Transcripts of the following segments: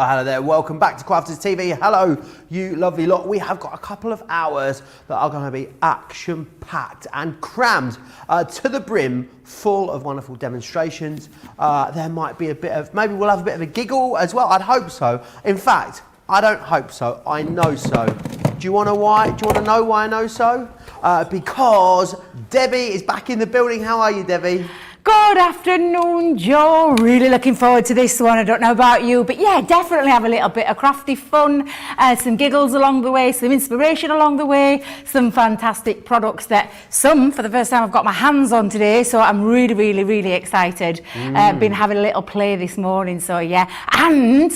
Hello there, welcome back to Crafters TV. Hello, you lovely lot. We have got a couple of hours that are going to be action-packed and crammed to the brim, full of wonderful demonstrations. There might be a bit of, maybe we'll have a bit of a giggle as well. I'd hope so. In fact, I don't hope so, I know so. Do you want to know why I know so? Because Debbie is back in the building. How are you, Debbie? Good afternoon, Joe. Really looking forward to this one. I don't know about you, but yeah, definitely have a little bit of crafty fun, some giggles along the way, some inspiration along the way, some fantastic products that some, for the first time, I've got my hands on today, so I'm really excited. Been having a little play this morning, so yeah. And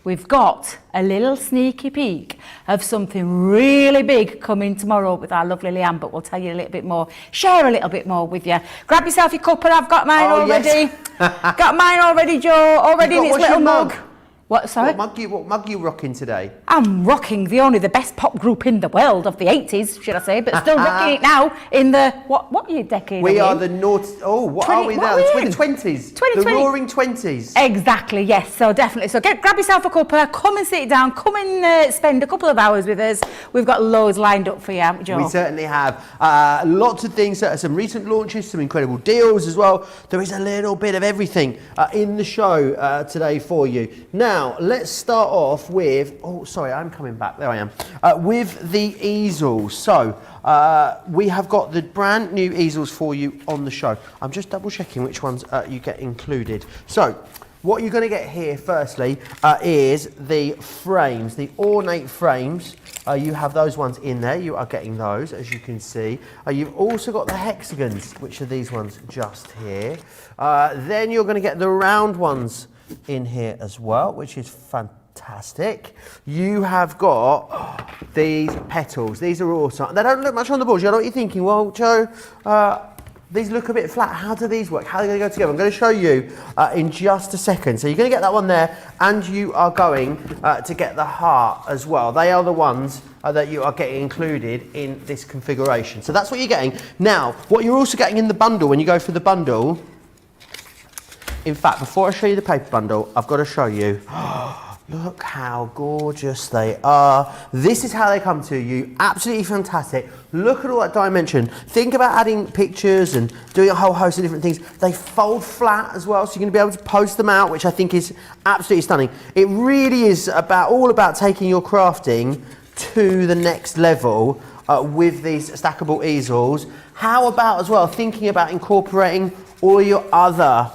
we've got a little sneaky peek of something really big coming tomorrow with our lovely Leanne, but we'll tell you a little bit more, share a little bit more with you. Grab yourself your cuppa, I've got mine already. Yes. Got mine already, Joe, already in its little mug. What, sorry? What mug you rocking today? I'm rocking the best pop group in the world of the 80s, should I say, but still rocking it now in the, what year decade? We are the naughty, are we now? The 2020s. The roaring 20s. Exactly, yes, so definitely. So grab yourself a cuppa, come and sit down, come and spend a couple of hours with us. We've got loads lined up for you, haven't we, Joe? We certainly have. Lots of things, some recent launches, some incredible deals as well. There is a little bit of everything in the show today for you. Now, let's start off with, oh, sorry, I'm coming back. There I am. With the easels. So, we have got the brand new easels for you on the show. I'm just double checking which ones you get included. So, what you're going to get here, firstly, is the frames, the ornate frames. You have those ones in there. You are getting those, as you can see. You've also got the hexagons, which are these ones just here. Then you're going to get the round ones in here as well, which is fantastic. You have got these petals. These are awesome. They don't look much on the board. You know what you're thinking? Well, Joe, these look a bit flat. How do these work? How are they going to go together? I'm going to show you in just a second. So you're going to get that one there, and you are going to get the heart as well. They are the ones that you are getting included in this configuration. So that's what you're getting. Now, what you're also getting in the bundle, when you go for the bundle, in fact, before I show you the paper bundle, I've got to show you. Look how gorgeous they are. This is how they come to you. Absolutely fantastic. Look at all that dimension. Think about adding pictures and doing a whole host of different things. They fold flat as well, so you're going to be able to post them out, which I think is absolutely stunning. It really is all about taking your crafting to the next level with these stackable easels. How about as well thinking about incorporating all your other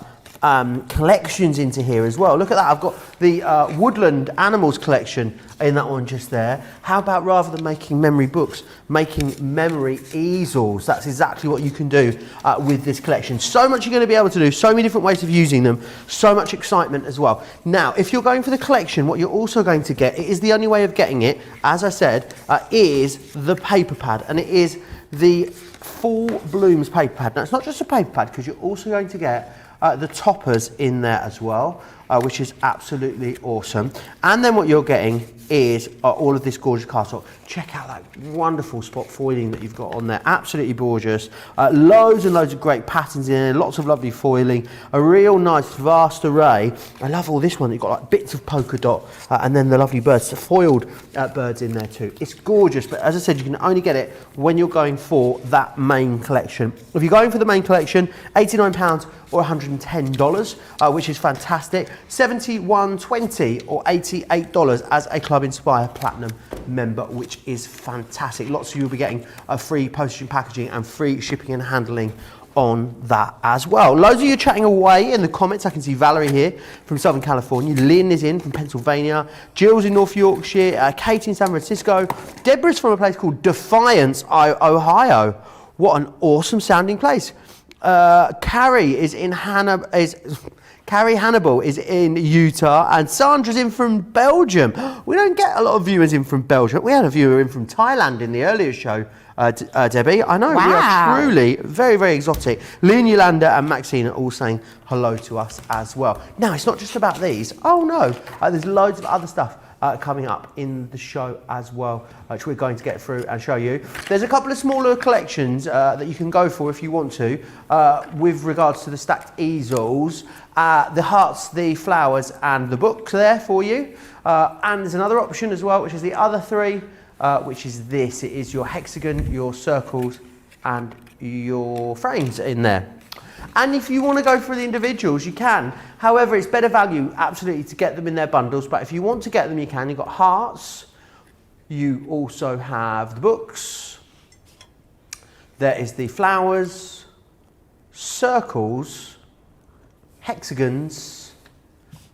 collections into here as well. Look at that, I've got the woodland animals collection in that one just there. How about, rather than making memory books, making memory easels? That's exactly what you can do with this collection. So much you're going to be able to do, so many different ways of using them, so much excitement as well. Now, if you're going for the collection, what you're also going to get, it is the only way of getting it, as I said, is the paper pad, and it is the Full Blooms paper pad. Now, it's not just a paper pad, because you're also going to get the toppers in there as well, which is absolutely awesome. And then what you're getting is all of this gorgeous cardstock. Check out that wonderful spot foiling that you've got on there. Absolutely gorgeous. Loads and loads of great patterns in there. Lots of lovely foiling. A real nice vast array. I love all this one. You've got like bits of polka dot and then the lovely birds, the foiled birds in there too. It's gorgeous, but as I said, you can only get it when you're going for that main collection. If you're going for the main collection, £89 or $110, which is fantastic. $71.20 or $88 as a Club Inspire Platinum member, which is fantastic. Lots of you will be getting a free postage and packaging and free shipping and handling on that as well. Loads of you chatting away in the comments. I can see Valerie here from Southern California, Lynn is in from Pennsylvania, Jill's in North Yorkshire, Kate in San Francisco, Deborah's from a place called Defiance, Ohio. What an awesome sounding place. Carrie is in Carrie Hannibal is in Utah, and Sandra's in from Belgium. We don't get a lot of viewers in from Belgium. We had a viewer in from Thailand in the earlier show, Debbie. I know, wow. We are truly very exotic. Leon, Yolanda and Maxine are all saying hello to us as well. Now, it's not just about these. Oh no, there's loads of other stuff coming up in the show as well, which we're going to get through and show you. There's a couple of smaller collections that you can go for if you want to, with regards to the stacked easels, the hearts, the flowers and the books there for you. And there's another option as well, which is the other three, which is this. It is your hexagon, your circles and your frames in there. And if you want to go for the individuals, you can. However, it's better value, absolutely, to get them in their bundles. But if you want to get them, you can. You've got hearts. You also have the books. There is the flowers, circles, hexagons,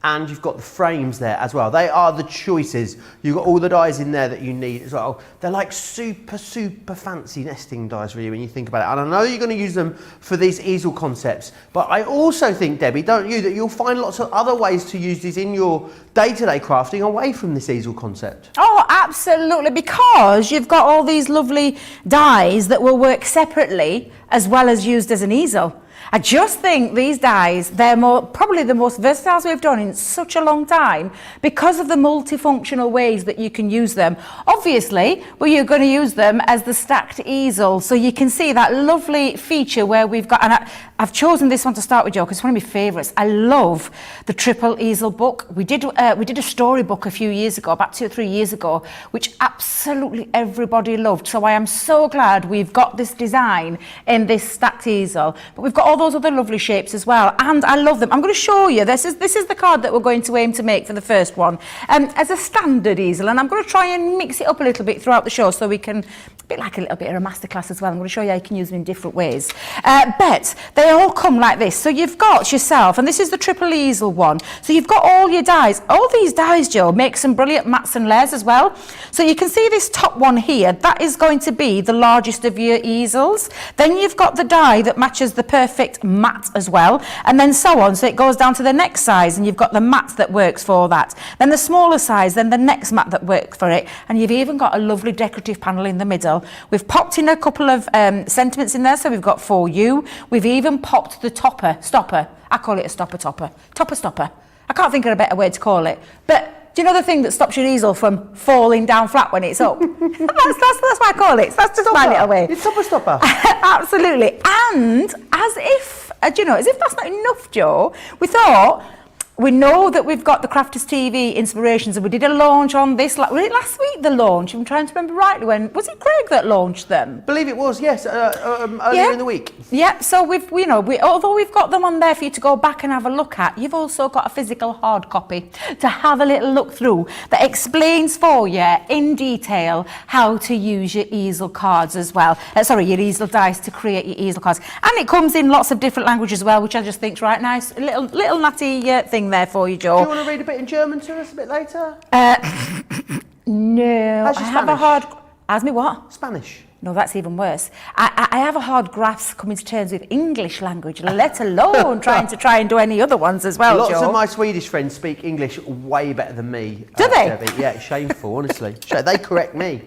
and you've got the frames there as well. They are the choices. You've got all the dies in there that you need as well. They're like super, super fancy nesting dies really when you think about it. And I know you're going to use them for these easel concepts, but I also think, Debbie, don't you, that you'll find lots of other ways to use these in your day-to-day crafting away from this easel concept. Oh, absolutely, because you've got all these lovely dies that will work separately as well as used as an easel. I just think these dies, they're probably the most versatile we've done in such a long time because of the multifunctional ways that you can use them. Obviously, you're going to use them as the stacked easel, so you can see that lovely feature where we've got, and I've chosen this one to start with, Joe, because it's one of my favourites. I love the triple easel book. We did a storybook a few years ago, about 2 or 3 years ago, which absolutely everybody loved. So I am so glad we've got this design in this stacked easel, but we've got all those other lovely shapes as well, and I love them. I'm going to show you, this is the card that we're going to aim to make for the first one as a standard easel, and I'm going to try and mix it up a little bit throughout the show so we can, a bit like a little bit of a masterclass as well. I'm going to show you how you can use them in different ways, but they all come like this. So you've got yourself, and this is the triple easel one, so you've got all your dies. All these dies, Joe, make some brilliant mats and layers as well. So you can see this top one here, that is going to be the largest of your easels. Then you've got the die that matches the perfect mat as well, and then so on, so it goes down to the next size, and you've got the mat that works for that, then the smaller size, then the next mat that works for it, and you've even got a lovely decorative panel in the middle. We've popped in a couple of sentiments in there, so we've got for you. We've even popped the stopper. I call it a stopper. I can't think of a better way to call it, but do you know the thing that stops your easel from falling down flat when it's up? that's what I call it. So that's just my little way. It's stopper. Absolutely. And as if that's not enough, Joe, we thought, we know that we've got the Crafters TV inspirations, and we did a launch on this, was it last week, the launch? I'm trying to remember rightly when, was it Craig that launched them? I believe it was, yes, earlier in the week. Yeah, so although we've got them on there for you to go back and have a look at, you've also got a physical hard copy to have a little look through that explains for you in detail how to use your easel cards as well. Your easel dice to create your easel cards. And it comes in lots of different languages as well, which I just think's right nice. A little natty thing there for you, Joe. Do you want to read a bit in German to us a bit later? No. How's your I have a Spanish? hard... How's me what? Spanish. No, that's even worse. I have a hard grasp coming to terms with English language, let alone trying to do any other ones as well, Lots Joe. of my Swedish friends speak English way better than me. Do they? Debbie. Yeah, it's shameful, honestly. They correct me.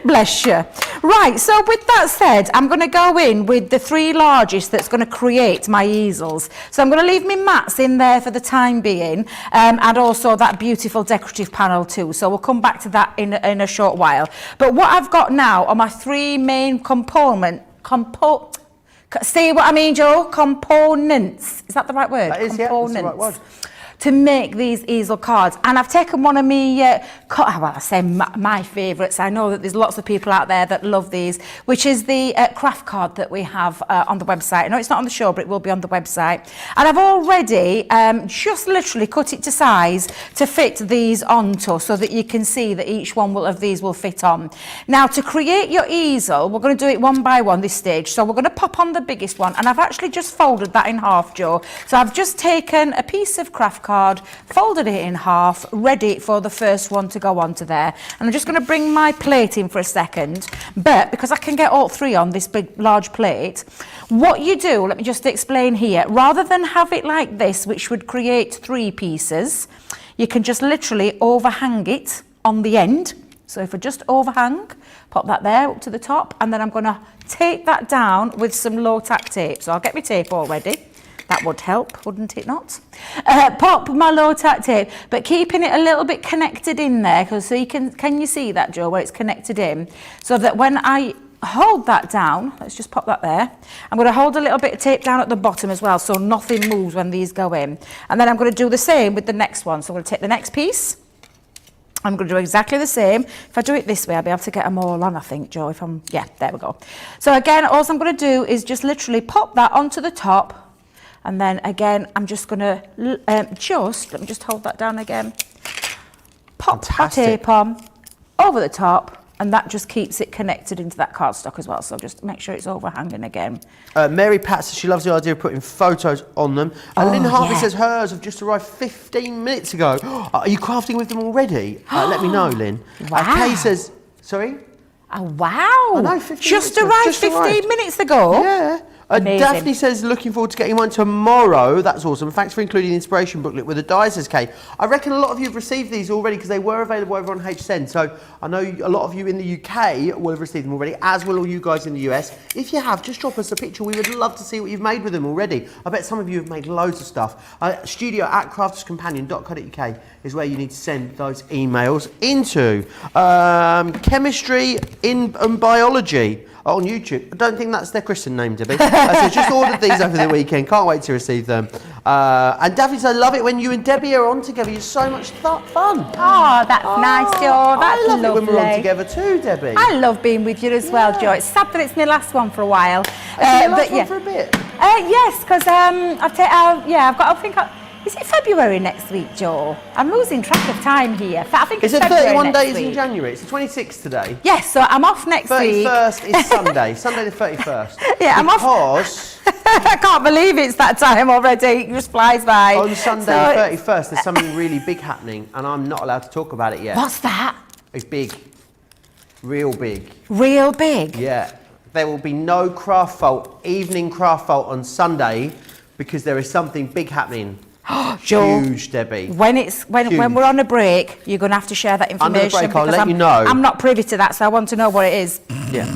Bless you. Right, so with that said, I'm going to go in with the 3 largest that's going to create my easels. So I'm going to leave my mats in there for the time being, and also that beautiful decorative panel too. So we'll come back to that in a short while. But what I've got now are my 3 main see what I mean, Joe? Components. Is that the right word? That is, yeah, that's the right word. To make these easel cards, and I've taken one of my favourites. I know that there's lots of people out there that love these, which is the craft card that we have on the website. I know it's not on the show, but it will be on the website. And I've already just literally cut it to size to fit these onto, so that you can see that each one of these will fit on. Now, to create your easel, we're going to do it one by one this stage. So we're going to pop on the biggest one, and I've actually just folded that in half, Joe. So I've just taken a piece of craft card, folded it in half, ready for the first one to go onto there. And I'm just going to bring my plate in for a second, but because I can get all 3 on this big large plate, what you do, let me just explain here, rather than have it like this, which would create 3 pieces, you can just literally overhang it on the end. So if I just overhang, pop that there up to the top, and then I'm going to tape that down with some low tack tape. So I'll get my tape all ready. That would help, wouldn't it not? Pop my low tack tape, but keeping it a little bit connected in there, because so you can you see that, Joe, where it's connected in, so that when I hold that down, let's just pop that there. I'm going to hold a little bit of tape down at the bottom as well, so nothing moves when these go in. And then I'm going to do the same with the next one. So I'm going to take the next piece. I'm going to do exactly the same. If I do it this way, I'll be able to get them all on, I think, Joe. Yeah, there we go. So again, all I'm going to do is just literally pop that onto the top. And then again, I'm just going to let me just hold that down again. Pop my tape on over the top. And that just keeps it connected into that cardstock as well. So just make sure it's overhanging again. Mary Pat says she loves the idea of putting photos on them. And Lynn Harvey says hers have just arrived 15 minutes ago. Are you crafting with them already? Let me know, Lynn. Wow. Kay says, sorry? Oh, wow. I know, just arrived 15 minutes ago. Yeah. Daphne says, looking forward to getting one tomorrow. That's awesome. Thanks for including the inspiration booklet with the dies, says Kay. I reckon a lot of you have received these already because they were available over on HSN. So I know a lot of you in the UK will have received them already, as will all you guys in the US. If you have, just drop us a picture. We would love to see what you've made with them already. I bet some of you have made loads of stuff. studio@crafterscompanion.co.uk is where you need to send those emails into. Chemistry and biology. On YouTube. I don't think that's their Christian name, Debbie. So just ordered these over the weekend. Can't wait to receive them. And Daphne says, I love it when you and Debbie are on together. You're so much fun. Oh, that's nice, Joe. That's I love lovely. it when we're on together too, Debbie. I love being with you as well, Joe. It's sad that it's my last one for a while. Last one for a bit? Yes, because I've got, I think, is it February next week, Joe? I'm losing track of time here. I think it's February 31 next days week. in January. It's the 26th today. Yes, so I'm off next week. 31st is Sunday. Sunday the 31st. Yeah, I'm off. Because I can't believe it's that time already. It just flies by. on Sunday the 31st, there's something really big happening, and I'm not allowed to talk about it yet. What's that? It's big. Real big. Real big? Yeah. There will be no craft vault, evening craft vault on Sunday, because there is something big happening. Joe, huge, Debbie. When we're on a break, you're going to have to share that information. Under the break, I'll because let you know. I'm not privy to that, so I want to know what it is. Yeah.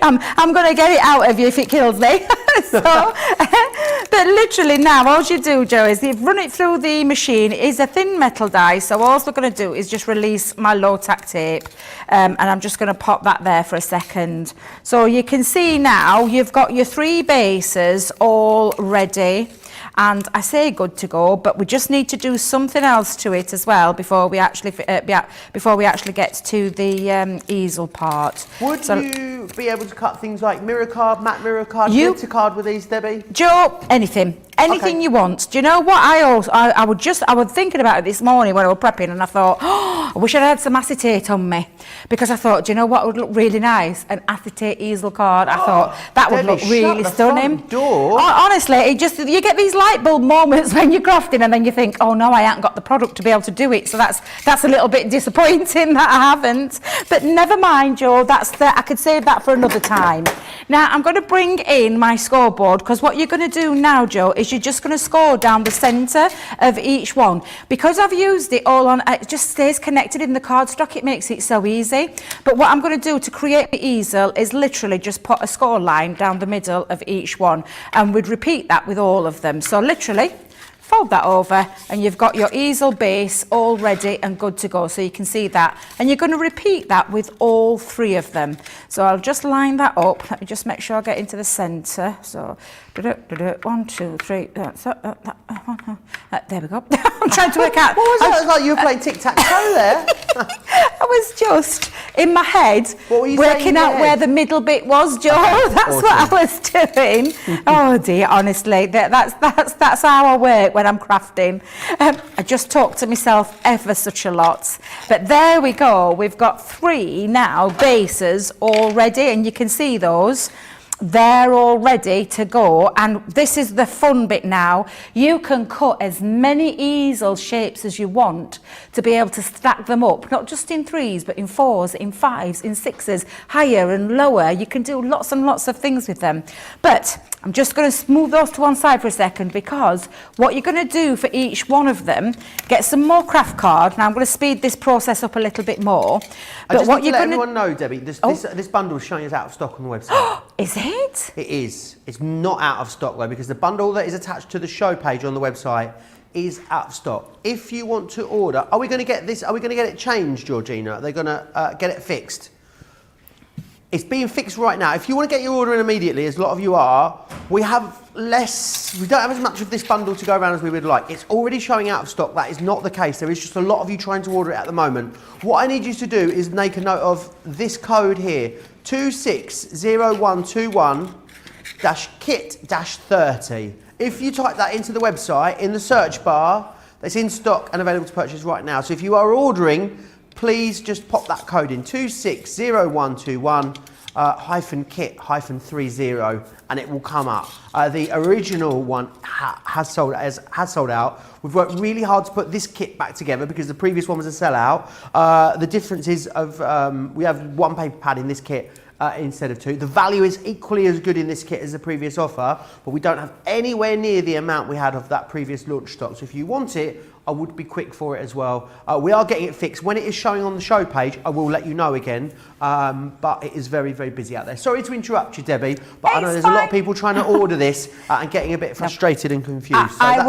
I'm going to get it out of you if it kills me. But literally now, all you do, Joe, is you run it through the machine. It is a thin metal die, so all we're going to do is just release my low tack tape, and I'm just going to pop that there for a second. So you can see now you've got your 3 bases all ready. And I say good to go, but we just need to do something else to it as well before we actually get to the easel part. Would you be able to cut things like mirror card, matte mirror card, glitter card with these, Debbie? Joe, anything you want. Do you know what I was thinking about it this morning when I was prepping, and I thought, I wish I'd had some acetate on me, because I thought, do you know what would look really nice? An acetate easel card. I thought that would look really stunning. Front door. Honestly, you get these light bulb moments when you're crafting, and then you think, oh no, I haven't got the product to be able to do it. So that's a little bit disappointing that I haven't. But never mind, Joe. I could save that for another time. Now I'm going to bring in my scoreboard, because what you're going to do now, Joe, is you're just going to score down the centre of each one. Because I've used it all on, it just stays connected in the cardstock. It makes it so easy. But what I'm going to do to create the easel is literally just put a score line down the middle of each one, and we'd repeat that with all of them. So literally fold that over, and you've got your easel base all ready and good to go, so you can see that. And you're going to repeat that with all 3 of them. So I'll just line that up. Let me just make sure I get into the centre. So 1, 2, 3. There we go. I'm trying to work out. What was that? It was like you were playing tic-tac-toe there. I was just in my head working out where the middle bit was, Joe. Okay, that's awesome. What I was doing. Oh dear, honestly, that's how I work when I'm crafting. I just talk to myself ever such a lot. But there we go. We've got 3 now bases all ready, and you can see those. They're all ready to go, and this is the fun bit now. You can cut as many easel shapes as you want to be able to stack them up, not just in 3s, but in 4s, in 5s, in 6s, higher and lower. You can do lots and lots of things with them. But I'm just going to move those to one side for a second, because what you're going to do for each one of them, get some more craft card. Now I'm going to speed this process up a little bit more. But what you're going to let everyone know, Debbie, this bundle is showing us out of stock on the website. Is it? It is. It's not out of stock though, because the bundle that is attached to the show page on the website is out of stock. If you want to order, are we going to get this? Are we going to get it changed, Georgina? Are they going to get it fixed? It's being fixed right now. If you want to get your order in immediately, as a lot of you are, we don't have as much of this bundle to go around as we would like. It's already showing out of stock. That is not the case. There is just a lot of you trying to order it at the moment. What I need you to do is make a note of this code here, 260121-kit-30. If you type that into the website, in the search bar, it's in stock and available to purchase right now. So if you are ordering, please just pop that code in, 260121-kit-30, and it will come up. The original one has sold out. We've worked really hard to put this kit back together because the previous one was a sellout. The difference is we have one paper pad in this kit instead of two. The value is equally as good in this kit as the previous offer, but we don't have anywhere near the amount we had of that previous launch stock. So if you want it, I would be quick for it as well. We are getting it fixed. When it is showing on the show page, I will let you know again, but it is very, very busy out there. Sorry to interrupt you, Debbie, but I know there's a lot of people trying to order this and getting a bit frustrated and confused. I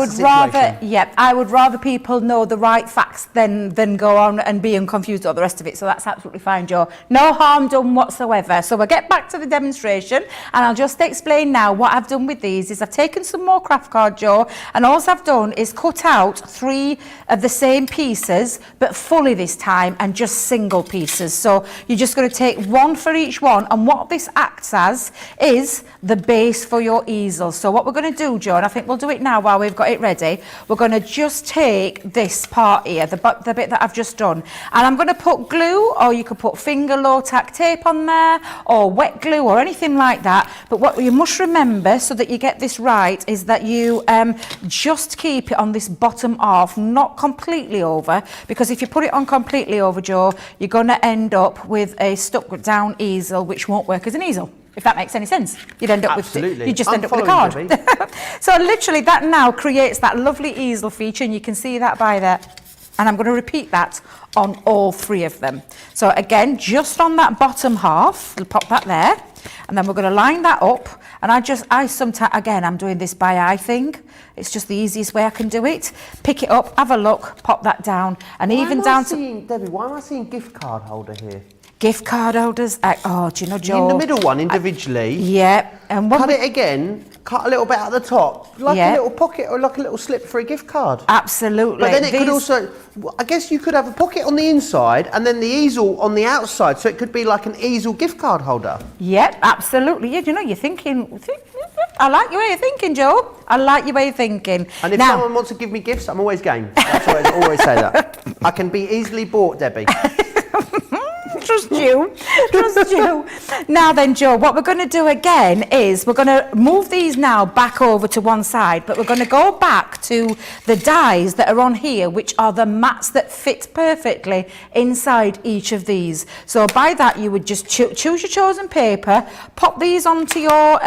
would rather people know the right facts than go on and being confused or the rest of it. So that's absolutely fine, Joe. No harm done whatsoever. So we'll get back to the demonstration, and I'll just explain now what I've done with these. Is I've taken some more craft card, Joe, and all I've done is cut out 3 of the same pieces, but fully this time, and just single pieces. So you're just going to take 1 for each one, and what this acts as is the base for your easel. So what we're going to do, Joe, and I think we'll do it now while we've got it ready, we're going to just take this part here, the bit that I've just done, and I'm going to put glue, or you could put finger low tack tape on there, or wet glue, or anything like that. But what you must remember, so that you get this right, is that you just keep it on this bottom half, not completely over, because if you put it on completely over, Joe, you're going to end up with a stuck down easel, which won't work as an easel, if that makes any sense. You'd end up with a card. So literally that now creates that lovely easel feature, and you can see that by there. And I'm going to repeat that on all 3 of them. So again, just on that bottom half, we'll pop that there, and then we're going to line that up. And I sometimes, again, I'm doing this by eye thing. It's just the easiest way I can do it. Pick it up, have a look, pop that down, and Debbie, why am I seeing gift card holder here? Gift card holders. Do you know, Joe? In the middle one, individually. Yeah. And cut it again. Cut a little bit at the top, like a little pocket or like a little slip for a gift card. Absolutely. But then it could also, I guess you could have a pocket on the inside and then the easel on the outside, so it could be like an easel gift card holder. Yep, absolutely. Yeah, you know, you're thinking. I like your way of thinking, Joe. I like your way of thinking. And if someone wants to give me gifts, I'm always game. That's why I always say that. I can be easily bought, Debbie. Trust you. Now then, Joe, what we're going to do again is we're going to move these now back over to one side, but we're going to go back to the dies that are on here, which are the mats that fit perfectly inside each of these. So by that, you would just choose your chosen paper, pop these onto your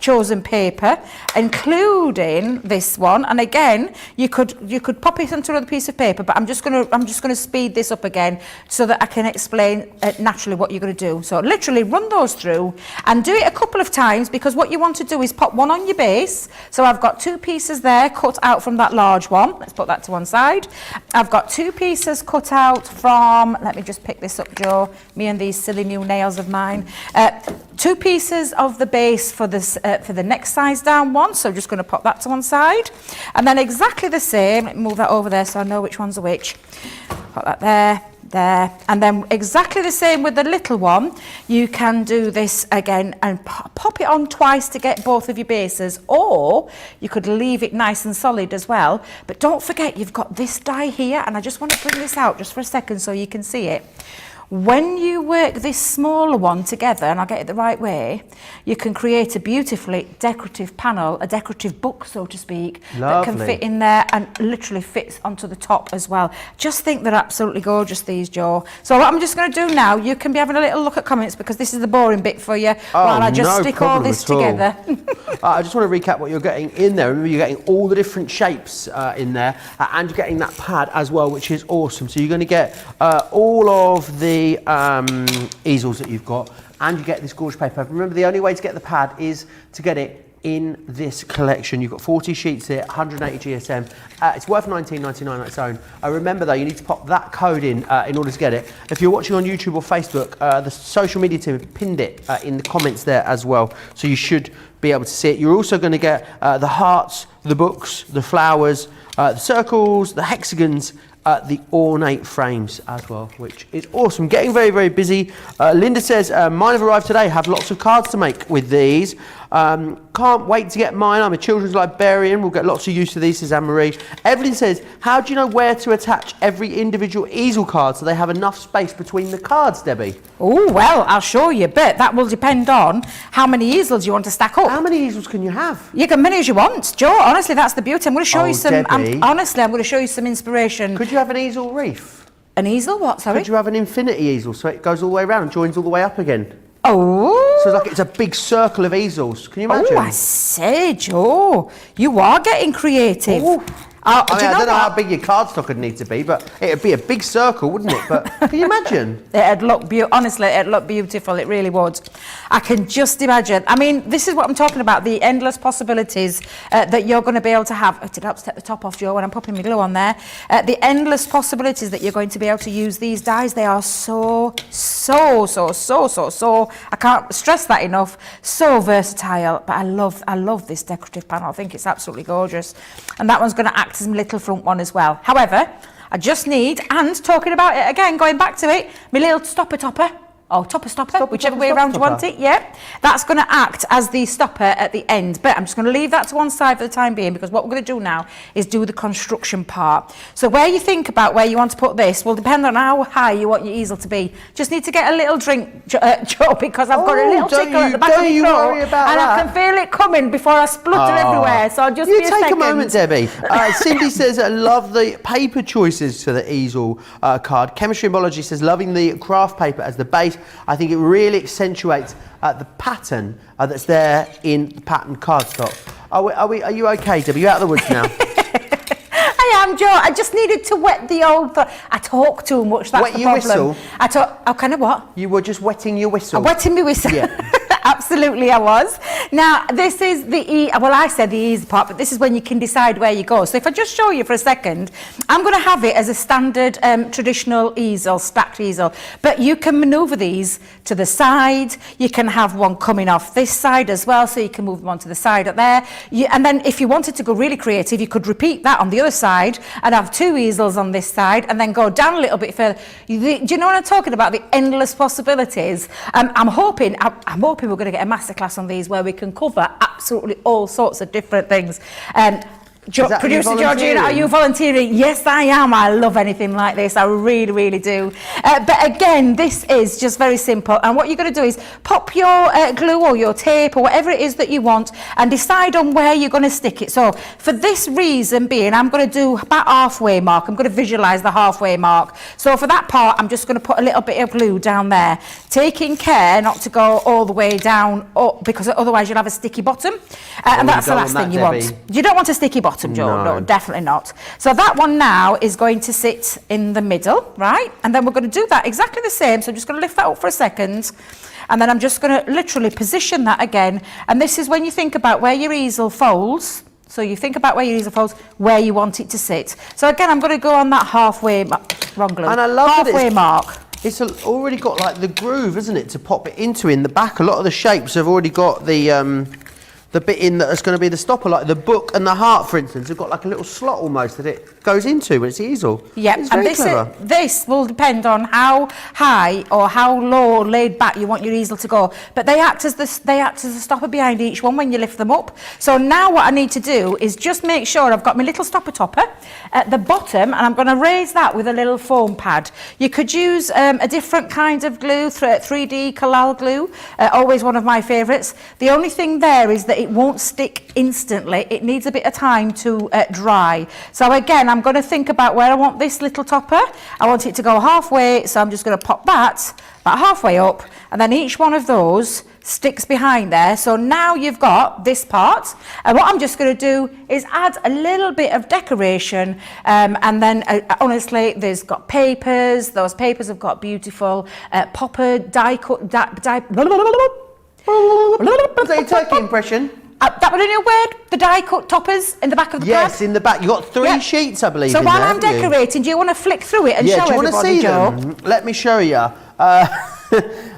chosen paper, including this one, and again you could pop it onto another piece of paper, but I'm just going to speed this up again so that I can explain naturally what you're going to do. So literally run those through and do it a couple of times, because what you want to do is pop one on your base. So I've got 2 pieces there cut out from that large one. Let's put that to one side. I've got 2 pieces cut out from, let me just pick this up, Joe, me and these silly new nails of mine. 2 pieces of the base for this for the next size down one, so I'm just going to pop that to one side, and then exactly the same, let me move that over there so I know which ones are which. Put that there, and then exactly the same with the little one. You can do this again and pop it on twice to get both of your bases, or you could leave it nice and solid as well. But don't forget, you've got this die here, and I just want to bring this out just for a second so you can see it. When you work this smaller one together, and I'll get it the right way, you can create a beautifully decorative panel, a decorative book, so to speak, that can fit in there and literally fits onto the top as well. Just think they're absolutely gorgeous, these, Joe. So what I'm just going to do now, you can be having a little look at comments because this is the boring bit for you while I just stick all this together. I just want to recap what you're getting in there. Remember, you're getting all the different shapes in there, and you're getting that pad as well, which is awesome. So you're going to get all of the easels that you've got, and you get this gorgeous paper. Remember, the only way to get the pad is to get it in this collection. You've got 40 sheets here, 180 GSM. It's worth $19.99 on its own. Remember though, you need to pop that code in order to get it. If you're watching on YouTube or Facebook, the social media team have pinned it in the comments there as well, so you should be able to see it. You're also going to get the hearts, the books, the flowers, the circles, the hexagons, the ornate frames as well, which is awesome. Getting very, very busy. Linda says, mine have arrived today. Have lots of cards to make with these. Can't wait to get mine. I'm a children's librarian. We'll get lots of use to these, says Anne-Marie. Evelyn says, how do you know where to attach every individual easel card so they have enough space between the cards, Debbie? Oh, well, I'll show you, but that will depend on how many easels you want to stack up. How many easels can you have? You can many as you want, Joe. Honestly, that's the beauty. I'm going to show you some. Honestly, I'm going to show you some inspiration. Could you have an easel reef? An easel? What? Sorry. Could you have an infinity easel so it goes all the way around and joins all the way up again? Oh. So it's a big circle of easels. Can you imagine? Oh, I say, Joe, you are getting creative. Ooh. I don't know how big your cardstock would need to be, but it'd be a big circle, wouldn't it? But can you imagine? It'd look honestly, it'd look beautiful. It really would. I can just imagine. I mean, this is what I'm talking about, the endless possibilities that you're going to be able to have. Did I take the top off, Joe, when I'm popping my glue on there? The endless possibilities that you're going to be able to use these dies. They are so, I can't stress that enough, so versatile. But I love this decorative panel. I think it's absolutely gorgeous. And that one's going to act as my little front one as well. However, I just need, and talking about it again, going back to it, my little stopper topper. Oh, stopper, whichever way around you want it, yeah. That's going to act as the stopper at the end. But I'm just going to leave that to one side for the time being, because what we're going to do now is do the construction part. So where you think about where you want to put this will depend on how high you want your easel to be. Just need to get a little drink, Joe, because I've got a little tickle at the back of my throat, and I can feel it coming before I splutter everywhere. So just be a second. Take a moment, Debbie. Cindy says, I love the paper choices to the easel card. Chemistry and Biology says, loving the craft paper as the base. I think it really accentuates the pattern that's there in the patterned cardstock. Are you okay, Debbie? You out of the woods now? I am, Joe. I just needed to wet the old. I talk too much. That's the problem. Whistle? I talk. Oh, kind of what? You were just wetting your whistle. I'm wetting my whistle. Yeah. Absolutely, I was. Now, this is I said the easy part, but this is when you can decide where you go. So if I just show you for a second, I'm going to have it as a standard traditional easel, stacked easel, but you can manoeuvre these to the side. You can have one coming off this side as well, so you can move them onto the side up there. And then if you wanted to go really creative, you could repeat that on the other side and have two easels on this side and then go down a little bit further. Do you know what I'm talking about? The endless possibilities. I'm hoping we're going to get a masterclass on these where we can cover absolutely all sorts of different things. Producer Georgina, are you volunteering? Yes, I am. I love anything like this. I really, really do. But again, this is just very simple. And what you're going to do is pop your glue or your tape or whatever it is that you want and decide on where you're going to stick it. So for this reason being, I'm going to do about halfway mark. I'm going to visualize the halfway mark. So for that part, I'm just going to put a little bit of glue down there, taking care not to go all the way down because otherwise you'll have a sticky bottom. And that's the last thing you want. You don't want a sticky bottom. Joe, no, definitely not. So that one now is going to sit in the middle, right? And then we're going to do that exactly the same. So I'm just going to lift that up for a second. And then I'm just going to literally position that again. And this is when you think about where your easel folds. So you think about where your easel folds, where you want it to sit. So again, I'm going to go on that halfway, wrong glue, and I love halfway mark. It's already got like the groove, isn't it, to pop it into in the back. A lot of the shapes have already got the the bit in that's going to be the stopper, like the book and the heart, for instance, have got like a little slot almost that it goes into when it's the easel. Yep, it's and very clever. this will depend on how high or how low laid back you want your easel to go. But they act as the stopper behind each one when you lift them up. So now what I need to do is just make sure I've got my little stopper topper at the bottom, and I'm going to raise that with a little foam pad. You could use a different kind of glue, 3D Kalal glue, always one of my favourites. The only thing there is that it won't stick instantly. It needs a bit of time to dry. So again, I'm going to think about where I want this little topper. I want it to go halfway, so I'm just going to pop that about halfway up, and then each one of those sticks behind there. So now you've got this part, and what I'm just going to do is add a little bit of decoration, and then honestly, there's got papers. Those papers have got beautiful popper die cut. Is that your turkey impression? That was a new word, the die cut toppers in the back of the pad. Yes, in the back. You've got 3 sheets, I believe. So in while there, I'm decorating, do you want to flick through it and show do you everybody, Joe? Them? Let me show you.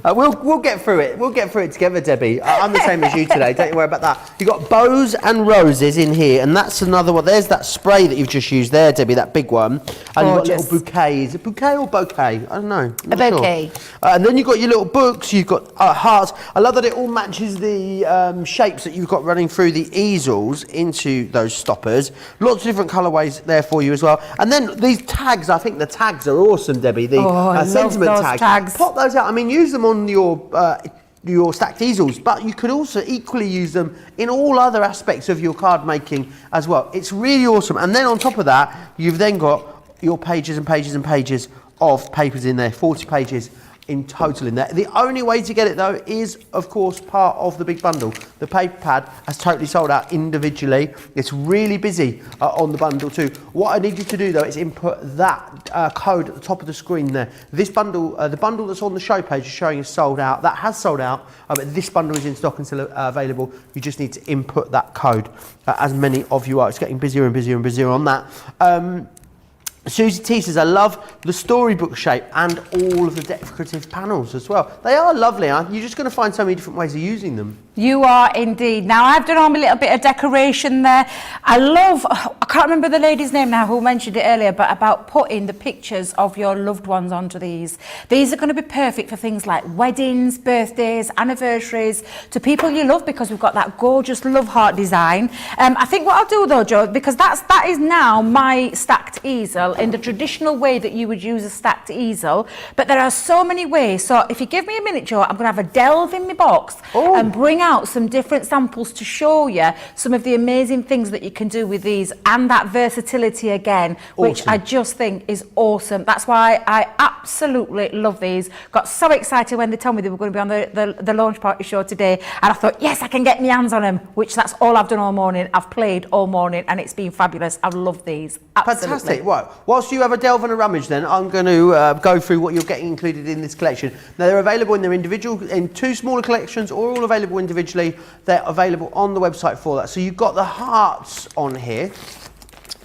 We'll get through it. We'll get through it together, Debbie. I'm the same as you today. Don't you worry about that. You've got bows and roses in here, and that's another one. There's that spray that you've just used there, Debbie, that big one. And you've got little bouquets. A bouquet or bouquet? I don't know. A bouquet. Sure. And then you've got your little books. You've got hearts. I love that it all matches the shapes that you've got running through the easels into those stoppers. Lots of different colourways there for you as well. And then these tags, I think the tags are awesome, Debbie. The sentiment tags. Pop those out. I mean, use them on your stacked easels, but you could also equally use them in all other aspects of your card making as well. It's really awesome. And then on top of that, you've then got your pages and pages and pages of papers in there, 40 pages in total in there. The only way to get it though is of course part of the big bundle. The paper pad has totally sold out individually. It's really busy on the bundle too. What I need you to do though is input that code at the top of the screen there. This bundle, the bundle that's on the show page is showing is sold out. That has sold out, but this bundle is in stock and still available. You just need to input that code, as many of you are. It's getting busier and busier and busier on that. Susie T says, I love the storybook shape and all of the decorative panels as well. They are lovely, aren't you? You're just going to find so many different ways of using them. You are indeed. Now, I've done on a little bit of decoration there. I love, I can't remember the lady's name now who mentioned it earlier, but about putting the pictures of your loved ones onto these. These are going to be perfect for things like weddings, birthdays, anniversaries, to people you love, because we've got that gorgeous love heart design. I think what I'll do though, Joe, because that is now my stacked easel in the traditional way that you would use a stacked easel, but there are so many ways. So if you give me a minute, Joe, I'm going to have a delve in my box and bring out some different samples to show you some of the amazing things that you can do with these, and that versatility again, which I just think is awesome. That's why I absolutely love these. Got so excited when they told me they were going to be on the launch party show today, and I thought, yes, I can get my hands on them, which that's all I've done all morning. I've played all morning and it's been fabulous. I've loved these. Absolutely. Fantastic. Right. Whilst you have a delve and a rummage then, I'm going to go through what you're getting included in this collection. Now, they're available in their individual, in 2 smaller collections, or all available individually. They're available on the website for that. So you've got the hearts on here,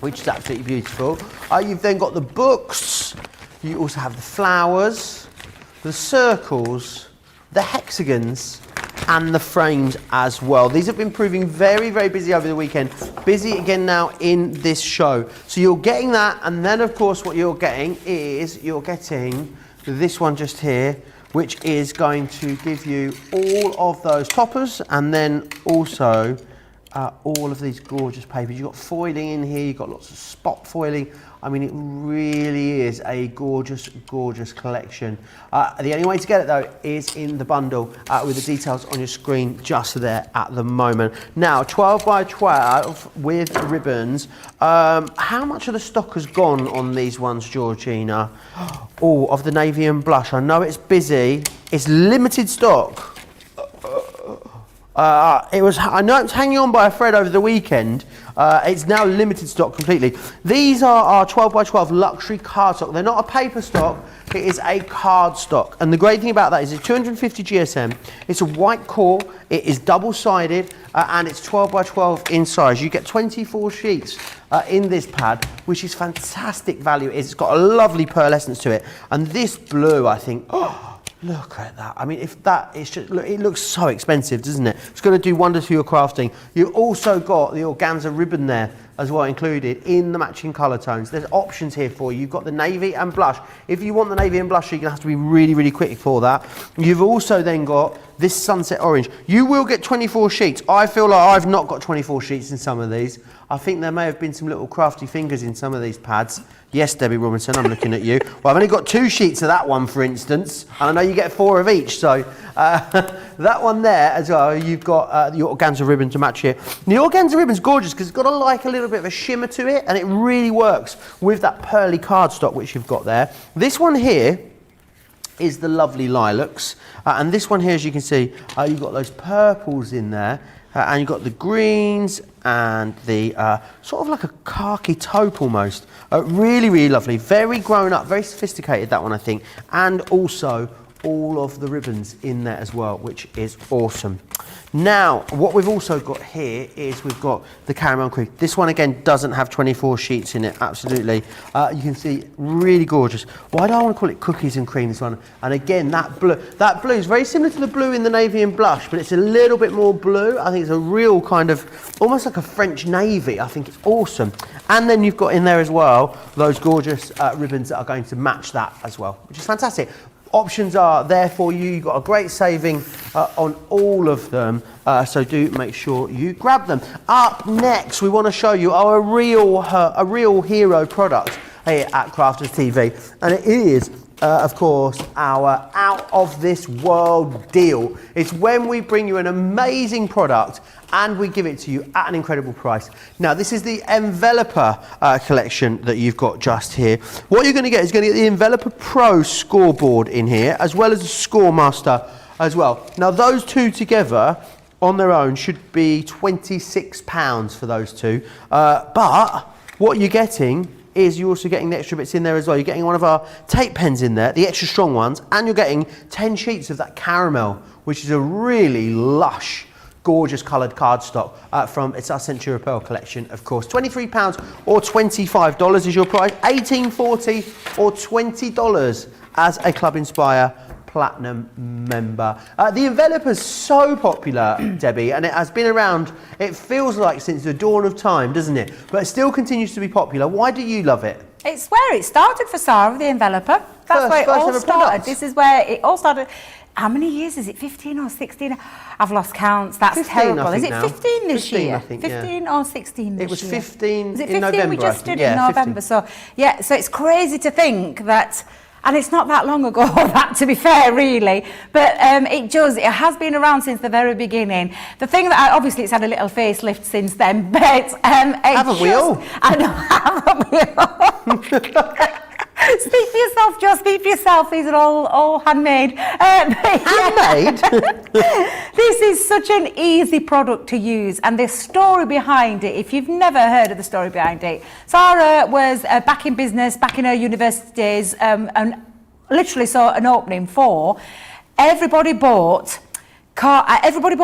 which is absolutely beautiful. You've then got the books. You also have the flowers, the circles, the hexagons, and the frames as well. These have been proving very, very busy over the weekend. Busy again now in this show. So you're getting that, and then of course what you're getting is you're getting this one just here, which is going to give you all of those toppers, and then also all of these gorgeous papers. You've got foiling in here, you've got lots of spot foiling. I mean, it really is a gorgeous, gorgeous collection. The only way to get it though is in the bundle with the details on your screen just there at the moment. Now, 12 by 12 with ribbons. How much of the stock has gone on these ones, Georgina? Oh, of the navy and blush. I know it's busy. It's limited stock. I know it's hanging on by a thread over the weekend. It's now limited stock completely. These are our 12 by 12 luxury card stock. They're not a paper stock, it is a card stock. And the great thing about that is it's 250 GSM. It's a white core, it is double-sided, and it's 12 by 12 in size. You get 24 sheets in this pad, which is fantastic value. It's got a lovely pearlescence to it. And this blue, I think, Look at that. I mean, if that, it's just, look, it looks so expensive, doesn't it? It's going to do wonders for your crafting. You've also got the organza ribbon there as well included in the matching colour tones. There's options here for you. You've got the navy and blush. If you want the navy and blush, you're going to have to be really, really quick for that. You've also then got this sunset orange. You will get 24 sheets. I feel like I've not got 24 sheets in some of these. I think there may have been some little crafty fingers in some of these pads. Yes, Debbie Robinson, I'm looking at you. Well, I've only got 2 sheets of that one, for instance, and I know you get 4 of each, so that one there as well, you've got the organza ribbon to match here. The organza ribbon's gorgeous because it's got a little bit of a shimmer to it, and it really works with that pearly cardstock which you've got there. This one here is the lovely lilacs, and this one here, as you can see, you've got those purples in there, and you've got the greens and the sort of like a khaki taupe almost. Really, really lovely. Very grown up, very sophisticated, that one, I think. And also all of the ribbons in there as well, which is awesome. Now, what we've also got here is we've got the caramel cream. This one, again, doesn't have 24 sheets in it, absolutely. You can see, really gorgeous. Why do I want to call it cookies and cream, this one? And again, that blue is very similar to the blue in the navy and blush, but it's a little bit more blue. I think it's a real kind of, almost like a French navy. I think it's awesome. And then you've got in there as well, those gorgeous ribbons that are going to match that as well, which is fantastic. Options are there for you. You've got a great saving on all of them, so do make sure you grab them. Up next, we want to show you a real hero product here at Crafters TV, and it is, of course, our out of this world deal. It's when we bring you an amazing product and we give it to you at an incredible price. Now, this is the Enveloper collection that you've got just here. What you're going to get is going to get the Enveloper Pro scoreboard in here, as well as the Scoremaster as well. Now, those two together on their own should be £26 for those two. But what you're getting is you're also getting the extra bits in there as well. You're getting one of our tape pens in there, the extra strong ones, and you're getting 10 sheets of that caramel, which is a really lush, gorgeous coloured cardstock from it's our Centura Pearl collection, of course. £23 or $25 is your price. $18.40 or $20 as a Club Inspire Platinum member. The Enveloper's so popular, Debbie, and it has been around, it feels like since the dawn of time, doesn't it? But it still continues to be popular. Why do you love it? It's where it started for Sarah, the Enveloper. That's where it all started. Product. This is where it all started. How many years is it? 15 or 16? I've lost counts. That's 15, terrible. Is it 15 this 15, year? I think, 15 or 16 this year? It was 15 was it 15? In November. We just did it in 15. November. So, yeah, so it's crazy to think that, and it's not that long ago, that to be fair, really, but it has been around since the very beginning. The thing that, obviously it's had a little facelift since then, but haven't we all? I know, haven't we all? Speak for yourself, Joe, speak for yourself. These are all handmade. Handmade? This is such an easy product to use, and the story behind it, if you've never heard of the story behind it, Sarah was back in business, back in her university days, and literally saw an opening for everybody bought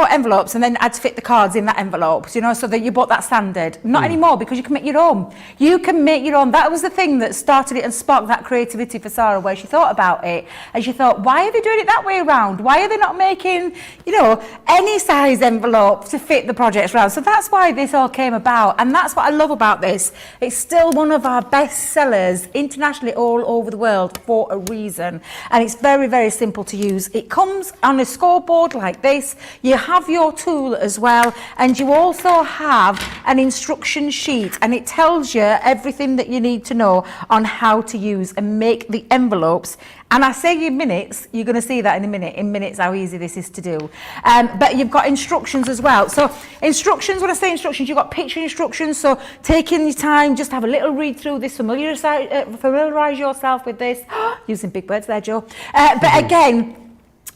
envelopes and then had to fit the cards in that envelope, you know, so that you bought that standard. Not anymore, because you can make your own. You can make your own. That was the thing that started it and sparked that creativity for Sarah, where she thought about it and she thought, why are they doing it that way around? Why are they not making, you know, any size envelope to fit the projects around? So that's why this all came about, and that's what I love about this. It's still one of our best sellers internationally all over the world for a reason, and it's very, very simple to use. It comes on a scoreboard like this. You have your tool as well, and you also have an instruction sheet, and it tells you everything that you need to know on how to use and make the envelopes. And I say in minutes, you're going to see that in minutes how easy this is to do. But you've got instructions as well. So instructions, when I say instructions, you've got picture instructions. So taking your time, just have a little read through this, familiarise yourself with this. Using big words there, Joe. But again,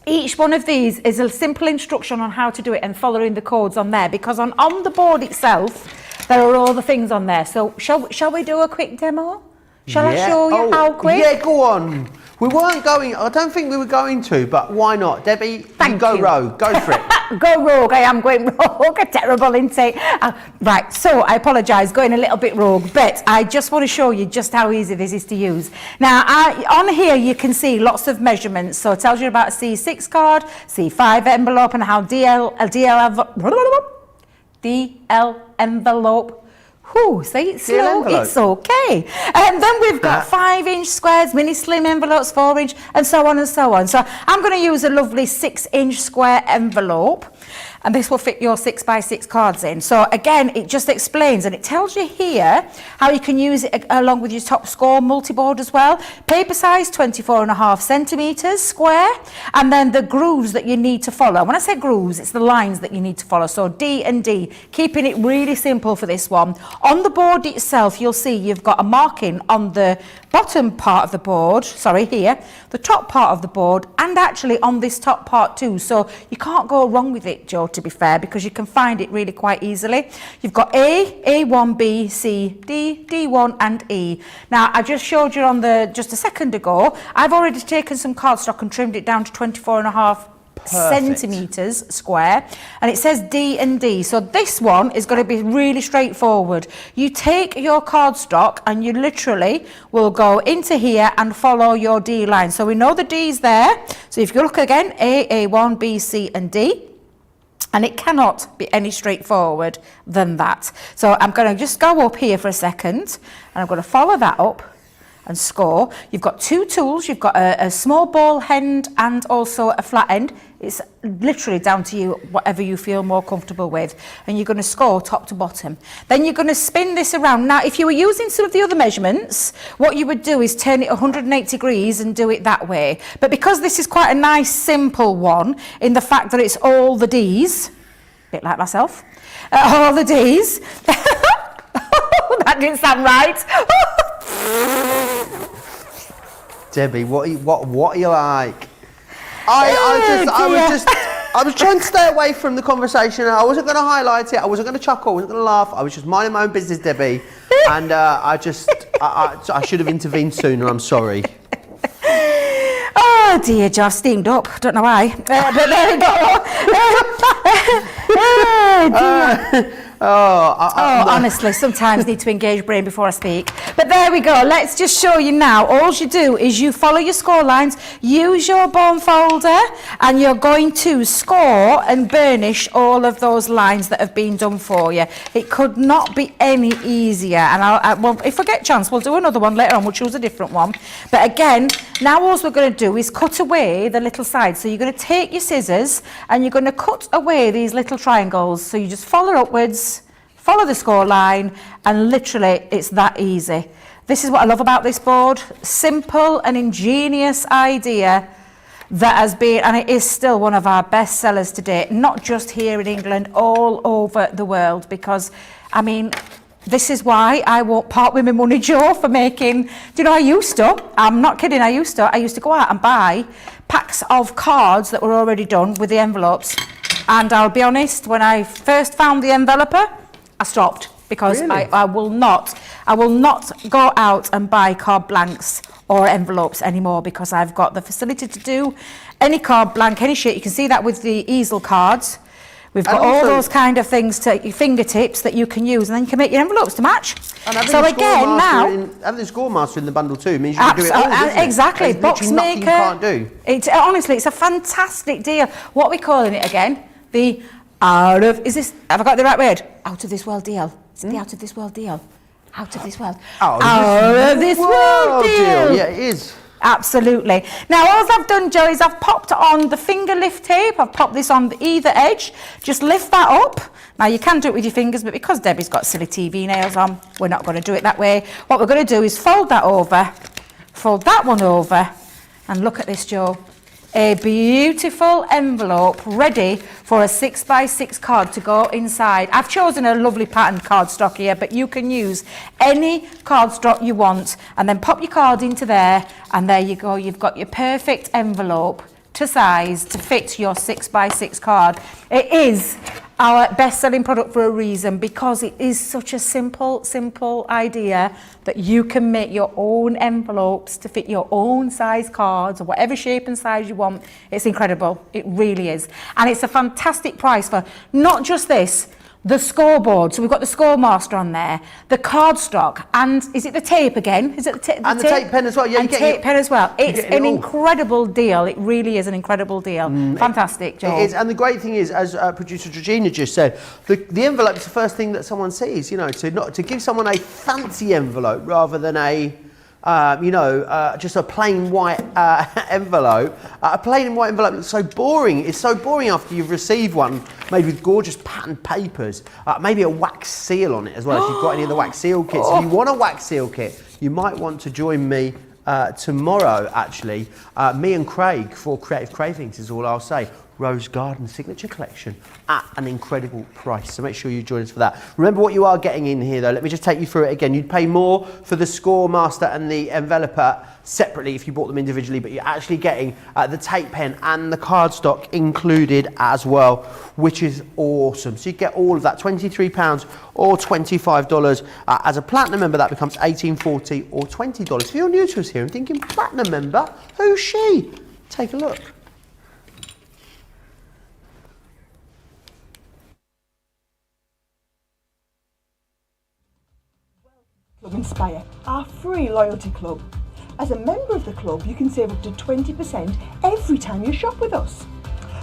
each one of these is a simple instruction on how to do it and following the codes on there, because on the board itself, there are all the things on there. So shall we do a quick demo? Shall I show you how quick? Yeah, go on. We weren't going, I don't think we were going to, but why not? Debbie, Thank go you. row, go for it. Go rogue. I am going rogue. A terrible intake. Right, so I apologise, going a little bit rogue, but I just want to show you just how easy this is to use. Now, on here you can see lots of measurements. So it tells you about a C6 card, C5 envelope, and how DL envelope. Whew, say it slow, it's okay. And then we've got 5-inch squares, mini slim envelopes, 4-inch, and so on and so on. So I'm going to use a lovely 6-inch square envelope, and this will fit your 6x6 cards in. So again, it just explains, and it tells you here how you can use it along with your top score multi-board as well. Paper size 24.5 centimetres square, and then the grooves that you need to follow. When I say grooves, it's the lines that you need to follow. So D and D, keeping it really simple for this one. On the board itself, you'll see you've got a marking on the bottom part of the board, sorry, here, the top part of the board, and actually on this top part too. So you can't go wrong with it, Joe, to be fair, because you can find it really quite easily. You've got A, A1, B, C, D, D1 and E. Now, I just showed you on just a second ago, I've already taken some cardstock and trimmed it down to 24.5 centimetres square, and it says D and D. So this one is going to be really straightforward. You take your cardstock and you literally will go into here and follow your D line. So we know the D's there. So if you look again, A, A1, B, C and D. And it cannot be any straightforward than that. So I'm going to just go up here for a second, and I'm going to follow that up and score. You've got two tools. You've got a small ball end and also a flat end. It's literally down to you, whatever you feel more comfortable with. And you're going to score top to bottom. Then you're going to spin this around. Now, if you were using some of the other measurements, what you would do is turn it 180 degrees and do it that way. But because this is quite a nice, simple one, in the fact that it's all the D's, a bit like myself, all the D's. That didn't sound right. Debbie, what are you like? I was trying to stay away from the conversation. I wasn't going to highlight it. I wasn't going to chuckle. I wasn't going to laugh. I was just minding my own business, Debbie. And I should have intervened sooner. I'm sorry. Oh dear, Joe, I've steamed up. Don't know why. But there we go. Oh dear. Honestly, sometimes need to engage brain before I speak. But there we go. Let's just show you now. All you do is you follow your score lines, use your bone folder, and you're going to score and burnish all of those lines that have been done for you. It could not be any easier. And well, if I get a chance, we'll do another one later on. We'll choose a different one. But again, now all we're going to do is cut away the little sides. So you're going to take your scissors and you're going to cut away these little triangles. So you just follow upwards, follow the score line, and literally it's that easy. This is what I love about this board. Simple and ingenious idea that has been, and it is still one of our best sellers to date, not just here in England, all over the world, because, I mean, this is why I won't part with my money, Joe, for making, do you know, I'm not kidding, I used to go out and buy packs of cards that were already done with the envelopes, and I'll be honest, when I first found the enveloper, I stopped, because really? I will not go out and buy card blanks or envelopes anymore, because I've got the facility to do any card blank, any sheet. You can see that with the easel cards. We've got all those kind of things to your fingertips that you can use, and then you can make your envelopes to match. So again, now having the score master in the bundle too means you can do it all, doesn't exactly. There's Box maker. You can't do. Honestly, it's a fantastic deal. What are we calling it again? The have I got the right word? Out of this world deal. It's the out of this world deal. Out of this world. Out of this world deal. Yeah, it is. Absolutely. Now, all I've done, Joe, is I've popped on the finger lift tape. I've popped this on either edge. Just lift that up. Now, you can do it with your fingers, but because Debbie's got silly TV nails on, we're not going to do it that way. What we're going to do is fold that over, fold that one over, and look at this, Joe. A beautiful envelope ready for a 6x6 card to go inside. I've chosen a lovely patterned cardstock here, but you can use any cardstock you want, and then pop your card into there, and there you go. You've got your perfect envelope to size to fit your 6x6 card. It is our best-selling product for a reason, because it is such a simple idea that you can make your own envelopes to fit your own size cards or whatever shape and size you want. It's incredible. It really is. And it's a fantastic price for not just this, the scoreboard. So we've got the Scoremaster on there, the cardstock, and is it the tape again? Is it the tape? And the tape pen as well. Yeah, and tape pen as well. It's an incredible deal. It really is an incredible deal. Fantastic, Joel. It is, and the great thing is, as producer Georgina just said, the envelope is the first thing that someone sees. You know, to give someone a fancy envelope rather than a just a plain white envelope. A plain white envelope looks so boring. It's so boring after you've received one made with gorgeous patterned papers. Maybe a wax seal on it as well, if you've got any of the wax seal kits. If you want a wax seal kit, you might want to join me tomorrow, actually. Me and Craig for Creative Cravings is all I'll say. Rose Garden Signature Collection at an incredible price. So make sure you join us for that. Remember what you are getting in here though. Let me just take you through it again. You'd pay more for the Scoremaster and the enveloper separately if you bought them individually, but you're actually getting the tape pen and the cardstock included as well, which is awesome. So you get all of that, £23 or $25. As a platinum member, that becomes $18.40 or $20. If you're new to us here and thinking, platinum member, who's she? Take a look. Club Inspire, our free loyalty club. As a member of the club, you can save up to 20% every time you shop with us.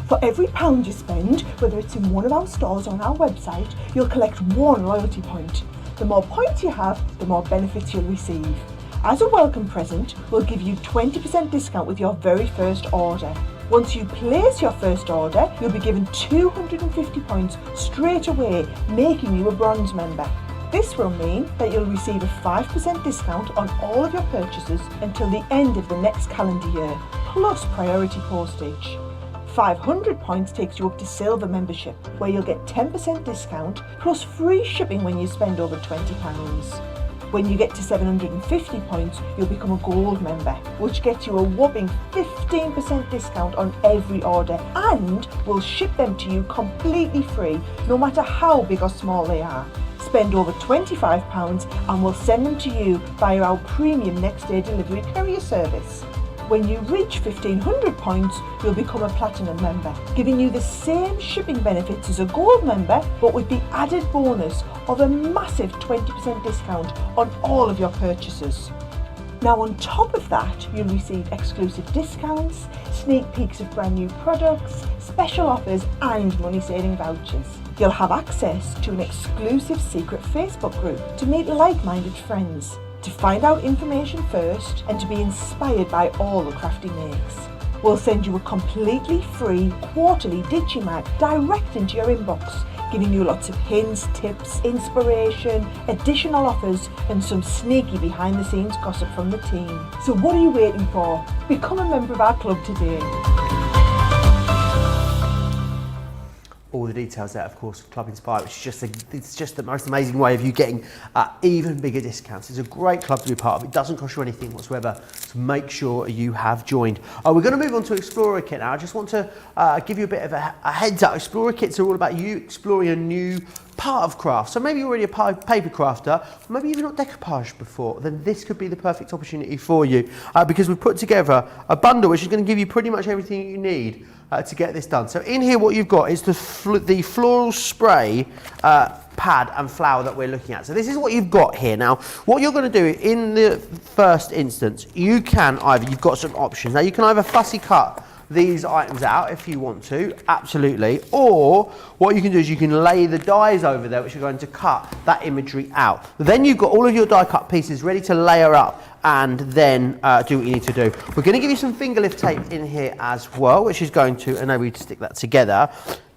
For every £1 you spend, whether it's in one of our stores or on our website, you'll collect 1 loyalty point. The more points you have, the more benefits you'll receive. As a welcome present, we'll give you 20% discount with your very first order. Once you place your first order, you'll be given 250 points straight away, making you a bronze member. This will mean that you'll receive a 5% discount on all of your purchases until the end of the next calendar year, plus priority postage. 500 points takes you up to silver membership, where you'll get 10% discount plus free shipping when you spend over £20. When you get to 750 points, you'll become a gold member, which gets you a whopping 15% discount on every order, and we'll ship them to you completely free, no matter how big or small they are. Spend over £25 and we'll send them to you via our premium next day delivery courier service. When you reach 1500 points, you'll become a platinum member, giving you the same shipping benefits as a gold member, but with the added bonus of a massive 20% discount on all of your purchases. Now on top of that, you'll receive exclusive discounts, sneak peeks of brand new products, special offers and money saving vouchers. You'll have access to an exclusive secret Facebook group to meet like-minded friends, to find out information first and to be inspired by all the crafty makes. We'll send you a completely free quarterly Digimag direct into your inbox, giving you lots of hints, tips, inspiration, additional offers and some sneaky behind the scenes gossip from the team. So what are you waiting for? Become a member of our club today. All the details there, of course, of Club Inspire, which is it's just the most amazing way of you getting even bigger discounts. It's a great club to be part of. It doesn't cost you anything whatsoever, so make sure you have joined. We're going to move on to Explorer Kit now. I just want to give you a bit of a heads up. Explorer Kits are all about you exploring a new part of craft. So maybe you're already a paper crafter, or maybe you've not decoupaged before, then this could be the perfect opportunity for you because we've put together a bundle which is going to give you pretty much everything you need to get this done. So in here what you've got is the floral spray pad and flower that we're looking at. So this is what you've got here. Now what you're going to do in the first instance, you've got some options. Now you can either fussy cut these items out if you want to, absolutely, or what you can do is you can lay the dies over there which are going to cut that imagery out. Then you've got all of your die cut pieces ready to layer up and then do what you need to do. We're going to give you some finger lift tape in here as well, which is going to enable you to stick that together.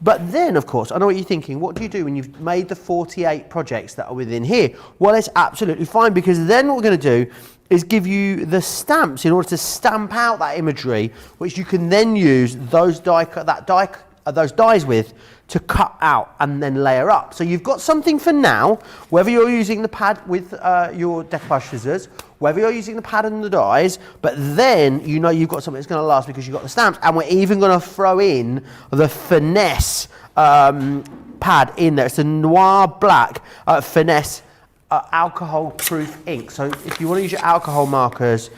But then, of course, I know what you're thinking, what do you do when you've made the 48 projects that are within here? Well, it's absolutely fine, because then what we're going to do is give you the stamps in order to stamp out that imagery, which you can then use those dies with to cut out and then layer up. So you've got something for now, whether you're using the pad with your decoupage scissors, whether you're using the pad and the dies, but then you know you've got something that's going to last because you've got the stamps, and we're even going to throw in the finesse pad in there. It's a Noir Black Finesse alcohol-proof ink. So if you want to use your alcohol markers,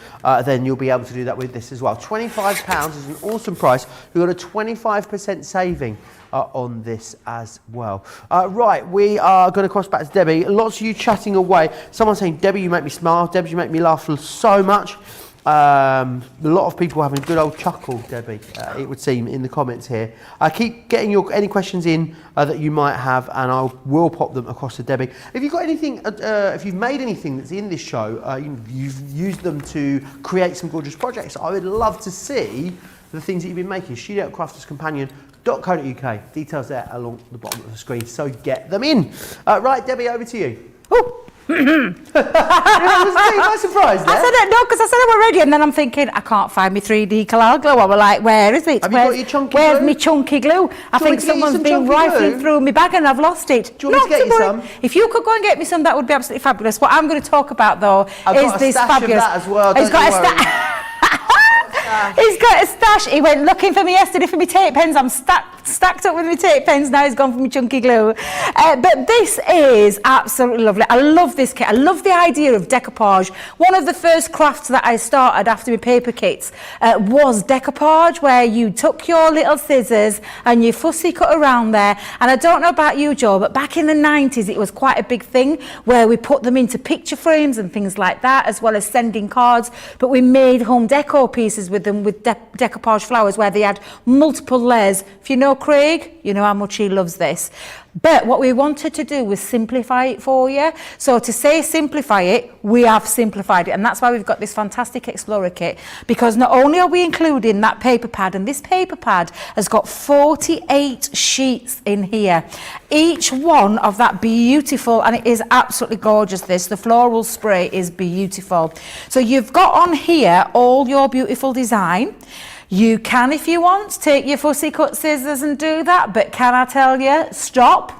then you'll be able to do that with this as well. £25 is an awesome price. We've got a 25% saving on this as well. Right, we are going to cross back to Debbie. Lots of you chatting away. Someone saying, Debbie, you make me smile. Debbie, you make me laugh so much. A lot of people having a good old chuckle, Debbie, it would seem, in the comments here. Keep getting any questions in that you might have, and I will pop them across to Debbie. If you've got anything, if you've made anything that's in this show, you've used them to create some gorgeous projects, I would love to see the things that you've been making. shootoutcrafterscompanion.co.uk. Details there along the bottom of the screen, so get them in. Right, Debbie, over to you. Ooh. Was my surprise there? I said it, no, because I said I were ready, and then I'm thinking, I can't find my 3D Collage glue. I was like, where is it? Have you got your chunky Where's glue? my chunky glue? I think someone's been rifling through my bag and I've lost it. Do you want me to get you some? If you could go and get me some, that would be absolutely fabulous. What I'm going to talk about, though, is this fabulous. I've got a stash of that as well, He's got a stash. He's got a stash. He went looking for me yesterday for my tape pens. I'm stacked up with my tape pens. Now he's gone for my chunky glue. But this is absolutely lovely. I love this kit. I love the idea of decoupage. One of the first crafts that I started after my paper kits was decoupage, where you took your little scissors and you fussy cut around there. And I don't know about you, Joe, but back in the 90s, it was quite a big thing where we put them into picture frames and things like that, as well as sending cards. But we made home decor pieces with them with decoupage flowers where they had multiple layers. If you know Craig, you know how much he loves this. But what we wanted to do was simplify it for you. So to say simplify it, we have simplified it. And that's why we've got this fantastic Explorer kit. Because not only are we including that paper pad, and this paper pad has got 48 sheets in here. Each one of that beautiful, and it is absolutely gorgeous this, the floral spray is beautiful. So you've got on here all your beautiful design. You can, if you want, take your fussy cut scissors and do that, but can I tell you, stop.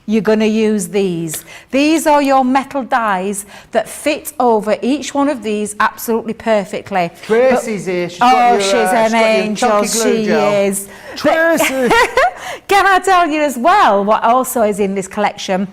You're going to use these. These are your metal dies that fit over each one of these absolutely perfectly. Tracy's here. She's she's an angel. She is. Tracy. Can I tell you as well what also is in this collection?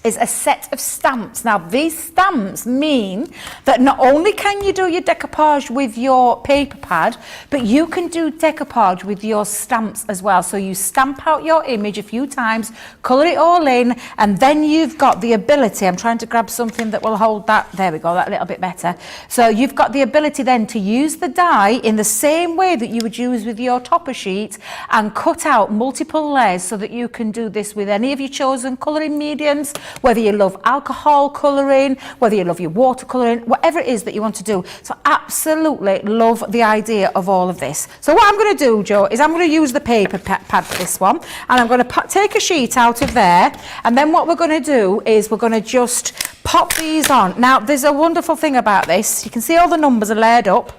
Is a set of stamps. Now these stamps mean that not only can you do your decoupage with your paper pad, but you can do decoupage with your stamps as well. So you stamp out your image a few times, colour it all in, and then you've got the ability, I'm trying to grab something that will hold that, there we go, that a little bit better. So you've got the ability then to use the die in the same way that you would use with your topper sheet and cut out multiple layers so that you can do this with any of your chosen colouring mediums, whether you love alcohol colouring, whether you love your watercolouring, whatever it is that you want to do. So absolutely love the idea of all of this. So what I'm going to do, Joe, is I'm going to use the paper pad for this one, and I'm going to take a sheet out of there, and then what we're going to do is we're going to just pop these on. Now there's a wonderful thing about this. You can see all the numbers are layered up,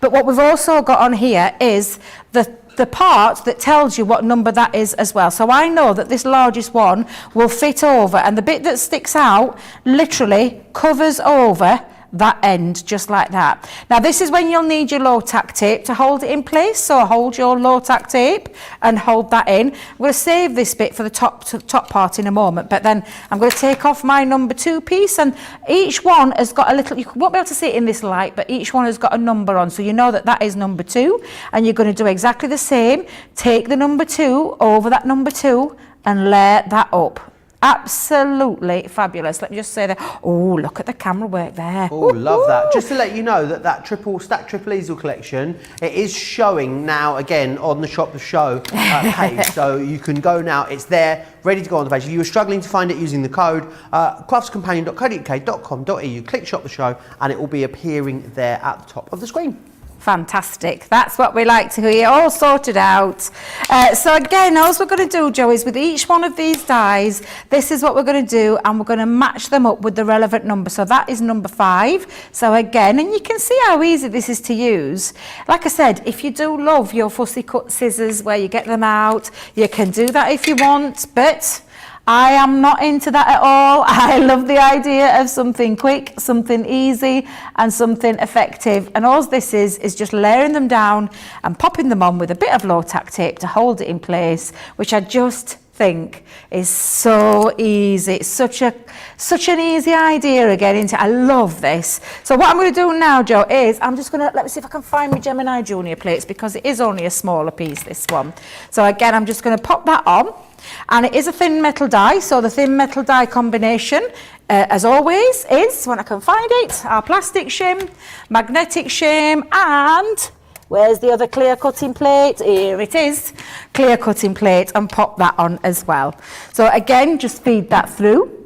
but what we've also got on here is the part that tells you what number that is as well. So I know that this largest one will fit over, and the bit that sticks out literally covers over that end, just like that. Now this is when you'll need your low tack tape to hold it in place, so hold your low tack tape and hold that in. I'm going to save this bit for the top part in a moment, but then I'm going to take off my number 2 piece, and each one has got a little, you won't be able to see it in this light, but each one has got a number on, so you know that that is number 2, and you're going to do exactly the same. Take the number 2 over that number 2 and layer that up. Absolutely fabulous. Let me just say that. Oh, look at the camera work there. Oh, love that. Just to let you know that triple easel collection, it is showing now again on the Shop the Show page. So you can go now. It's there, ready to go on the page. If you were struggling to find it using the code, craftscompanion.co.uk.com.au, click Shop the Show, and it will be appearing there at the top of the screen. Fantastic. That's what we like to hear, all sorted out. So again, all we're going to do, Joe, is with each one of these dies, this is what we're going to do, and we're going to match them up with the relevant number. So that is number 5. So again, and you can see how easy this is to use. Like I said, if you do love your fussy cut scissors where you get them out, you can do that if you want, but I am not into that at all. I love the idea of something quick, something easy, and something effective. And all this is just layering them down and popping them on with a bit of low tack tape to hold it in place, which I just think is so easy. It's such an easy idea to get into. I love this. So what I'm going to do now, Joe, is I'm just going to, let me see if I can find my Gemini Junior plates, because it is only a smaller piece, this one. So again, I'm just going to pop that on, and it is a thin metal die. So the thin metal die combination, as always, is, when I can find it, our plastic shim, magnetic shim, and where's the other clear cutting plate? Here it is, clear cutting plate, and pop that on as well. So again, just feed that through.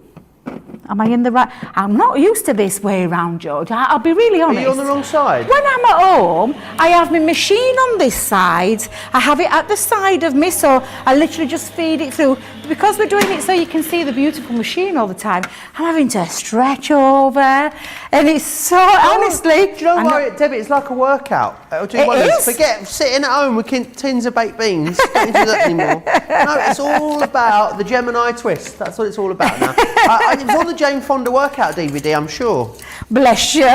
Am I in the right? I'm not used to this way around, George. I'll be really honest. Are you on the wrong side? When I'm at home, I have my machine on this side. I have it at the side of me, so I literally just feed it through. Because we're doing it so you can see the beautiful machine all the time, I'm having to stretch over, and it's so, honestly... Do you know what, Debbie, it's like a workout. It is. Forget sitting at home with tins of baked beans. Don't do that anymore. No, it's all about the Gemini twist. That's what it's all about now. It's on the Jane Fonda workout DVD, I'm sure. Bless you.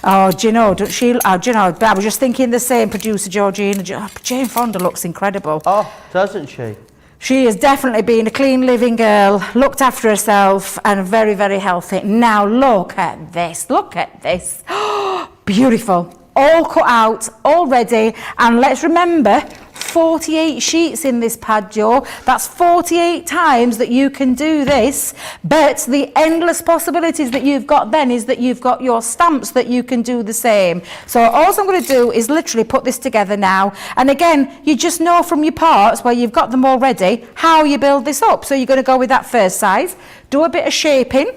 Oh, do you know, don't she, do you know, I was just thinking the same, producer Georgina. Jane Fonda looks incredible. Oh, doesn't she? She has definitely been a clean living girl, looked after herself, and very, very healthy. Now look at this, look at this. Beautiful. All cut out, all ready, and let's remember, 48 sheets in this pad, Joe. That's 48 times that you can do this, but the endless possibilities that you've got then is that you've got your stamps that you can do the same. So all I'm going to do is literally put this together now, and again, you just know from your parts where you've got them all ready how you build this up. So you're going to go with that first size, do a bit of shaping.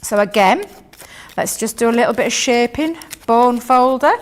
So again, let's just do a little bit of shaping. Bone folder.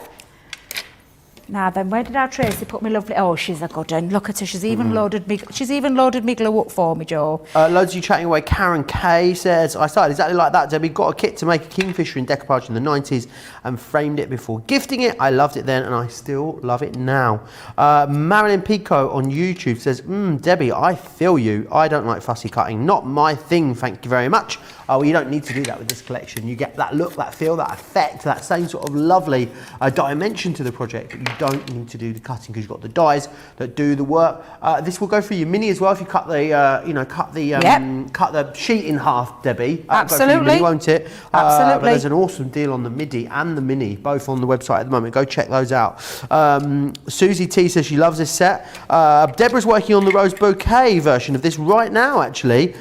Now then, where did our Tracy put me lovely? Oh, she's a good one. Look at her. She's even loaded me. She's even loaded me glue up for me, Joe. Loads of you chatting away. Karen K says, I started exactly like that, Debbie. Got a kit to make a kingfisher in decoupage in the 90s and framed it before gifting it. I loved it then and I still love it now. Marilyn Pico on YouTube says, Debbie, I feel you. I don't like fussy cutting. Not my thing, thank you very much. Well, you don't need to do that with this collection. You get that look, that feel, that effect, that same sort of lovely dimension to the project. But you don't need to do the cutting because you've got the dies that do the work. This will go for your mini as well if you cut the, cut the sheet in half, Debbie. Absolutely, go for your mini, won't it? Absolutely. But there's an awesome deal on the MIDI and the mini, both on the website at the moment. Go check those out. Susie T says she loves this set. Deborah's working on the rose bouquet version of this right now, actually.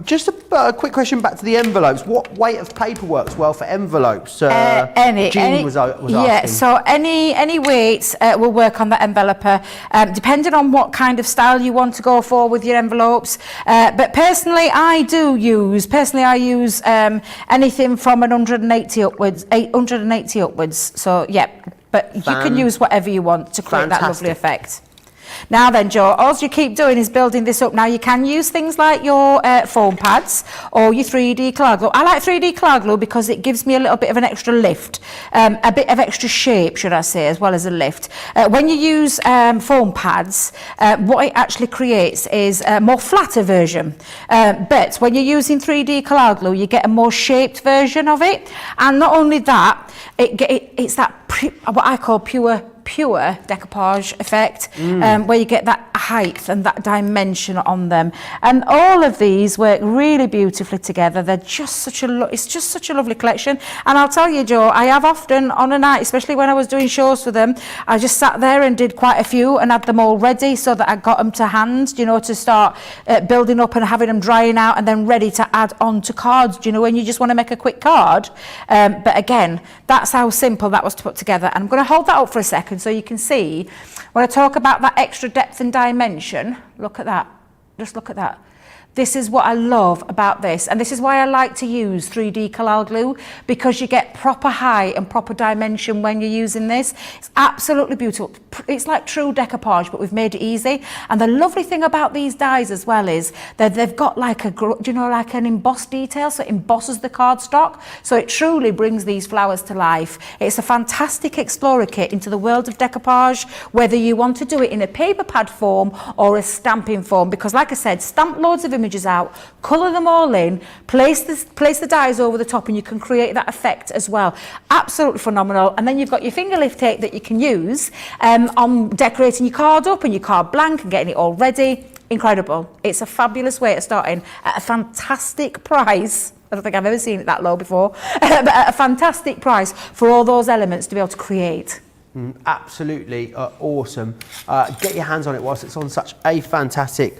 Just a quick question back to the envelopes. What weight of paper works well for envelopes? Jean was asking. Yeah, so any weight will work on the enveloper, depending on what kind of style you want to go for with your envelopes. But personally, I use anything from 180 upwards, 880 upwards. So yeah, but you can use whatever you want to create that lovely effect. Now then, Joe, all you keep doing is building this up. Now you can use things like your foam pads or your 3D cloud glue. I like 3D cloud glue because it gives me a little bit of an extra lift, a bit of extra shape, should I say, as well as a lift. When you use foam pads, what it actually creates is a more flatter version. But when you're using 3D cloud glue, you get a more shaped version of it. And not only that, it's that what I call pure decoupage effect, where you get that height and that dimension on them, and all of these work really beautifully together. They're just it's just such a lovely collection. And I'll tell you, Joe, I have often on a night, especially when I was doing shows for them, I just sat there and did quite a few and had them all ready so that I got them to hand, to start building up and having them drying out and then ready to add on to cards, when you just want to make a quick card. But again, that's how simple that was to put together. And I'm going to hold that up for a second so you can see when I talk about that extra depth and dimension. Look at that, just look at that. This is what I love about this, and this is why I like to use 3D Collal glue, because you get proper height and proper dimension when you're using this. It's absolutely beautiful. It's like true decoupage, but we've made it easy. And the lovely thing about these dies as well is that they've got like like an embossed detail, so it embosses the cardstock, so it truly brings these flowers to life. It's a fantastic explorer kit into the world of decoupage, whether you want to do it in a paper pad form or a stamping form, because like I said, stamp loads of images out, colour them all in, place the dies over the top, and you can create that effect as well. Absolutely phenomenal. And then you've got your finger lift tape that you can use on decorating your card up and your card blank and getting it all ready. incredible. It's a fabulous way of starting at a fantastic price. I don't think I've ever seen it that low before, but at a fantastic price for all those elements to be able to create. Absolutely awesome. Get your hands on it whilst it's on such a fantastic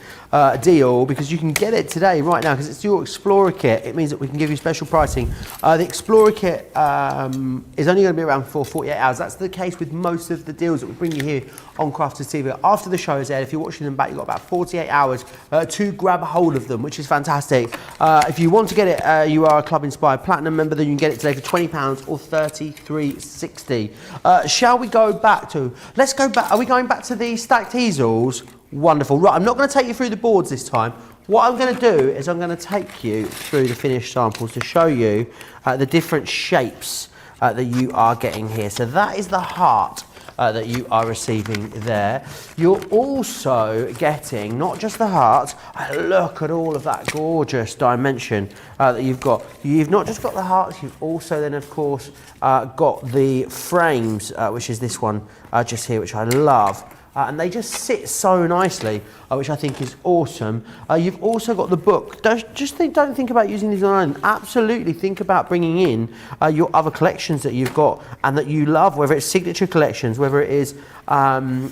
deal, because you can get it today right now because it's your Explorer kit. It means that we can give you special pricing. The Explorer kit is only going to be around for 48 hours. That's the case with most of the deals that we bring you here on Crafters TV. After the show is aired, if you're watching them back, you've got about 48 hours to grab a hold of them, which is fantastic. If you want to get it, you are a Club Inspired Platinum member, then you can get it today for £20 or $33.60. Shall we go back to, let's go back, are we going back to the stacked easels? Wonderful. Right, I'm not going to take you through the boards this time. What I'm going to do is I'm going to take you through the finished samples to show you the different shapes that you are getting here. So that is the heart that you are receiving there. You're also getting not just the heart. Look at all of that gorgeous dimension that you've got. You've not just got the hearts, you've also then of course got the frames, which is this one just here, which I love. And they just sit so nicely, which I think is awesome. You've also got the book. Don't think about using these online. Absolutely think about bringing in your other collections that you've got and that you love, whether it's signature collections, whether it is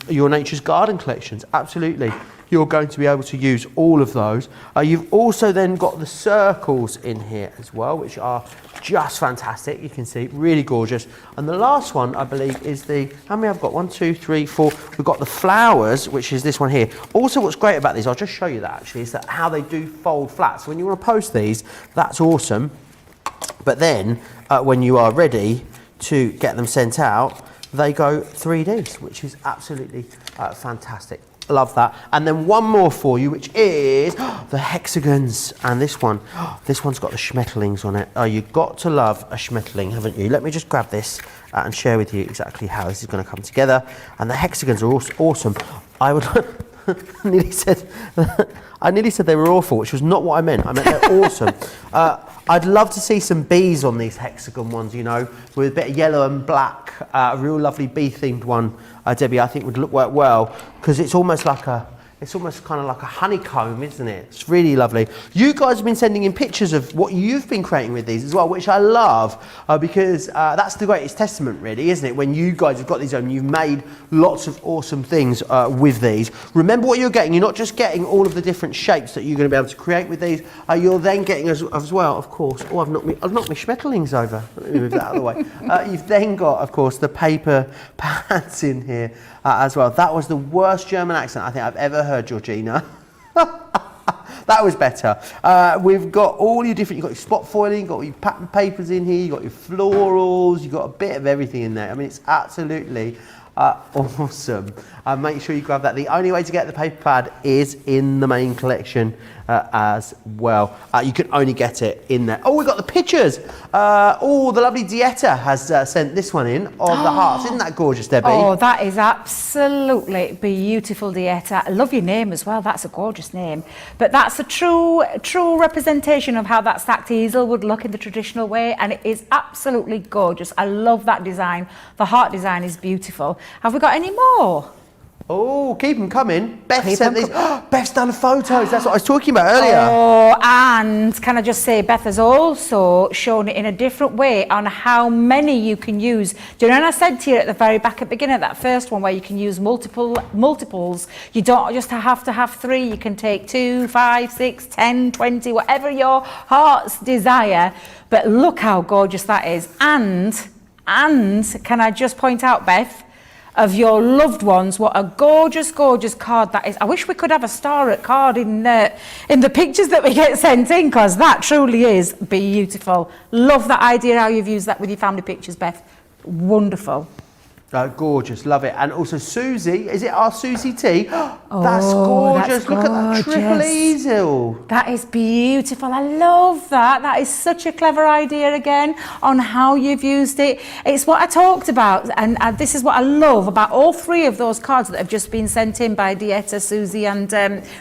your Nature's Garden collections. Absolutely. You're going to be able to use all of those. You've also then got the circles in here as well, which are just fantastic. You can see, really gorgeous. And the last one, I believe, is the, how many I've got? 1, 2, 3, 4. We've got the flowers, which is this one here. Also, what's great about these, I'll just show you that actually, is that how they do fold flat. So when you want to post these, that's awesome. But then when you are ready to get them sent out, they go 3Ds, which is absolutely fantastic. Love that. And then one more for you, which is the hexagons. And this one's got the schmetterlings on it. Oh, you've got to love a schmetterling, haven't you? Let me just grab this and share with you exactly how this is going to come together. And the hexagons are awesome. I would I nearly said they were awful, which was not what I meant. I meant they're awesome. I'd love to see some bees on these hexagon ones, you know, with a bit of yellow and black. A real lovely bee-themed one, Debbie, I think would work well, because it's almost like it's almost kind of like a honeycomb, isn't it? It's really lovely. You guys have been sending in pictures of what you've been creating with these as well, which I love, because that's the greatest testament, really, isn't it? When you guys have got these on, you've made lots of awesome things with these. Remember what you're getting. You're not just getting all of the different shapes that you're going to be able to create with these. You're then getting as well, of course. Oh, I've knocked my schmetterlings over. Let me move that out of the way. You've then got, of course, the paper pads in here as well. That was the worst German accent I think I've ever heard, Georgina. That was better. We've got all your different, you've got your spot foiling, you've got all your pattern papers in here, you've got your florals, you've got a bit of everything in there. I mean, it's absolutely awesome. Make sure you grab that. The only way to get the paper pad is in the main collection as well. You can only get it in there. Oh, we've got the pictures. The lovely Dieta has sent this one in of the hearts. Isn't that gorgeous, Debbie? Oh, that is absolutely beautiful, Dieta. I love your name as well. That's a gorgeous name. But that's a true representation of how that stacked easel would look in the traditional way, and it is absolutely gorgeous. I love that design. The heart design is beautiful. Have we got any more? Oh, keep them coming. Beth sent these. Beth's done photos. That's what I was talking about earlier. Oh, and can I just say, Beth has also shown it in a different way on how many you can use. Do you know when I said to you at the very back at the beginning, that first one where you can use multiples, you don't just have to have 3, you can take 2, 5, 6, 10, 20, whatever your heart's desire. But look how gorgeous that is. And can I just point out, Beth, of your loved ones, what a gorgeous, gorgeous card that is. I wish we could have a star card in the pictures that we get sent in, because that truly is beautiful. Love that idea, how you've used that with your family pictures, Beth. Wonderful. Gorgeous, love it. And also Susie, is it our Susie T? That's gorgeous. Look at that triple easel. That is beautiful. I love that. That is such a clever idea again on how you've used it. It's what I talked about, and this is what I love about all 3 of those cards that have just been sent in by Dieta, Susie and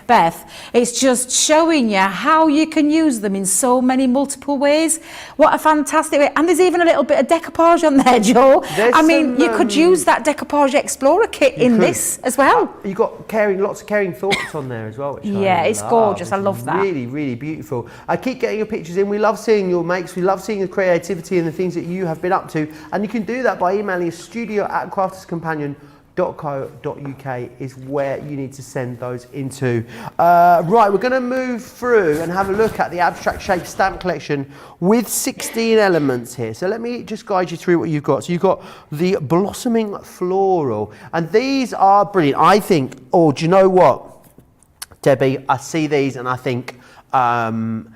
Beth. It's just showing you how you can use them in so many multiple ways. What a fantastic way. And there's even a little bit of decoupage on there, Joe. I mean, you could use that Decoupage Explorer kit in this as well. You've got lots of caring thoughts on there as well. Which Yeah, it's gorgeous. I love that. Really, really beautiful. Keep getting your pictures in. We love seeing your makes. We love seeing the creativity and the things that you have been up to. And you can do that by emailing us studio@crafterscompanion.co.uk is where you need to send those into. Right, we're going to move through and have a look at the abstract shape stamp collection with 16 elements here. So let me just guide you through what you've got. So you've got the blossoming floral, and these are brilliant. I think, do you know what, Debbie? I see these and I think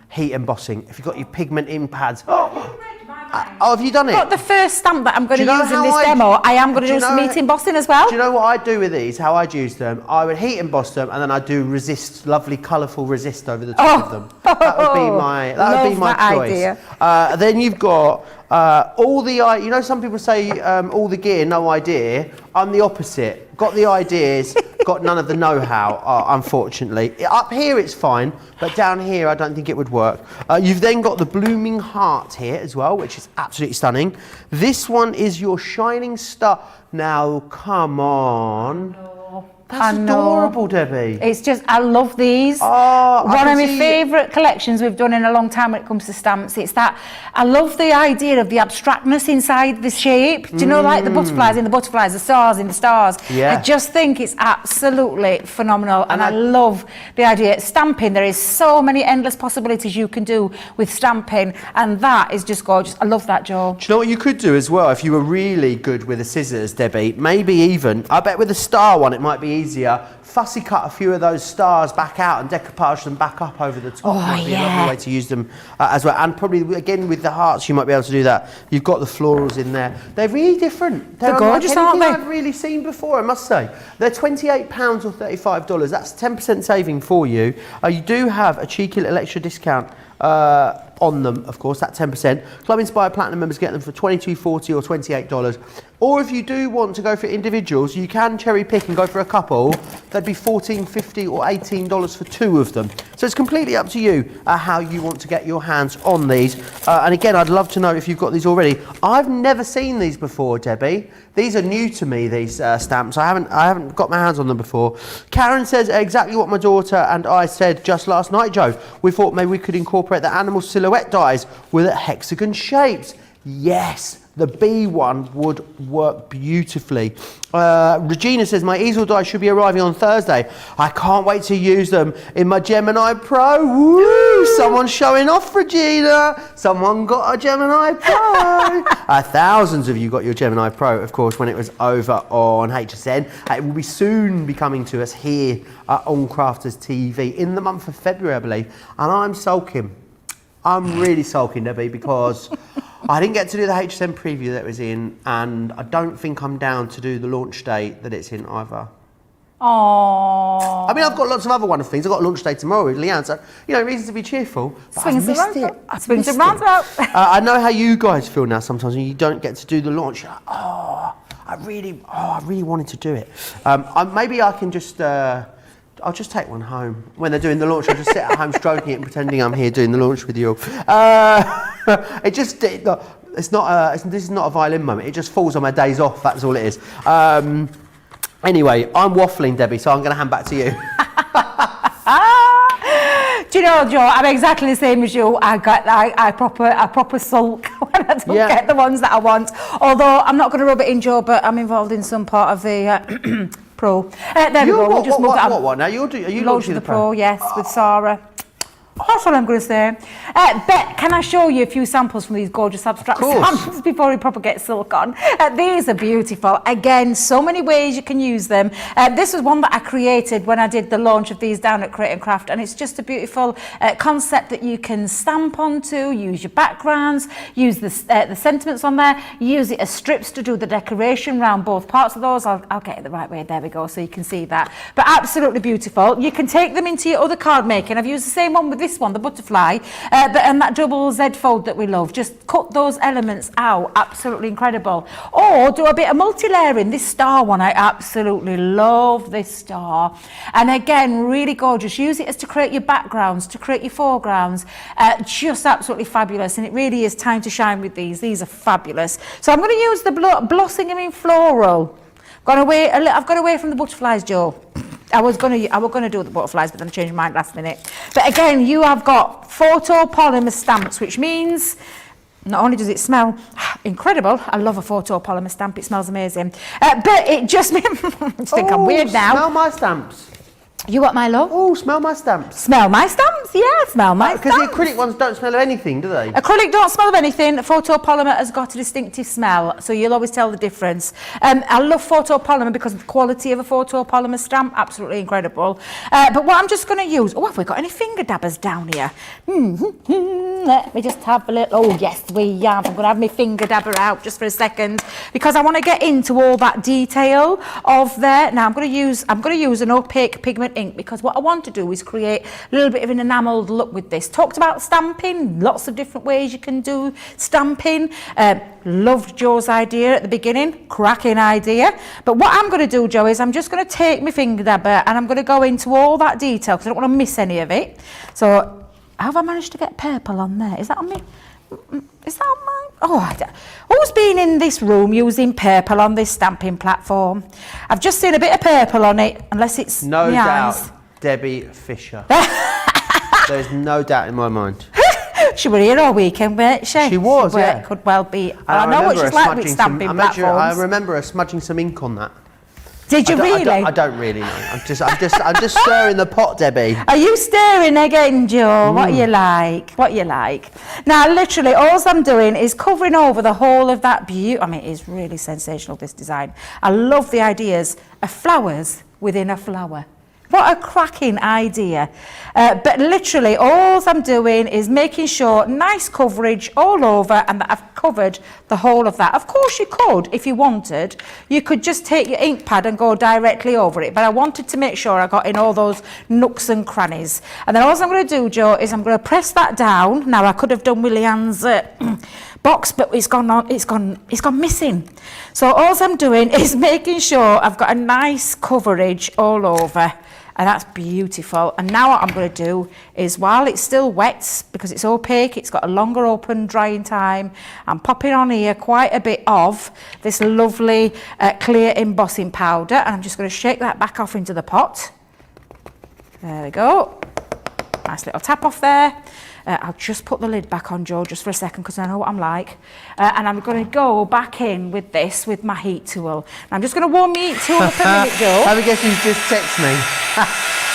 heat embossing. If you've got your pigment in pads. Have you done it? But the first stamp that I'm going to use in this demo, I am going to do some heat embossing as well. Do you know what I do with these? How I'd use them? I would heat emboss them, and then I'd do resist, lovely, colourful resist over the top of them. That would be my choice. Idea. Then you've got all the, you know, some people say all the gear, no idea. I'm the opposite. Got the ideas, got none of the know-how, unfortunately. Up here it's fine, but down here I don't think it would work. You've then got the blooming heart here as well, which is absolutely stunning. This one is your shining star. Now, come on. That's adorable, Debbie. It's just, I love these. One of my favourite collections we've done in a long time when it comes to stamps. It's that, I love the idea of the abstractness inside the shape. Do you know, like the butterflies in the butterflies, the stars in the stars? Yeah. I just think it's absolutely phenomenal, and I love the idea. Stamping, there is so many endless possibilities you can do with stamping, and that is just gorgeous. I love that, Joe. Do you know what you could do as well, if you were really good with the scissors, Debbie? Maybe even, I bet with the star one it might be easier, fussy cut a few of those stars back out and decoupage them back up over the top. Might be a lovely way to use them as well. And probably again with the hearts you might be able to do that. You've got the florals in there. They're really different. They're gorgeous, aren't they? I've really seen before, I must say. They're £28 or $35. That's 10% saving for you. You do have a cheeky little extra discount on them, of course, that 10%. Club Inspired Platinum members get them for $22.40 or $28. Or if you do want to go for individuals, you can cherry pick and go for a couple. That'd be $14.50 or $18 for two of them. So it's completely up to you how you want to get your hands on these. And again, I'd love to know if you've got these already. I've never seen these before, Debbie. These are new to me, these stamps. I haven't got my hands on them before. Karen says exactly what my daughter and I said just last night, Joe. We thought maybe we could incorporate the animal silhouette dies with hexagon shapes. Yes. The B one would work beautifully. Regina says, my easel dies should be arriving on Thursday. I can't wait to use them in my Gemini Pro. Woo! Someone's showing off, Regina. Someone got a Gemini Pro. Thousands of you got your Gemini Pro, of course, when it was over on HSN. It will be soon be coming to us here on Crafters TV in the month of February, I believe. And I'm sulking. I'm really sulking, Debbie, because I didn't get to do the HSN preview that it was in, and I don't think I'm down to do the launch date that it's in either. Aww. I mean, I've got lots of other wonderful things. I've got a launch day tomorrow with Leanne, so, you know, reasons to be cheerful. Swings and roundabouts. I know how you guys feel now sometimes when you don't get to do the launch. You're like, I really wanted to do it. Maybe I can just... I'll just take one home. When they're doing the launch, I'll just sit at home stroking it and pretending I'm here doing the launch with you all. This is not a violin moment. It just falls on my days off, that's all it is. Anyway, I'm waffling, Debbie, so I'm going to hand back to you. Do you know, Joe, I'm exactly the same as you. I proper sulk when I don't get the ones that I want. Although, I'm not going to rub it in, Joe, but I'm involved in some part of the... Pro. There we go. What now? Are you launching the Pro? Yes, with Sarah. That's what I'm going to say. Bet, can I show you a few samples from these gorgeous abstract samples before we proper get silk on? These are beautiful. Again, so many ways you can use them. This was one that I created when I did the launch of these down at Create and Craft, and it's just a beautiful concept that you can stamp onto, use your backgrounds, use the sentiments on there, use it as strips to do the decoration around both parts of those. I'll get it the right way. There we go, so you can see that. But absolutely beautiful. You can take them into your other card making. I've used the same one with this one, the butterfly, and that double Z fold that we love. Just cut those elements out, absolutely incredible. Or do a bit of multi-layering. This star one, I absolutely love this star. And again, really gorgeous. Use it as to create your backgrounds, to create your foregrounds. Just absolutely fabulous. And it really is time to shine with these. These are fabulous. So I'm going to use the blossoming floral. I've got away from the butterflies, Joe. I was gonna do the butterflies, but then I changed my mind last minute. But again, you have got photopolymer stamps, which means not only does it smell incredible, I love a photopolymer stamp, it smells amazing, but it just means, I think I'm weird now. Smell my stamps. You what, my love? Oh, smell my stamps. Smell my stamps? Yeah, smell my stamps. Because the acrylic ones don't smell of anything, do they? Acrylic don't smell of anything. Photopolymer has got a distinctive smell, so you'll always tell the difference. I love photopolymer because of the quality of a photopolymer stamp, absolutely incredible. But what I'm just going to use, have we got any finger dabbers down here? Let me just have a little, oh yes we have. I'm going to have my finger dabber out just for a second because I want to get into all that detail of there. Now I'm going to use an opaque pigment ink because what I want to do is create a little bit of an enamelled look with this. Talked about stamping, lots of different ways you can do stamping. Loved Joe's idea at the beginning, cracking idea. But what I'm going to do, Joe, is I'm just going to take my finger dabber and I'm going to go into all that detail because I don't want to miss any of it. So have I managed to get purple on there? Is that on me? Is that on mine? Who's been in this room using purple on this stamping platform? I've just seen a bit of purple on it, unless it's no my doubt, eyes. Debbie Fisher. There's no doubt in my mind. She was here all weekend, weren't she? She was, yeah. Could well be. I know remember what she's her like with smudging stamping I platforms. remember her smudging some ink on that. Did you really? I don't really know. I'm just stirring the pot, Debbie. Are you stirring again, Joe? What you like? What you like? Now, literally, all I'm doing is covering over the whole of that beauty. I mean, it is really sensational, this design. I love the ideas of flowers within a flower. What a cracking idea. But literally, all I'm doing is making sure nice coverage all over and that I've covered the whole of that. Of course you could, if you wanted. You could just take your ink pad and go directly over it. But I wanted to make sure I got in all those nooks and crannies. And then all I'm going to do, Joe, is I'm going to press that down. Now, I could have done Willie Ann's box, but it's gone missing. So all I'm doing is making sure I've got a nice coverage all over. And that's beautiful. And now what I'm going to do is, while it's still wet, because it's opaque, it's got a longer open drying time, I'm popping on here quite a bit of this lovely clear embossing powder, and I'm just going to shake that back off into the pot. There we go. Nice little tap off there. I'll just put the lid back on, Joe, just for a second, because I know what I'm like. And I'm going to go back in with this, with my heat tool. And I'm just going to warm my heat tool up a minute, Joe. Have a guess who's just texted me.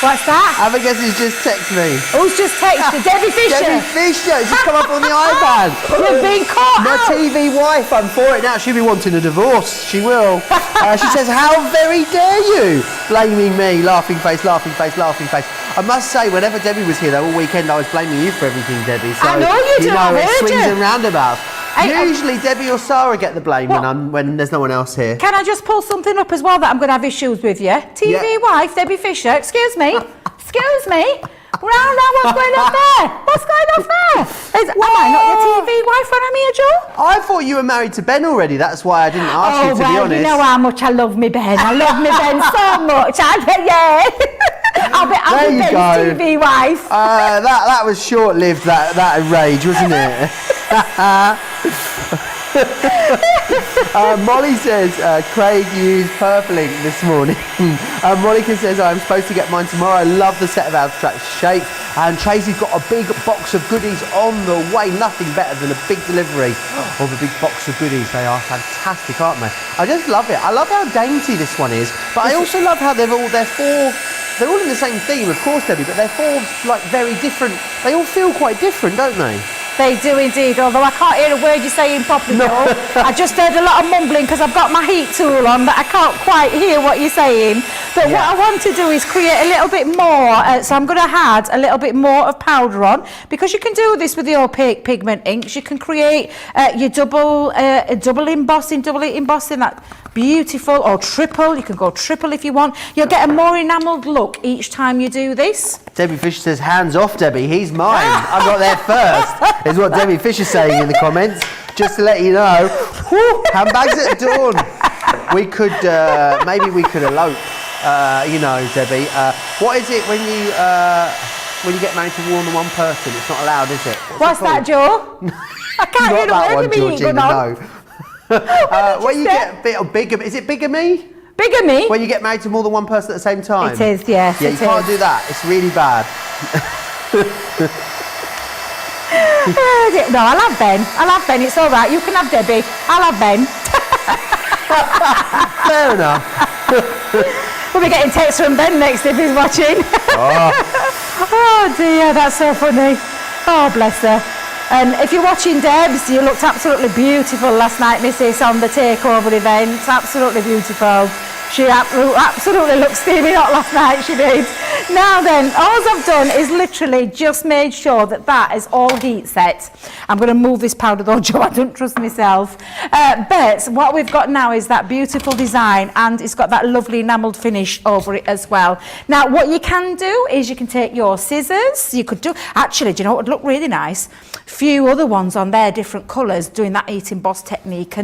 What's that? Have a guess who's just texted me. Who's just texted? Debbie Fisher. Debbie Fisher. It's just come up on the iPad. You've been caught My out. TV wife, I'm for it now. She'll be wanting a divorce. She will. She says, how very dare you? Blaming me. Laughing face, laughing face, laughing face. I must say, whenever Debbie was here, though, all weekend I was blaming you for everything, Debbie. So, I know you do, I've it heard swings you. and roundabouts. Usually Debbie or Sarah get the blame when there's no one else here. Can I just pull something up as well that I'm going to have issues with you? TV wife, Debbie Fisher, excuse me. Excuse me. Round, what's going on there? What's going on there? Am I not your TV wife when I'm here, Joe? I thought you were married to Ben already. That's why I didn't ask you, to be honest. You know how much I love me Ben. I love me Ben so much. I'll be Ben's TV wife. That was short-lived, that rage, wasn't it? Molly says, Craig used purple ink this morning. Monica says, I'm supposed to get mine tomorrow. I love the set of abstract shapes. And Tracy's got a big box of goodies on the way. Nothing better than a big delivery of a big box of goodies. They are fantastic, aren't they? I just love it. I love how dainty this one is. But I also love how they're all in the same theme, of course, Debbie, but they're four like very different. They all feel quite different, don't they? They do indeed, although I can't hear a word you're saying properly, Joe. I just heard a lot of mumbling because I've got my heat tool on, but I can't quite hear what you're saying. But what I want to do is create a little bit more, so I'm going to add a little bit more of powder on, because you can do this with the opaque pigment inks. You can create your double embossing, that beautiful, or triple. You can go triple if you want. You'll get a more enamelled look each time you do this. Debbie Fisher says, hands off, Debbie, he's mine. I got there first, is what Debbie Fisher's saying in the comments. Just to let you know, handbags at dawn. We could, maybe we could elope, you know, Debbie. What is it when you get married to more than one person? It's not allowed, is it? What's that, Joe? I can't hear the word you mean, no. When you get a bit of bigamy, is it bigamy? Bigamy? When you get married to more than one person at the same time? It is, yes. Yeah, you can't do that. It's really bad. No, I'll have Ben. It's all right. You can have Debbie. I'll have Ben. Fair enough. We'll be getting texts from Ben next if he's watching. Oh dear, that's so funny. Oh, bless her. And if you're watching Debs, you looked absolutely beautiful last night, Mrs, on the takeover event. Absolutely beautiful. She absolutely looked steaming hot last night, she did. Now then, all I've done is literally just made sure that that is all heat set. I'm going to move this powder though, Joe, I don't trust myself. But what we've got now is that beautiful design, and it's got that lovely enamelled finish over it as well. Now, what you can do is you can take your scissors. You could do, actually, do you know what would look really nice? A few other ones on there, different colours, doing that heat emboss technique,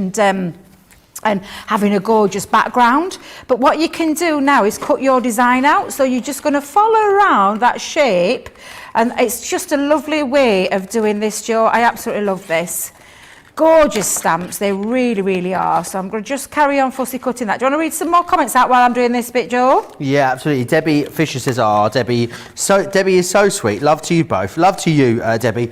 and having a gorgeous background. But what you can do now is cut your design out. So you're just going to follow around that shape, and it's just a lovely way of doing this, Joe. I absolutely love this. Gorgeous stamps, they really, really are. So I'm going to just carry on fussy cutting that. Do you want to read some more comments out while I'm doing this bit, Joe? Yeah, absolutely. Debbie Fisher says, Debbie, Debbie is so sweet. Love to you both. Love to you, Debbie.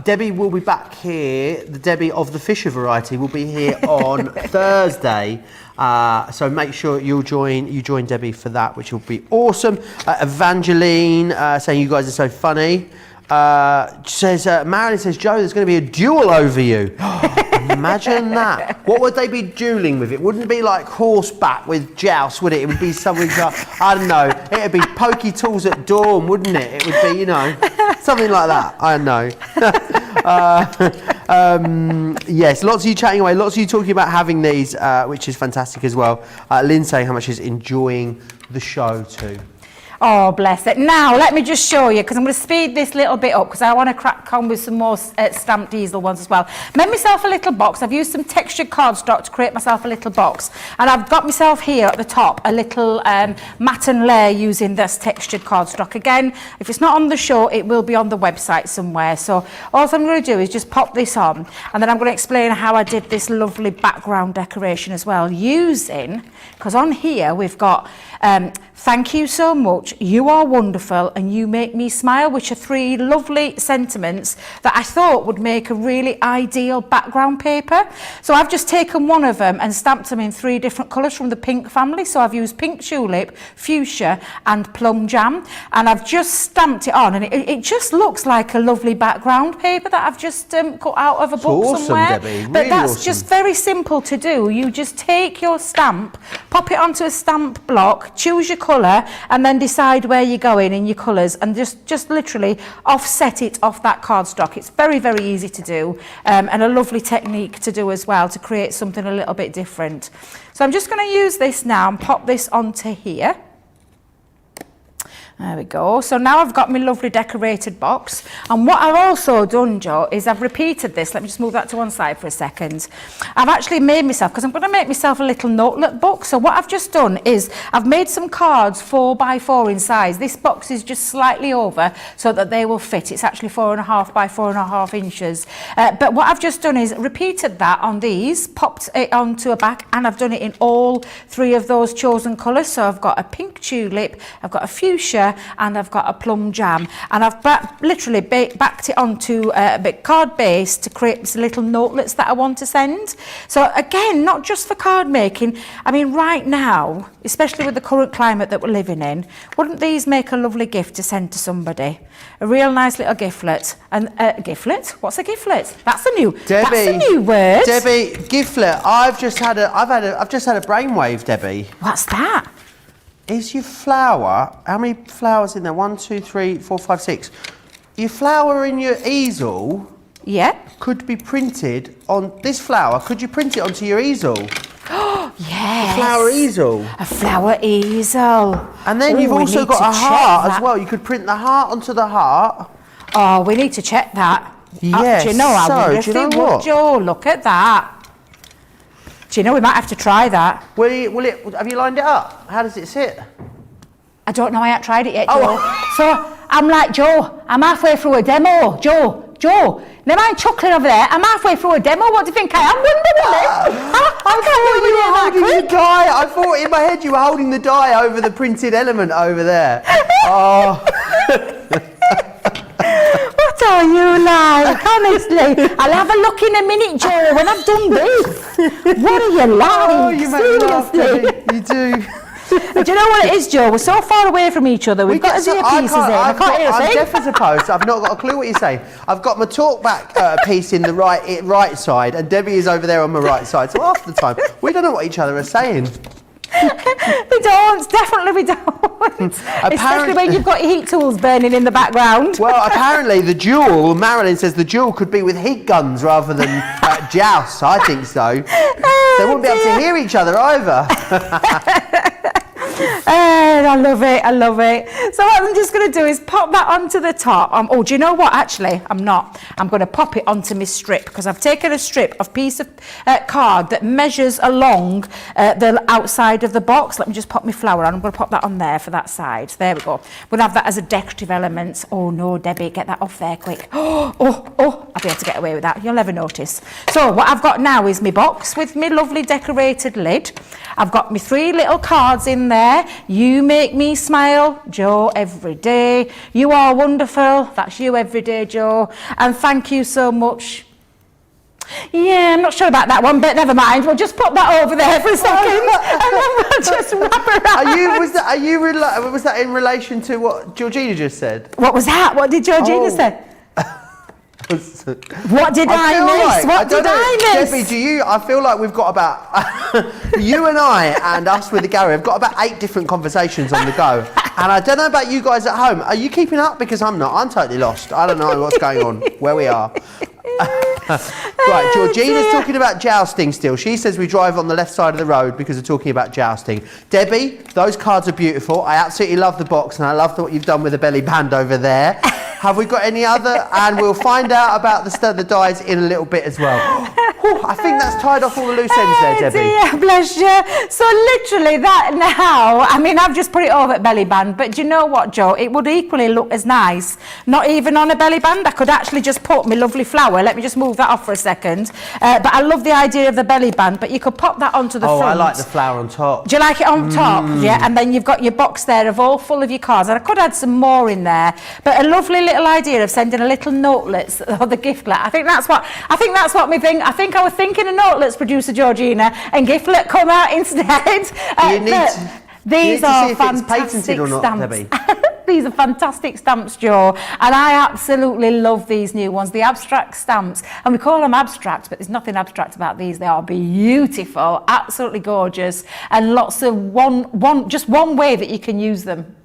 Debbie will be back here. The Debbie of the Fisher variety will be here on Thursday. So make sure you join Debbie for that, which will be awesome. Evangeline saying you guys are so funny. Says Marilyn says, Joe, there's going to be a duel over you. Imagine that. What would they be dueling with? It wouldn't be like horseback with joust, would it? It would be something like, I don't know, it would be pokey tools at dawn, wouldn't it? It would be, you know, something like that. I know. Yes, lots of you chatting away, lots of you talking about having these, which is fantastic as well. Lynn saying how much she's enjoying the show too. Oh, bless it. Now, let me just show you, because I'm going to speed this little bit up, because I want to crack on with some more stamped easel ones as well. Made myself a little box. I've used some textured cardstock to create myself a little box. And I've got myself here at the top a little matte and layer using this textured cardstock. Again, if it's not on the show, it will be on the website somewhere. So all I'm going to do is just pop this on, and then I'm going to explain how I did this lovely background decoration as well, using, because on here we've got thank you so much, you are wonderful, and you make me smile, which are three lovely sentiments that I thought would make a really ideal background paper. So I've just taken one of them and stamped them in three different colours from the pink family. So I've used pink tulip, fuchsia and plum jam, and I've just stamped it on, and it just looks like a lovely background paper that I've just cut out of a book awesome, somewhere. Debbie. But really that's awesome. just very simple to do. You just take your stamp, pop it onto a stamp block, choose your colour, and then decide where you're going in your colours, and just literally offset it off that cardstock. It's very, very easy to do, and a lovely technique to do as well, to create something a little bit different. So I'm just going to use this now and pop this onto here. There we go. So now I've got my lovely decorated box. And what I've also done, Joe, is I've repeated this. Let me just move that to one side for a second. I've actually made myself, because I'm going to make myself a little notelet book. So what I've just done is I've made some cards 4x4 in size. This box is just slightly over so that they will fit. It's actually 4.5 by 4.5 inches. But what I've just done is repeated that on these, popped it onto a back, and I've done it in all three of those chosen colours. So I've got a pink tulip, I've got a fuchsia, and I've got a plum jam, and I've literally backed it onto a bit card base to create some little notelets that I want to send. So again, not just for card making. I mean, right now, especially with the current climate that we're living in, wouldn't these make a lovely gift to send to somebody? A real nice little giftlet. And giftlet? What's a giftlet? That's a new. Debbie, that's a new word. Debbie, giftlet. I've just had a brainwave, Debbie. What's that? is your flower, how many flowers in there? 1, 2, 3, 4, 5, 6. Your flower in your easel could be printed on this flower. Could you print it onto your easel? Yes. A flower easel. A flower easel. And then you've also got a heart as well. You could print the heart onto the heart. Oh, we need to check that. Yes. Do you know, I wonder if it would, Joe. Look at that. Do you know, we might have to try that. Will it, have you lined it up? How does it sit? I don't know, I haven't tried it yet, Joe. So I'm like, Joe, I'm halfway through a demo. Joe, never mind chuckling over there. I'm halfway through a demo. What do you think I am? I thought you were holding the die. I thought in my head you were holding the die over the printed element over there. Oh. What are you like? Honestly, I'll have a look in a minute, Joe, when I've done this. What are you like? Oh, you make me laugh, Debbie. You do. Do you know what it is, Joe? We're so far away from each other. We've got his earpieces in. I can't hear a thing. I'm deaf as a post. I've not got a clue what you're saying. I've got my talkback piece in the right side, and Debbie is over there on my right side. So half the time, we don't know what each other are saying. We don't. Definitely we don't. Especially when you've got your heat tools burning in the background. Well, apparently the duel, Marilyn says the duel could be with heat guns rather than jousts. I think so. They wouldn't be able to hear each other either. I love it, I love it. So what I'm just going to do is pop that onto the top. Oh, do you know what? Actually, I'm not. I'm going to pop it onto my strip because I've taken a strip of piece of card that measures along the outside of the box. Let me just pop my flower on. I'm going to pop that on there for that side. There we go. We'll have that as a decorative element. Oh no, Debbie, get that off there quick. Oh, I'll be able to get away with that. You'll never notice. So what I've got now is my box with my lovely decorated lid. I've got my 3 little cards in there. You make me smile, Joe, every day. You are wonderful. That's you every day, Joe. And thank you so much. Yeah, I'm not sure about that one, but never mind. We'll just pop that over there for a second, and then we'll just wrap around. Was that in relation to what Georgina just said? What was that? What did Georgina say? What did I miss? What did I miss? Debbie, I feel like we've got about, you and I and us with the gallery, have got about 8 different conversations on the go. And I don't know about you guys at home. Are you keeping up? Because I'm not. I'm totally lost. I don't know what's going on, where we are. Right, Georgina's talking about jousting still. She says we drive on the left side of the road because we're talking about jousting. Debbie, those cards are beautiful. I absolutely love the box and I love what you've done with the belly band over there. Have we got any other? And we'll find out about the dies in a little bit as well. Whew, I think that's tied off all the loose ends there, Debbie. Dear, bless you. So literally that now, I mean, I've just put it over at belly band, but do you know what, Joe? It would equally look as nice, not even on a belly band. I could actually just put my lovely flower. Let me just move that off for a second. But I love the idea of the belly band, but you could pop that onto the front. Oh, I like the flower on top. Do you like it on top? Yeah, and then you've got your box there of all full of your cards. And I could add some more in there, but a lovely little idea of sending a little notelets or the giftlet. I think that's what me think. I think I was thinking a notelets, producer Georgina, and giftlet come out instead. These are fantastic stamps. These are fantastic stamps, Joe, and I absolutely love these new ones, the abstract stamps. And we call them abstract, but there's nothing abstract about these. They are beautiful, absolutely gorgeous, and lots of just one way that you can use them.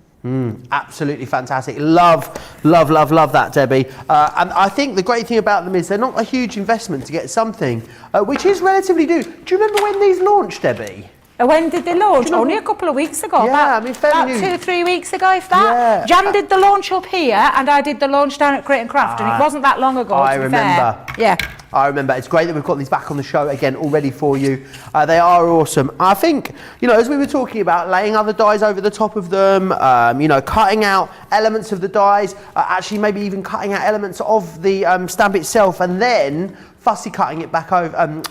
Absolutely fantastic. Love that, Debbie. And I think the great thing about them is they're not a huge investment to get something, which is relatively new. Do you remember when these launched, Debbie? When did they launch? Only a couple of weeks ago. Yeah, about 2-3 weeks ago, if that. Yeah. Jan did the launch up here, and I did the launch down at Crate and Craft, and it wasn't that long ago. I remember. Yeah. I remember. It's great that we've got these back on the show again, all ready for you. They are awesome. I think, as we were talking about, laying other dies over the top of them, cutting out elements of the dies, actually maybe even cutting out elements of the stamp itself, and then fussy cutting it back over, then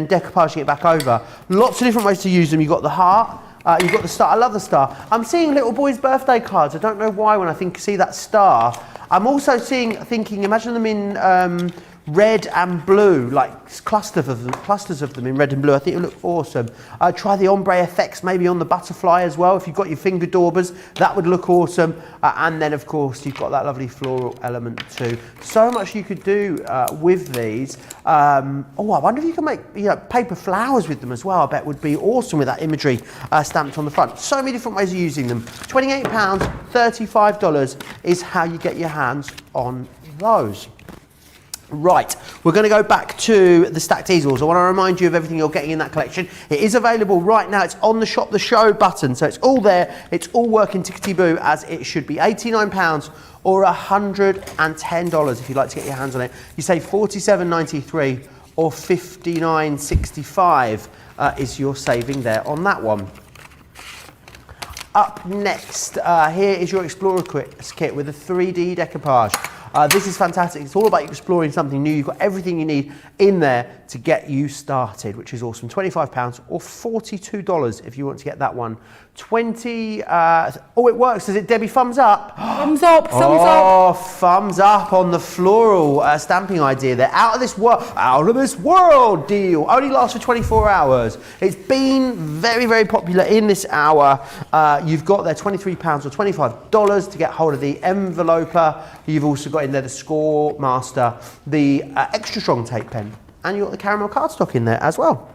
decoupaging it back over. Lots of different ways to use them. You've got the heart, you've got the star. I love the star. I'm seeing little boys' birthday cards. I don't know why when I see that star. I'm also thinking, imagine them in red and blue, like clusters of them in red and blue. I think it look awesome. Try the ombre effects maybe on the butterfly as well. If you've got your finger daubers, that would look awesome. And then of course you've got that lovely floral element too. So much you could do with these. I wonder if you can make paper flowers with them as well. I bet would be awesome with that imagery stamped on the front. So many different ways of using them. £28, $35 is how you get your hands on those. Right, we're going to go back to the stacked easels. I want to remind you of everything you're getting in that collection. It is available right now. It's on the Shop the Show button, so it's all there. It's all working tickety-boo as it should be. £89 or $110 if you'd like to get your hands on it. You save $47.93 or $59.65 is your saving there on that one. Up next, here is your Explorer kit with a 3D decoupage. This is fantastic. It's all about exploring something new. You've got everything you need in there to get you started, which is awesome. £25 or $42 if you want to get that one. It works. Does it, Debbie? Thumbs up? Thumbs up, thumbs up. Oh, thumbs up on the floral stamping idea. They're out of this world deal. Only lasts for 24 hours. It's been very, very popular in this hour. You've got there £23 or $25 to get hold of the enveloper. You've also got in there the Score Master, the extra strong tape pen, and you've got the caramel cardstock in there as well.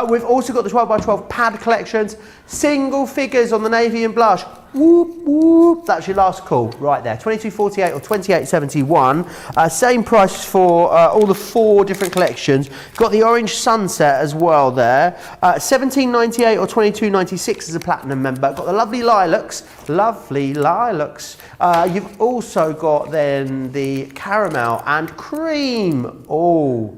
We've also got the 12x12 pad collections, single figures on the navy and blush. Whoop, whoop. That's your last call right there. $22.48 or $28.71. Same price for all the 4 different collections. Got the orange sunset as well there. $17.98 or $22.96 as a platinum member. Got the lovely lilacs. You've also got then the caramel and cream. Oh.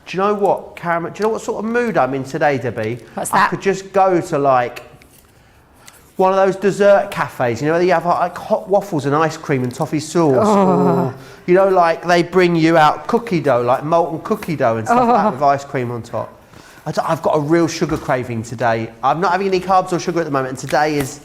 Do you know what, caramel? Do you know what sort of mood I'm in today, Debbie? What's that? I could just go to like one of those dessert cafes, you know, where you have like hot waffles and ice cream and toffee sauce. Or, you know, like they bring you out cookie dough, like molten cookie dough and stuff like that with ice cream on top. I've got a real sugar craving today. I'm not having any carbs or sugar at the moment, and today is...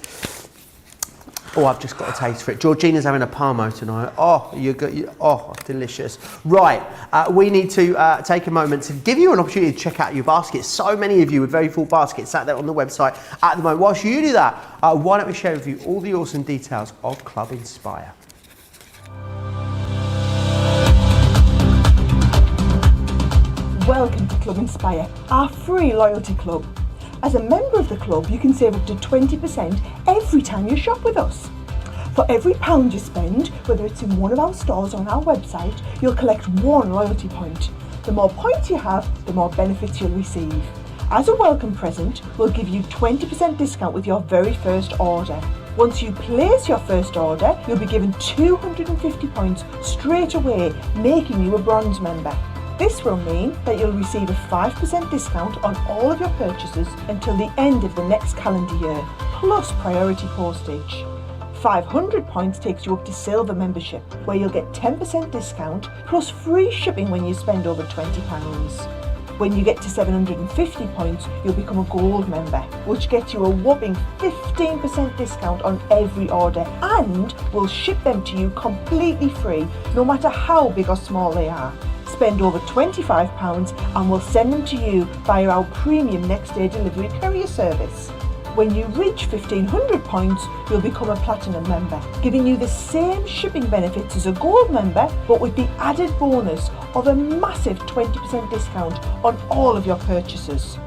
Oh, I've just got a taste for it. Georgina's having a Parmo tonight. Oh, delicious. Right, we need to take a moment to give you an opportunity to check out your baskets. So many of you with very full baskets sat there on the website at the moment. Whilst you do that, why don't we share with you all the awesome details of Club Inspire. Welcome to Club Inspire, our free loyalty club. As a member of the club, you can save up to 20% every time you shop with us. For every £1 you spend, whether it's in one of our stores or on our website, you'll collect 1 loyalty point. The more points you have, the more benefits you'll receive. As a welcome present, we'll give you 20% discount with your very first order. Once you place your first order, you'll be given 250 points straight away, making you a bronze member. This will mean that you'll receive a 5% discount on all of your purchases until the end of the next calendar year, plus priority postage. 500 points takes you up to silver membership, where you'll get 10% discount plus free shipping when you spend over £20. When you get to 750 points, you'll become a gold member, which gets you a whopping 15% discount on every order, and we'll ship them to you completely free, no matter how big or small they are. Spend over £25 and we'll send them to you via our premium next day delivery courier service. When you reach 1500 points, you'll become a platinum member, giving you the same shipping benefits as a gold member, but with the added bonus of a massive 20% discount on all of your purchases.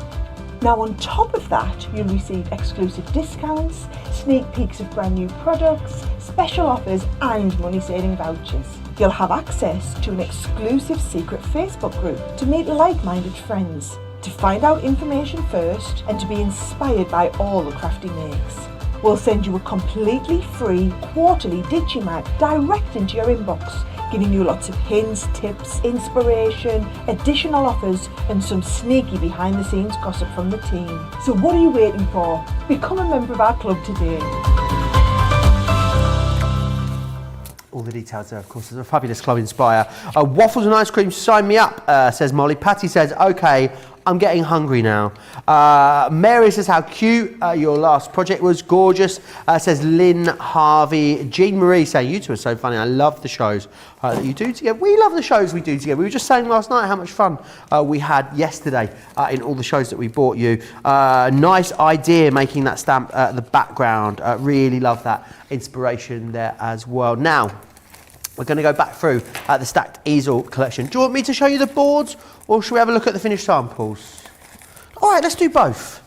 Now on top of that, you'll receive exclusive discounts, sneak peeks of brand new products, special offers and money-saving vouchers. You'll have access to an exclusive secret Facebook group to meet like-minded friends, to find out information first and to be inspired by all the crafty makes. We'll send you a completely free quarterly Digimag direct into your inbox, giving you lots of hints, tips, inspiration, additional offers and some sneaky behind-the-scenes gossip from the team. So what are you waiting for? Become a member of our club today. All the details there, of course. There's a fabulous Club Inspire. Waffles and ice cream, sign me up, says Molly. Patty says, okay, I'm getting hungry now. Mary says, how cute your last project was, gorgeous. Says Lynn Harvey. Jean Marie saying, you two are so funny. I love the shows that you do together. We love the shows we do together. We were just saying last night how much fun we had yesterday in all the shows that we brought you. Nice idea making that stamp the background. Really love that inspiration there as well. Now, we're going to go back through the stacked easel collection. Do you want me to show you the boards, or should we have a look at the finished samples? All right, let's do both.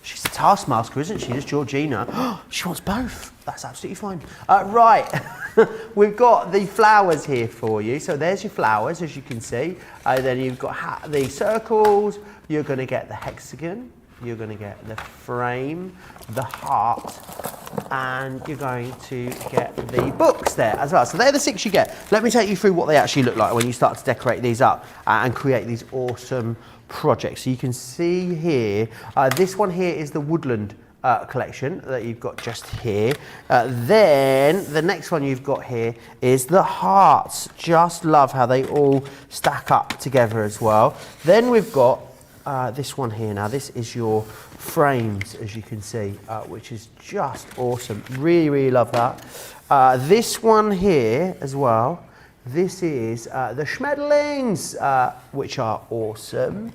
She's a taskmaster, isn't she? This Georgina. She wants both. That's absolutely fine. Right, we've got the flowers here for you. So there's your flowers, as you can see. Then you've got the circles. You're going to get the hexagon. You're going to get the frame, the heart, and you're going to get the books there as well. So they're the 6 you get. Let me take you through what they actually look like when you start to decorate these up and create these awesome projects. So you can see here, this one here is the woodland collection that you've got just here. Then the next one you've got here is the hearts. Just love how they all stack up together as well. Then we've got this one here. Now this is your frames, as you can see, which is just awesome. Really, really love that. This one here as well, this is the Schmetterlings, which are awesome.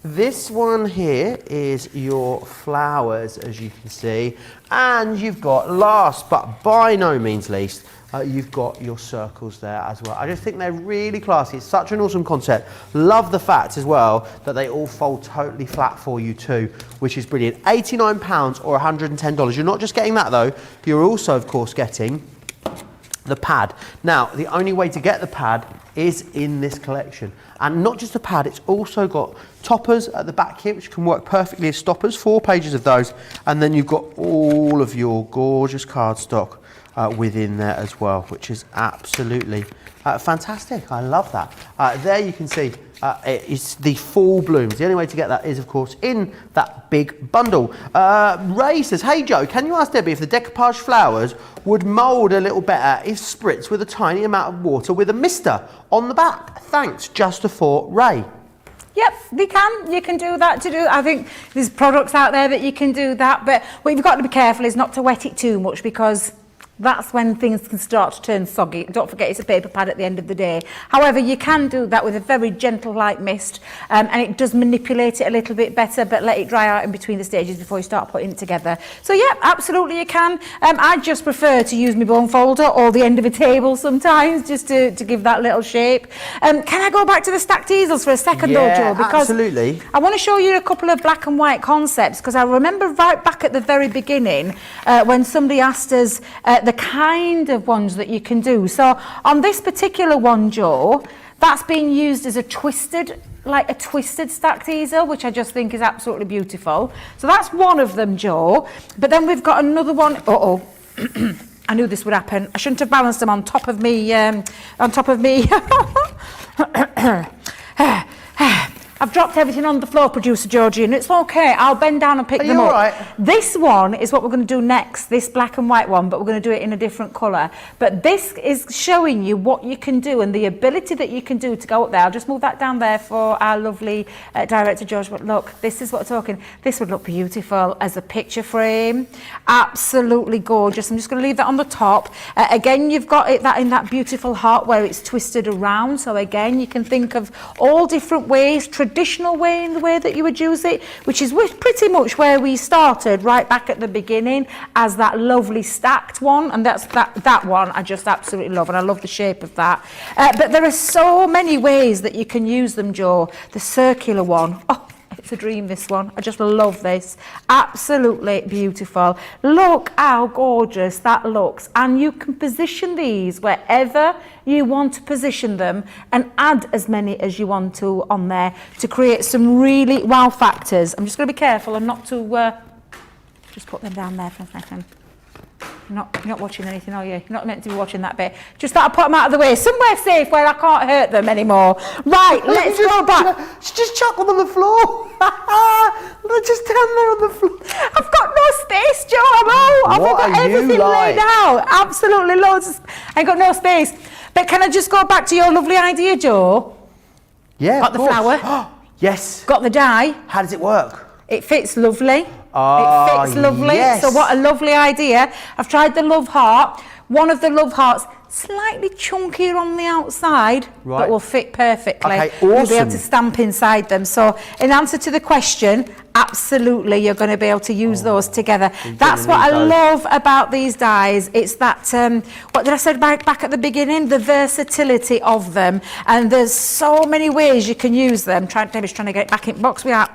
This one here is your flowers, as you can see. And you've got, last but by no means least, you've got your circles there as well. I just think they're really classy. It's such an awesome concept. Love the fact as well that they all fold totally flat for you too, which is brilliant. £89 or $110. You're not just getting that though, you're also of course getting the pad. Now, the only way to get the pad is in this collection. And not just the pad, it's also got toppers at the back here, which can work perfectly as stoppers, 4 pages of those. And then you've got all of your gorgeous cardstock within there as well, which is absolutely fantastic. I love that. There you can see it's the fall blooms. The only way to get that is, of course, in that big bundle. Ray says, hey Joe, can you ask Debbie if the decoupage flowers would mould a little better if spritzed with a tiny amount of water with a mister on the back? Thanks, just a thought, Ray. Yep, they can. You can do that I think there's products out there that you can do that, but what you've got to be careful is not to wet it too much, because that's when things can start to turn soggy. Don't forget it's a paper pad at the end of the day. However, you can do that with a very gentle light mist, and it does manipulate it a little bit better, but let it dry out in between the stages before you start putting it together. So yeah, absolutely you can. I just prefer to use my bone folder or the end of a table sometimes, just to give that little shape. Can I go back to the stacked easels for a second though, Joe? Because absolutely. I want to show you a couple of black and white concepts, because I remember right back at the very beginning when somebody asked us the kind of ones that you can do. So on this particular one, Joe, that's being used as a twisted stacked easel, which I just think is absolutely beautiful. So that's one of them, Joe. But then we've got another one. I knew this would happen. I shouldn't have balanced them on top of me. I've dropped everything on the floor, producer Georgie, and it's okay. I'll bend down and pick them up. All right? This one is what we're going to do next, this black and white one, but we're going to do it in a different colour. But this is showing you what you can do and the ability that you can do to go up there. I'll just move that down there for our lovely director, George. But look, this is what we're talking. This would look beautiful as a picture frame. Absolutely gorgeous. I'm just going to leave that on the top. Again, you've got it in that beautiful heart where it's twisted around. So again, you can think of all different ways, traditional way in the way that you would use it, which is pretty much where we started right back at the beginning as that lovely stacked one, and that's that one I just absolutely love, and I love the shape of that. But there are so many ways that you can use them, Joe. The circular one, oh, it's a dream, this one. I just love this. Absolutely beautiful. Look how gorgeous that looks. And you can position these wherever you want to position them and add as many as you want to on there to create some really wow factors. I'm just going to be careful and not to just put them down there for a second. You're not watching anything, are you? You're not meant to be watching that bit. Just thought I'd put them out of the way. Somewhere safe where I can't hurt them anymore. Right, let's go back. Just chuck them on the floor. Just stand there on the floor. I've got no space, Joe. I've got everything laid out. Absolutely loads. I ain't got no space. But can I just go back to your lovely idea, Joe? Yeah, about the flower? Yes. Got the die. How does it work? It fits lovely. Oh, it fits lovely. yes. So what a lovely idea. I've tried the love heart. One of the love hearts, slightly chunkier on the outside, Right. but will fit perfectly. Okay, You'll be able awesome. to stamp inside them. So in answer to the question, absolutely, you're going to be able to use those together. That's what I love about these dies. It's that, what did I say back at the beginning? The versatility of them. And there's so many ways you can use them. Debbie's trying to get it back in the box. We are.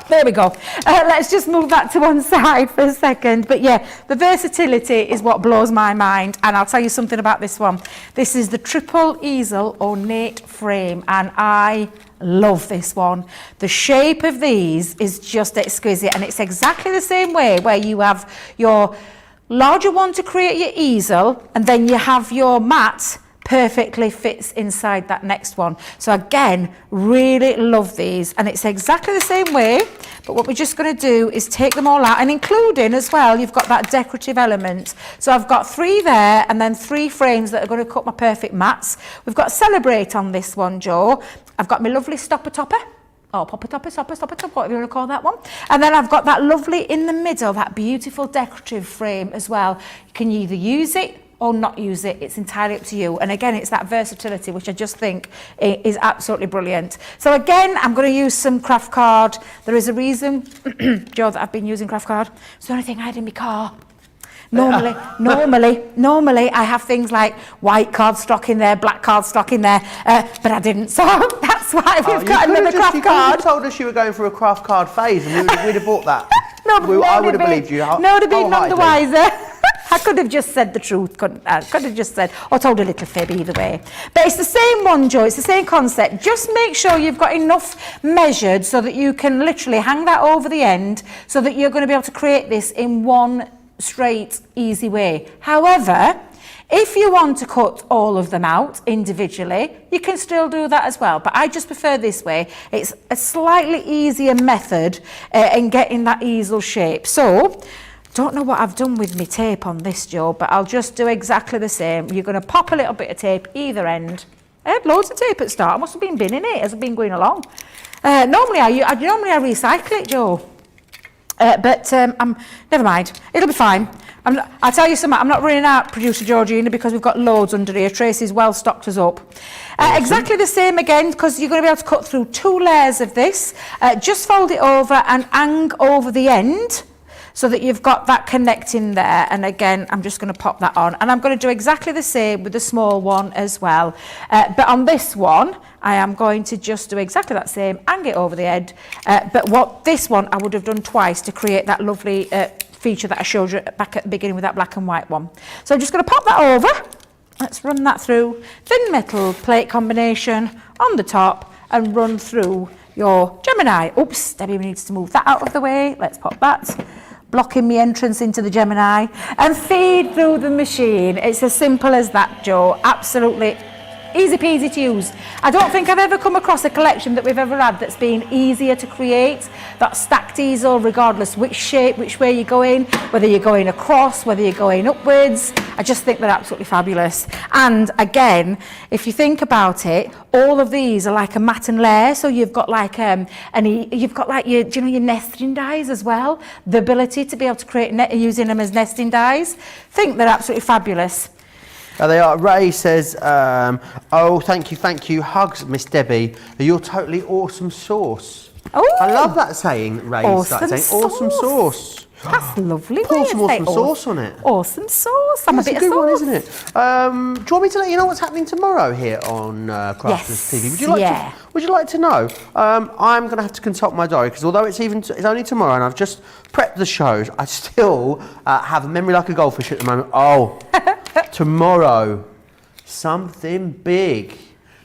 There we go. Let's just move that to one side for a second. But yeah, the versatility is what blows my mind. And I'll tell you something about this one. This is the triple easel ornate frame. And I love this one. The shape of these is just exquisite, and it's exactly the same way where you have your larger one to create your easel, and then you have your mat perfectly fits inside that next one. So again, really love these, and it's exactly the same way, but what we're just going to do is take them all out, and including as well, you've got that decorative element. So I've got 3 there, and then 3 frames that are going to cut my perfect mats. We've got Celebrate on this one, Joe. I've got my lovely stopper topper. Oh, popper topper, stopper topper, whatever you want to call that one. And then I've got that lovely in the middle, that beautiful decorative frame as well. You can either use it or not use it. It's entirely up to you. And again, it's that versatility, which I just think is absolutely brilliant. So again, I'm going to use some craft card. There is a reason, Joe, that I've been using craft card. It's the only thing I had in my car. Normally, I have things like white cardstock in there, black cardstock in there, but I didn't. So that's why we've got another craft You card. could have told us you were going for a craft card phase, and we'd have bought that. No, I would have believed you. No, to be none the wholeheartedly. wiser. I could have just said the truth, couldn't I? Could have just said, or told a little fib either way. But it's the same one, Joe, it's the same concept. Just make sure you've got enough measured so that you can literally hang that over the end so that you're going to be able to create this in one straight, easy way. However, if you want to cut all of them out individually, you can still do that as well. But I just prefer this way. It's a slightly easier method in getting that easel shape. So, don't know what I've done with my tape on this, Joe, but I'll just do exactly the same. You're going to pop a little bit of tape either end. I had loads of tape at the start. I must have been binning it as I've been going along. Normally I recycle it, Joe. But never mind. It'll be fine. I'll tell you something. I'm not running out, Producer Georgina, because we've got loads under here. Tracy's well stocked us up. Awesome. Exactly the same again, because you're going to be able to cut through 2 layers of this. Just fold it over and hang over the end, so that you've got that connecting there. And again, I'm just going to pop that on. And I'm going to do exactly the same with the small one as well. But on this one, I am going to just do exactly that same, hang it over the head. But this one, I would have done twice to create that lovely feature that I showed you back at the beginning with that black and white one. So I'm just going to pop that over. Let's run that through. Thin metal plate combination on the top and run through your Gemini. Oops, Debbie needs to move that out of the way. Let's pop that. Blocking me entrance into the Gemini, and feed through the machine. It's as simple as that, Joe. Absolutely easy peasy to use. I don't think I've ever come across a collection that we've ever had that's been easier to create. That stacked easel, regardless which shape, which way you're going, whether you're going across, whether you're going upwards. I just think they're absolutely fabulous. And again, if you think about it, all of these are like a mat and layer. So you've got like your, your nesting dies as well. The ability to be able to create using them as nesting dies. Think they're absolutely fabulous. They are. Ray says, oh, thank you, hugs, Miss Debbie. You're totally awesome sauce. Oh, I love that saying, Ray. Awesome saying, awesome sauce. That's lovely. Pour some awesome sauce on it. Awesome sauce. I'm a bit of sauce. One, isn't it? Do you want me to let you know what's happening tomorrow here on Crafters TV? Would you like to know? I'm going to have to consult my diary because although it's only tomorrow and I've just prepped the shows, I still have a memory like a goldfish at the moment. Oh, tomorrow, something big.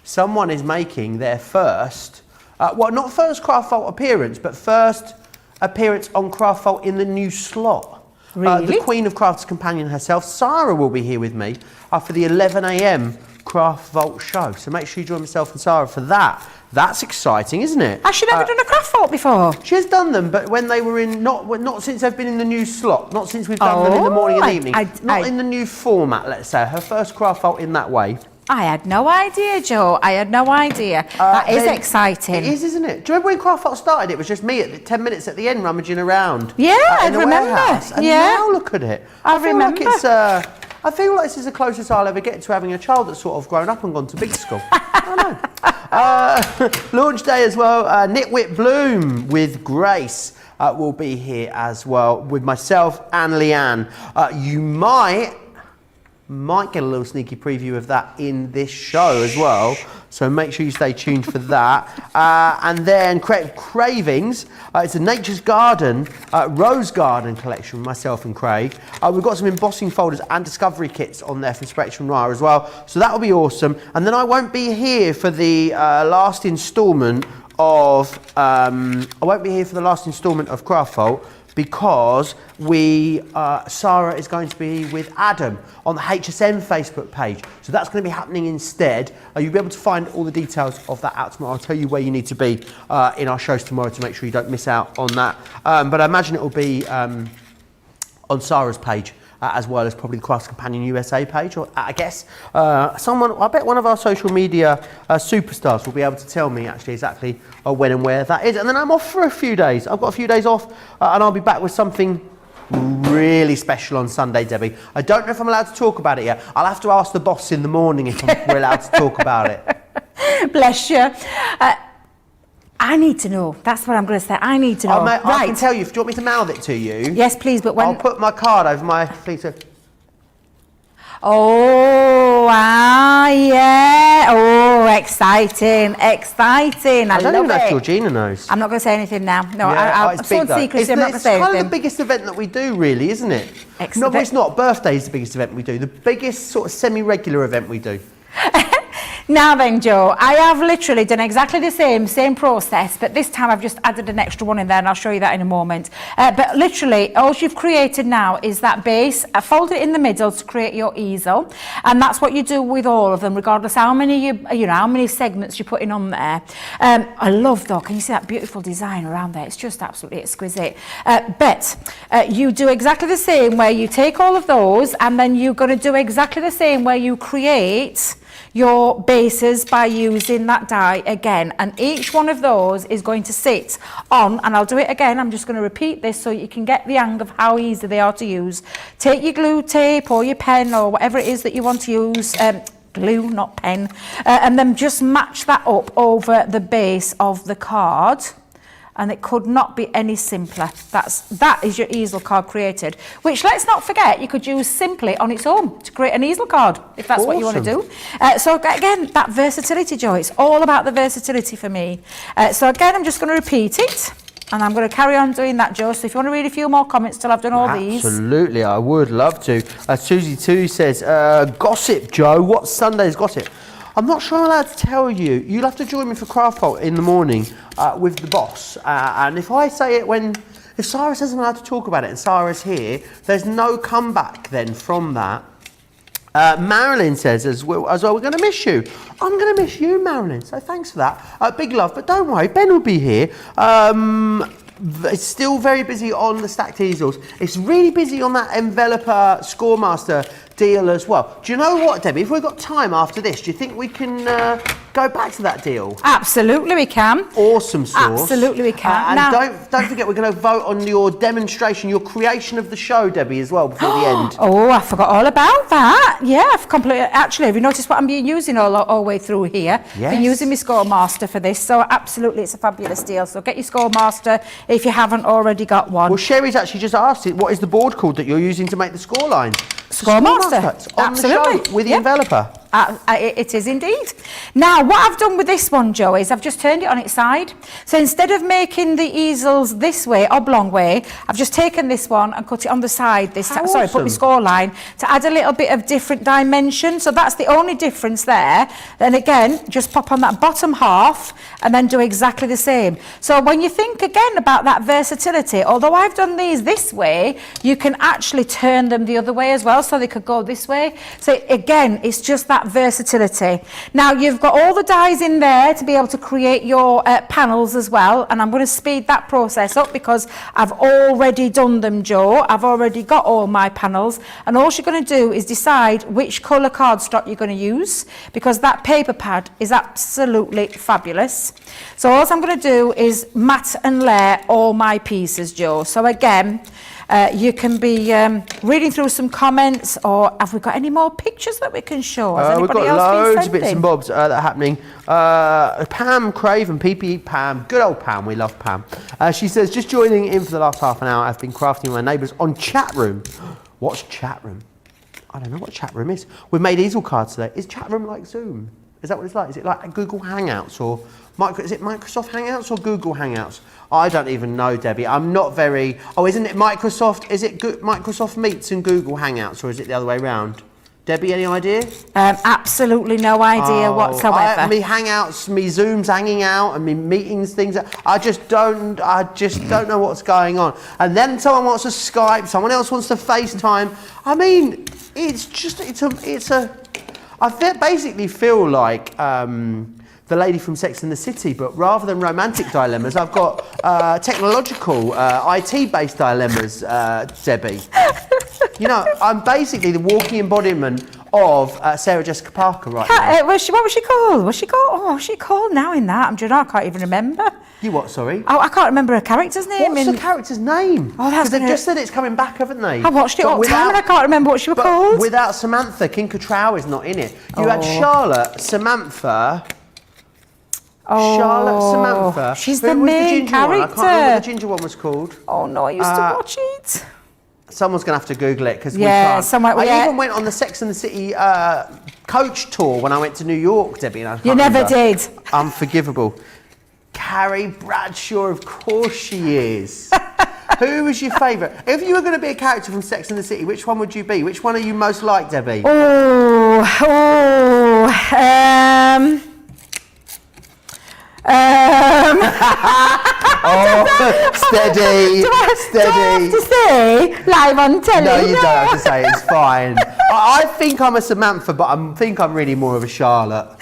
Someone is making their first, not first Craft Vault appearance, but first appearance on Craft Vault in the new slot. Really? The Queen of Craft's companion herself, Sarah, will be here with me for the 11 a.m. Craft Vault show. So make sure you join myself and Sarah for that. That's exciting, isn't it? Has she never done a Craft Vault before? She has done them, but when they were in, not since they've been in the new slot, not since we've done them in the morning and evening, not in the new format, let's say. Her first Craft Vault in that way. I had no idea, Joe. I had no idea. That is exciting. It is, isn't it? Do you remember when Craftfault started? It was just me at 10 minutes at the end rummaging around. Yeah, I in the remember. warehouse. And Yeah. now look at it. I feel remember. Like it's, I feel like this is the closest I'll ever get to having a child that's sort of grown up and gone to big school. I don't know. Launch day as well. Nitwit Bloom with Grace will be here as well with myself and Leanne. You might get a little sneaky preview of that in this show as well, so make sure you stay tuned for that. And then Creative Cravings, it's a Nature's Garden Rose Garden collection with myself and Craig. We've got some embossing folders and discovery kits on there from Spectrum Noir as well, so that will be awesome. And then I won't be here for the last instalment of Craftfault, because Sarah is going to be with Adam on the HSM Facebook page. So that's going to be happening instead. You'll be able to find all the details of that out tomorrow. I'll tell you where you need to be in our shows tomorrow to make sure you don't miss out on that. But I imagine it will be on Sarah's page, as well as probably the Crafts Companion USA page, or I guess I bet one of our social media superstars will be able to tell me actually exactly when and where that is. And then I'm off for a few days. I've got a few days off, and I'll be back with something really special on Sunday, Debbie. I don't know if I'm allowed to talk about it yet. I'll have to ask the boss in the morning if we're allowed to talk about it. Bless you. I need to know. That's what I'm going to say. I need to know. Mate, I can tell you. Do you want me to mouth it to you? Yes, please. But when I'll put my card over my thing. Oh, yeah. Oh, exciting. Exciting. I don't love even know it. if Georgina knows. I'm not going to say anything now. No, Yeah, I'm so secrecy. I'm not going to It's say kind anything. of the biggest event that we do, really, isn't it? Excellent. No, it's not. Birthday is the biggest event we do. The biggest sort of semi-regular event we do. Now then, Joe, I have literally done exactly the same process, but this time I've just added an extra one in there, and I'll show you that in a moment. But literally, all you've created now is that base. I fold it in the middle to create your easel, and that's what you do with all of them, regardless how many how many segments you're putting on there. I love, though, can you see that beautiful design around there? It's just absolutely exquisite. But you do exactly the same, where you take all of those, and then you're going to do exactly the same where you create your bases by using that die again, and each one of those is going to sit on, and I'll do it again, I'm just going to repeat this so you can get the hang of how easy they are to use. Take your glue tape or your pen or whatever it is that you want to use, glue, not pen, and then just match that up over the base of the card. And it could not be any simpler. That is your easel card created, which, let's not forget, you could use simply on its own to create an easel card, if that's what you want to do. So again, that versatility, Joe, it's all about the versatility for me. So again, I'm just going to repeat it, and I'm going to carry on doing that, Joe. So if you want to read a few more comments till I've done all these. Absolutely, I would love to. Susie2 says, gossip, Joe, what's Sunday's gossip? I'm not sure I'm allowed to tell you. You'll have to join me for Craftfault in the morning with the boss. And if I say it if Sarah says I'm allowed to talk about it and Sarah's here, there's no comeback then from that. Marilyn says as well, we're going to miss you. I'm going to miss you, Marilyn, so thanks for that. Big love, but don't worry, Ben will be here. It's still very busy on the stacked easels. It's really busy on that enveloper Scoremaster deal as well. Do you know what, Debbie? If we've got time after this, do you think we can go back to that deal? Absolutely, we can. Awesome sauce. Absolutely, we can. And don't forget, we're going to vote on your demonstration, your creation of the show, Debbie, as well before the end. Oh, I forgot all about that. Yeah, I've completely. Actually, have you noticed what I'm been using all the way through here? Yes. Been using my Scoremaster for this, so absolutely, it's a fabulous deal. So get your Scoremaster if you haven't already got one. Well, Sherry's actually just asked it. What is the board called that you're using to make the score lines? Scoremaster. On Absolutely. the show with the enveloper. It is indeed. Now, what I've done with this one, Joe, is I've just turned it on its side. So instead of making the easels this way, oblong way, I've just taken this one and cut it on the side this time. Sorry, put my score line to add a little bit of different dimension. So that's the only difference there. Then again, just pop on that bottom half and then do exactly the same. So when you think again about that versatility, although I've done these this way, you can actually turn them the other way as well, so they could go this way. So again, it's just that that versatility. Now you've got all the dies in there to be able to create your panels as well, and I'm going to speed that process up because I've already done them, Joe. I've already got all my panels, and all you're going to do is decide which colour cardstock you're going to use, because that paper pad is absolutely fabulous. So all I'm going to do is mat and layer all my pieces, Joe. So again, you can be reading through some comments, or have we got any more pictures that we can show? Has We've anybody got else been loads of bits sending? and bobs that are happening. Pam Craven, PPE Pam, good old Pam, we love Pam. She says, just joining in for the last half an hour, I've been crafting with my neighbours on chat room. What's chat room? I don't know what chat room is. We've made easel cards today. Is chat room like Zoom? Is that what it's like? Is it like Google Hangouts or is it Microsoft Hangouts or Google Hangouts? I don't even know, Debbie. I'm not very... Oh, isn't it Microsoft? Is it Microsoft Meets and Google Hangouts, or is it the other way around? Debbie, any idea? Absolutely no idea whatsoever. Me Hangouts, me Zooms hanging out, and me meetings, things. I just don't know what's going on. And then someone wants to Skype, someone else wants to FaceTime. I mean, I basically feel like the lady from Sex and the City, but rather than romantic dilemmas, I've got technological, IT-based dilemmas, Debbie. You know, I'm basically the walking embodiment of Sarah Jessica Parker right now. What was she called? Oh, what's she called now in that? I can't even remember. You what, sorry? Oh, I can't remember her character's name. What's the character's name? Oh, that's because they've just said it's coming back, haven't they? I watched it all the time and I can't remember what she was called. Without Samantha, King Cattrall is not in it. You had Charlotte, Samantha... Charlotte, Samantha. She's the main character. I can't remember what the ginger one was called. Oh no, I used to watch it. Someone's going to have to Google it because we can't. I even went on the Sex and the City coach tour when I went to New York, Debbie. And I can't remember. Did. Unforgivable. Carrie Bradshaw, of course she is. Who was your favourite? If you were going to be a character from Sex and the City, which one would you be? Which one are you most like, Debbie? Steady. Do I have to say live on telly? No, you don't have to say. It's fine. I think I'm a Samantha, but I think I'm really more of a Charlotte.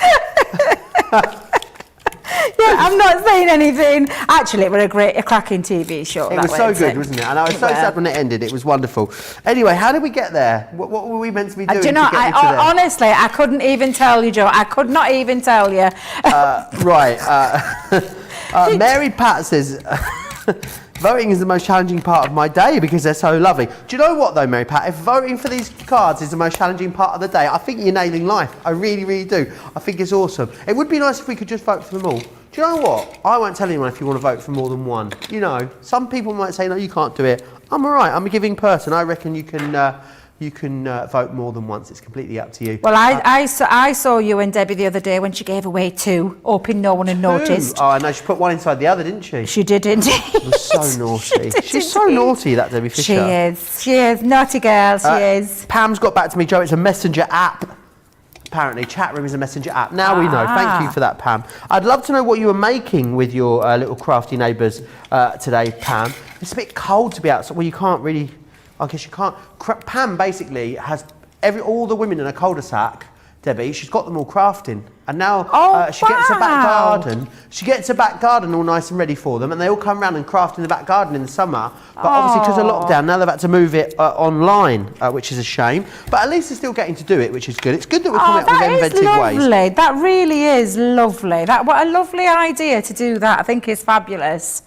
Yeah, I'm not saying anything. Actually, it was a cracking TV show. It was so good, wasn't it? And I was so sad when it ended. It was wonderful. Anyway, how did we get there? What were we meant to be doing? Do you know, honestly, I couldn't even tell you, Joe. I could not even tell you. Mary Pat says, voting is the most challenging part of my day because they're so lovely. Do you know what, though, Mary Pat? If voting for these cards is the most challenging part of the day, I think you're nailing life. I really, really do. I think it's awesome. It would be nice if we could just vote for them all. Do you know what? I won't tell anyone if you want to vote for more than one. You know, some people might say, no, you can't do it. I'm all right. I'm a giving person. I reckon you can vote more than once. It's completely up to you. Well, I saw you and Debbie the other day when she gave away 2, hoping no one had noticed. Oh, I know. She put one inside the other, didn't she? She did indeed. It was so naughty. She's so naughty, that Debbie Fisher. She is. Naughty girl, she is. Pam's got back to me, Joe. It's a messenger app. Apparently, chat room is a messenger app. Now we know. Thank you for that, Pam. I'd love to know what you were making with your little crafty neighbours today, Pam. It's a bit cold to be outside. Well, you can't really... I guess you can't... Pam basically has all the women in a cul-de-sac, Debbie, she's got them all crafting. And now she gets a back garden. She gets a back garden all nice and ready for them, and they all come round and craft in the back garden in the summer. But obviously, because of lockdown, now they've had to move it online, which is a shame. But at least they're still getting to do it, which is good. It's good that we're coming up with inventive ways. That really is lovely. What a lovely idea to do that. I think it's fabulous.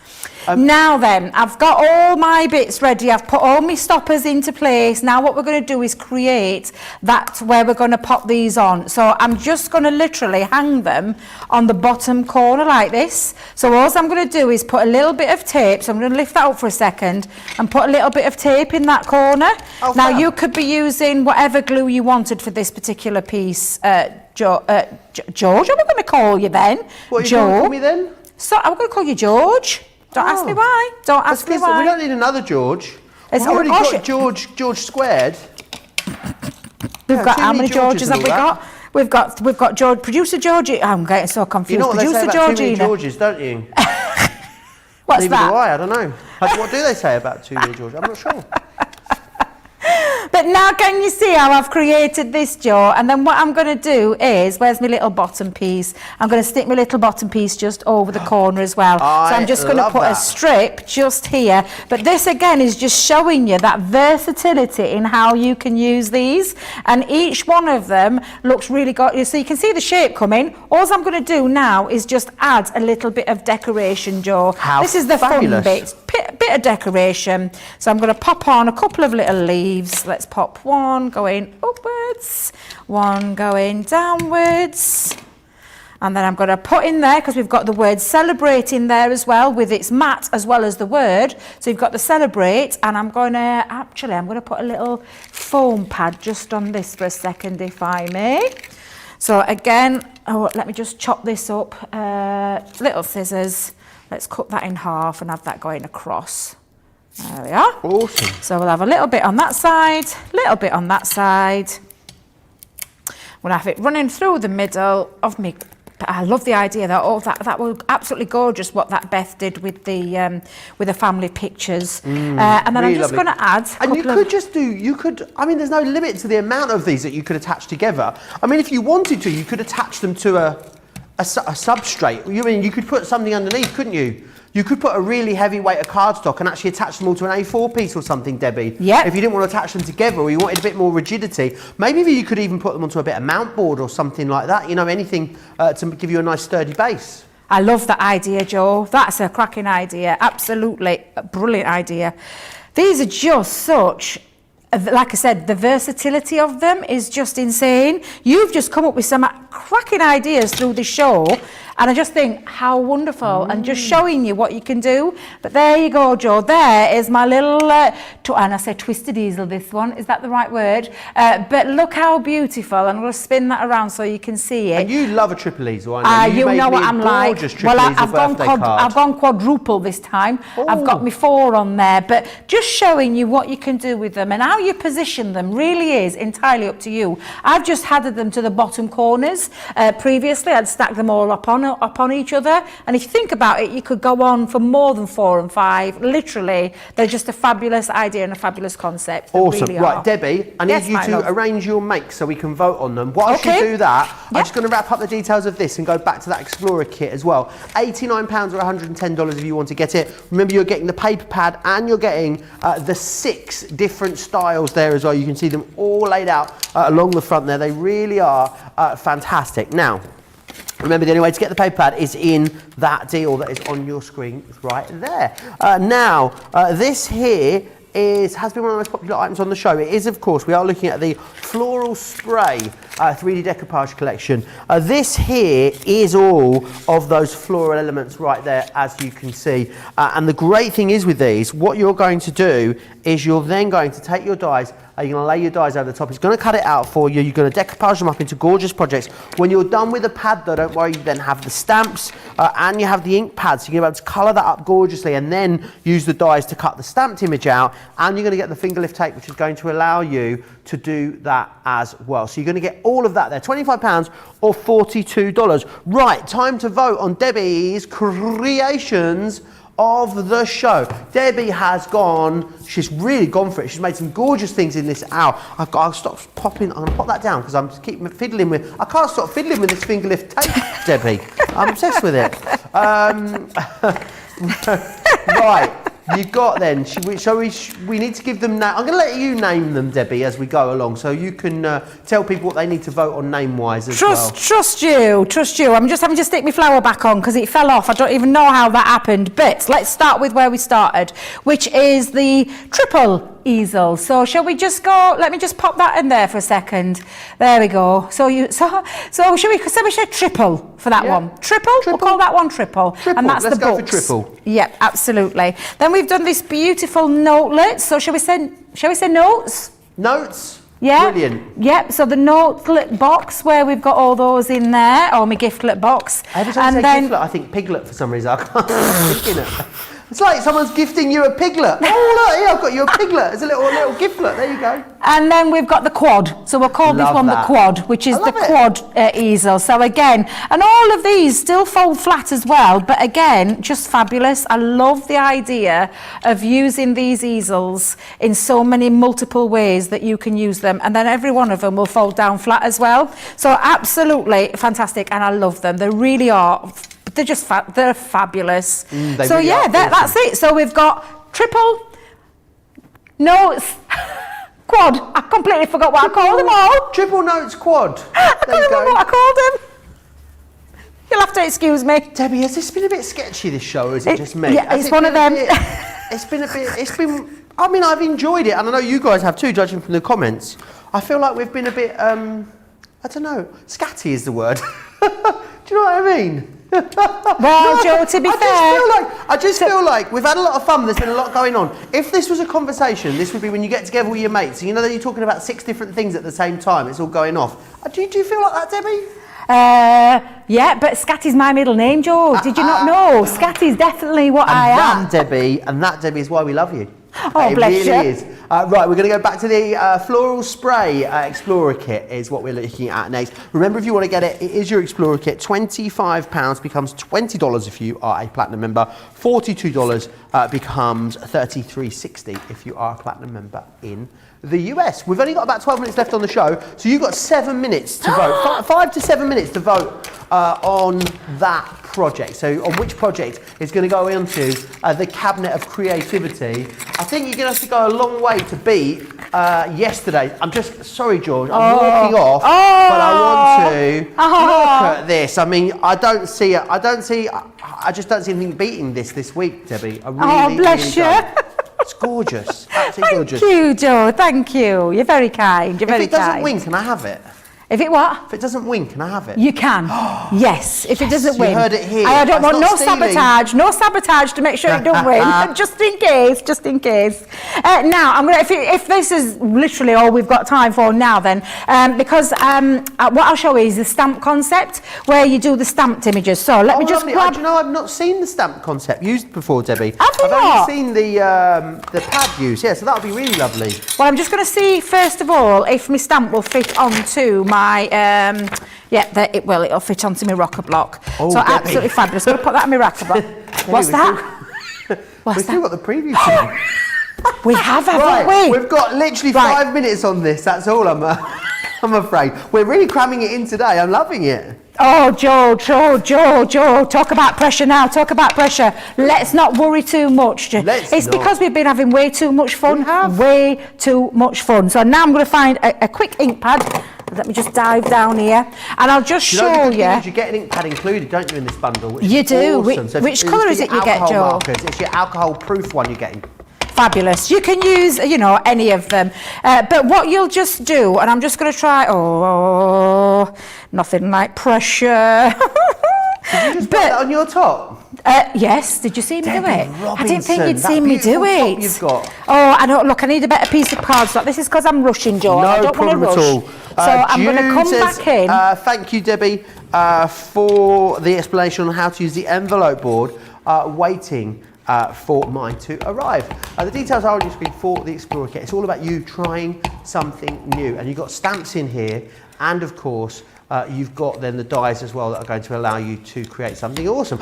Now then, I've got all my bits ready. I've put all my stoppers into place. Now what we're going to do is create that where we're going to pop these on. So I'm just going to literally hang them on the bottom corner like this. So all I'm going to do is put a little bit of tape. So I'm going to lift that up for a second and put a little bit of tape in that corner. Now you could be using whatever glue you wanted for this particular piece. George, I'm going to call you then. What are you going to call me then? So I'm going to call you George. Don't ask me why. Don't ask me why. We don't need another George. We've already got George squared. We've got how many Georges have we got? We've got George, producer George. I'm getting so confused. You know what producer they say about too many Georges, don't you? What's Neither that? do I don't know. What do they say about too many Georges? I'm not sure. But now can you see how I've created this, Joe? And then what I'm going to do is, where's my little bottom piece? I'm going to stick my little bottom piece just over the corner as well. So I'm just going to put a strip just here. But this again is just showing you that versatility in how you can use these. And each one of them looks really good. So you can see the shape coming. All I'm going to do now is just add a little bit of decoration, Joe. This is the fun bit. Bit of decoration. So I'm going to pop on a couple of little leaves. Let's pop one going upwards, one going downwards. And then I'm going to put in there, because we've got the word celebrate in there as well, with its mat as well as the word. So you've got the celebrate, and I'm going to put a little foam pad just on this for a second, if I may. So again, let me just chop this up. Little scissors. Let's cut that in half and have that going across. There we are. Awesome. So we'll have a little bit on that side, little bit on that side. We'll have it running through the middle of me. I love the idea that that was absolutely gorgeous what that Beth did with the family pictures. And then really I'm just going to add. And you could just do. I mean, there's no limit to the amount of these that you could attach together. I mean, if you wanted to, you could attach them to a substrate. You could put something underneath, couldn't you? You could put a really heavy weight of cardstock and actually attach them all to an A4 piece or something, Debbie. Yeah. If you didn't want to attach them together, or you wanted a bit more rigidity, maybe you could even put them onto a bit of mount board or something like that. You know, anything to give you a nice sturdy base. I love that idea, Joe. That's a cracking idea. Absolutely a brilliant idea. These are just such. Like I said, the versatility of them is just insane. You've just come up with some cracking ideas through the show, and I just think how wonderful, and just showing you what you can do. But there you go, Joe. There is my little, and I say twisted easel, this one. Is that the right word? But look how beautiful. I'm going to spin that around so you can see it. And you love a triple easel, I know. You know what I'm like. Well, I've gone quadruple this time. Ooh. I've got my 4 on there. But just showing you what you can do with them and how you position them really is entirely up to you. I've just added them to the bottom corners. Previously, I'd stacked them all upon each other. And if you think about it, you could go on for more than 4 and 5. Literally, they're just a fabulous idea and a fabulous concept. Awesome. Really right, are. Debbie, I need you to arrange your makes so we can vote on them. Whilst you do that, I'm just going to wrap up the details of this and go back to that Explorer kit as well. £89 or $110 if you want to get it. Remember, you're getting the paper pad and you're getting the 6 different styles there as well. You can see them all laid out along the front there. They really are fantastic. Now, remember, the only way to get the paper pad is in that deal that is on your screen right there. Now, this here has been one of the most popular items on the show. It is, of course, we are looking at the Floral Spray 3D Decoupage collection. This here is all of those floral elements right there, as you can see. And the great thing is with these, what you're going to do is you're then going to take your dies, you're going to lay your dies over the top. It's going to cut it out for you. You're going to decoupage them up into gorgeous projects. When you're done with the pad, though, don't worry, you then have the stamps and you have the ink pad. So you're going to be able to colour that up gorgeously and then use the dies to cut the stamped image out. And you're going to get the finger lift tape, which is going to allow you to do that as well. So you're going to get all of that there, £25 or $42. Right, time to vote on Debbie's creations of the show. Debbie has gone, she's really gone for it. She's made some gorgeous things in this hour. I'll stop popping, I'm gonna pop that down because I'm keep fiddling with, I can't stop fiddling with this finger lift tape, Debbie. I'm obsessed with it. Right. You got then, we need to give them, I'm going to let you name them, Debbie, as we go along, so you can tell people what they need to vote on name-wise as well. Trust you. I'm just having to stick my flower back on because it fell off. I don't even know how that happened, but let's start with where we started, which is the triple easel. So shall we just go, let me just pop that in there for a second. There we go. So shall we say triple for that one? Triple? We'll call that one triple. And that's the books. Let's go for triple. Yep, absolutely. Then we've done this beautiful notelet. So shall we say notes? Notes? Yeah. Brilliant. Yep, so the notelet box where we've got all those in there, or my giftlet box. Every time I say giftlet, I think piglet for some reason. I can't think it. It's like someone's gifting you a piglet. Oh, look, here, I've got you a piglet. It's a little giftlet. There you go. And then we've got the quad. So we'll call this one the quad, which is the quad easel. So again, and all of these still fold flat as well, but again, just fabulous. I love the idea of using these easels in so many multiple ways that you can use them, and then every one of them will fold down flat as well. So absolutely fantastic, and I love them. They really are. They're just they're fabulous. So really yeah, that's it. So we've got triple, notes, quad. I completely forgot what I called them all. Triple notes quad. I can't remember what I called them. You'll have to excuse me. Debbie, has this been a bit sketchy, this show, or is it just me? Yeah, it's one of them. I mean, I've enjoyed it, and I know you guys have too, judging from the comments. I feel like we've been a bit, I don't know, scatty is the word. Do you know what I mean? Well, Joe, to be fair, I just feel like we've had a lot of fun. There's been a lot going on. If this was a conversation, this would be when you get together with your mates, and you know that you're talking about 6 different things at the same time. It's all going off. Do you feel like that, Debbie? Yeah, but Scatty's my middle name, Joe. Did you not know? Scatty's definitely what I am. And that, Debbie, is why we love you. Oh, it bless really you. is. Right, we're going to go back to the Floral Spray Explorer Kit is what we're looking at next. Remember, if you want to get it, it is your Explorer Kit. £25 becomes $20 if you are a Platinum member. $42 becomes $33.60 if you are a Platinum member in the US. We've only got about 12 minutes left on the show, so you've got 7 minutes to vote. 5 to 7 minutes to vote on that project. So on which project is going to go into the Cabinet of Creativity. I think you're going to have to go a long way to beat yesterday. I'm just sorry, George. I'm walking off, but I want to look at this. I mean, I just don't see anything beating this week, Debbie. I really, bless really you. don't. It's gorgeous. Absolutely gorgeous. Thank you, Joe. Thank you. You're very kind. You're very kind. If it doesn't win, can I have it? If it what? If it doesn't win, can I have it? You can. Yes, if it doesn't win. You heard it here. I don't want no stealing. sabotage to make sure it don't win. just in case. Now, I'm gonna. If this is literally all we've got time for now, then because what I'll show you is the stamp concept where you do the stamped images. So let me just grab. Do you know, I've not seen the stamp concept used before, Debbie. Have you I've not? only seen the pad used. Yeah, so that'll be really lovely. Well, I'm just going to see first of all if my stamp will fit onto my it'll fit onto my rocker block. Oh, so Debbie. absolutely fabulous. I'm going to put that in my rocker block. What's that? We've still got the preview today. We have, haven't Right, we? we've got literally 5 minutes on this. That's all. I'm afraid we're really cramming it in today. I'm loving it. Oh, Joe, talk about pressure now, talk about pressure. Let's not worry too much. Because we've been having way too much fun, way too much fun. So now I'm going to find a quick ink pad. Let me just dive down here and I'll just show you. You get an ink pad included, don't you, in this bundle? Which you is do. awesome. So which colour is it you get, Joe? Markers. It's your alcohol-proof one you're getting. Fabulous. You can use, any of them. But what you'll just do, and I'm just going to try, nothing like pressure. Did you just put that on your top? Yes. Did you see me do it? Robinson, I didn't think you'd seen me do it. You've got. Oh, I don't. Look, I need a better piece of cardstock. This is because I'm rushing, Joe. I don't want to rush. At all. So I'm going to come back in. Thank you, Debbie, for the explanation on how to use the envelope board. Waiting for mine to arrive. The details are on your screen for the Explorer Kit. It's all about you trying something new, and you've got stamps in here, and of course you've got then the dies as well that are going to allow you to create something awesome.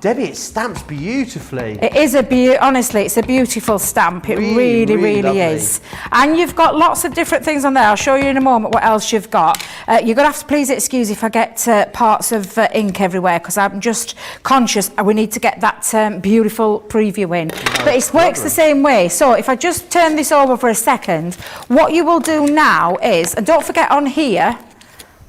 Debbie, it stamps beautifully. It is honestly, it's a beautiful stamp. It really is. And you've got lots of different things on there. I'll show you in a moment what else you've got. You're going to have to please excuse if I get parts of ink everywhere, because I'm just conscious we need to get that beautiful preview in. But it works the same way. So if I just turn this over for a second, what you will do now is, and don't forget on here,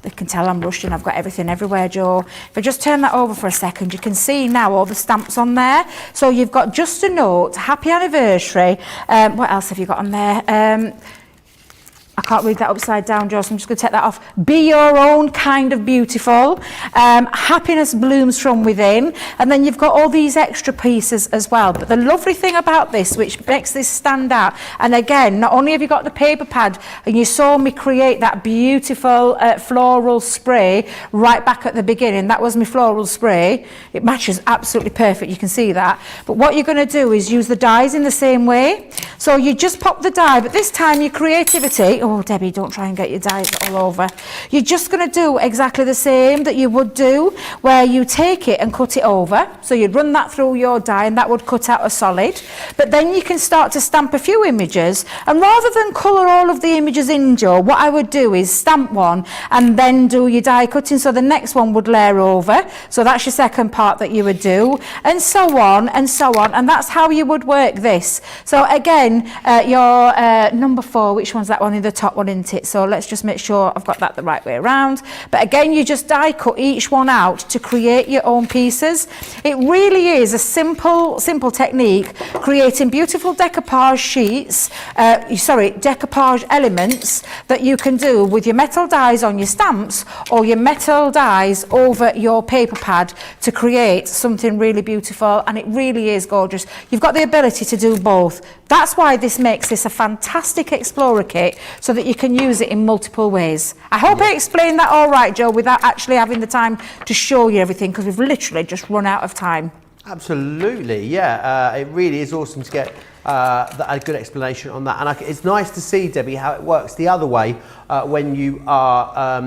they can tell I'm rushing, I've got everything everywhere, Joe. If I just turn that over for a second, you can see now all the stamps on there. So you've got just a note, happy anniversary. What else have you got on there? I can't read that upside down, Joe, so I'm just going to take that off. Be your own kind of beautiful. Happiness blooms from within. And then you've got all these extra pieces as well. But the lovely thing about this, which makes this stand out, and again, not only have you got the paper pad, and you saw me create that beautiful floral spray right back at the beginning. That was my floral spray. It matches absolutely perfect, you can see that. But what you're going to do is use the dies in the same way. So you just pop the die, but this time your creativity, oh Debbie, don't try and get your dies all over. You're just going to do exactly the same that you would do, where you take it and cut it over. So you'd run that through your die and that would cut out a solid. But then you can start to stamp a few images, and rather than colour all of the images in, Joe, what I would do is stamp one and then do your die cutting, so the next one would layer over. So that's your second part that you would do, and so on and so on, and that's how you would work this. So again, your number 4, which one's that one in the top one, isn't it? So let's just make sure I've got that the right way around. But again, you just die cut each one out to create your own pieces. It really is a simple technique, creating beautiful decoupage sheets, decoupage elements that you can do with your metal dies on your stamps or your metal dies over your paper pad to create something really beautiful, and it really is gorgeous. You've got the ability to do both. That's why this makes this a fantastic explorer kit, so that you can use it in multiple ways. I hope I explained that all right, Joe, without actually having the time to show you everything, because we've literally just run out of time. Absolutely, yeah. It really is awesome to get a good explanation on that. And it's nice to see, Debbie, how it works the other way when you are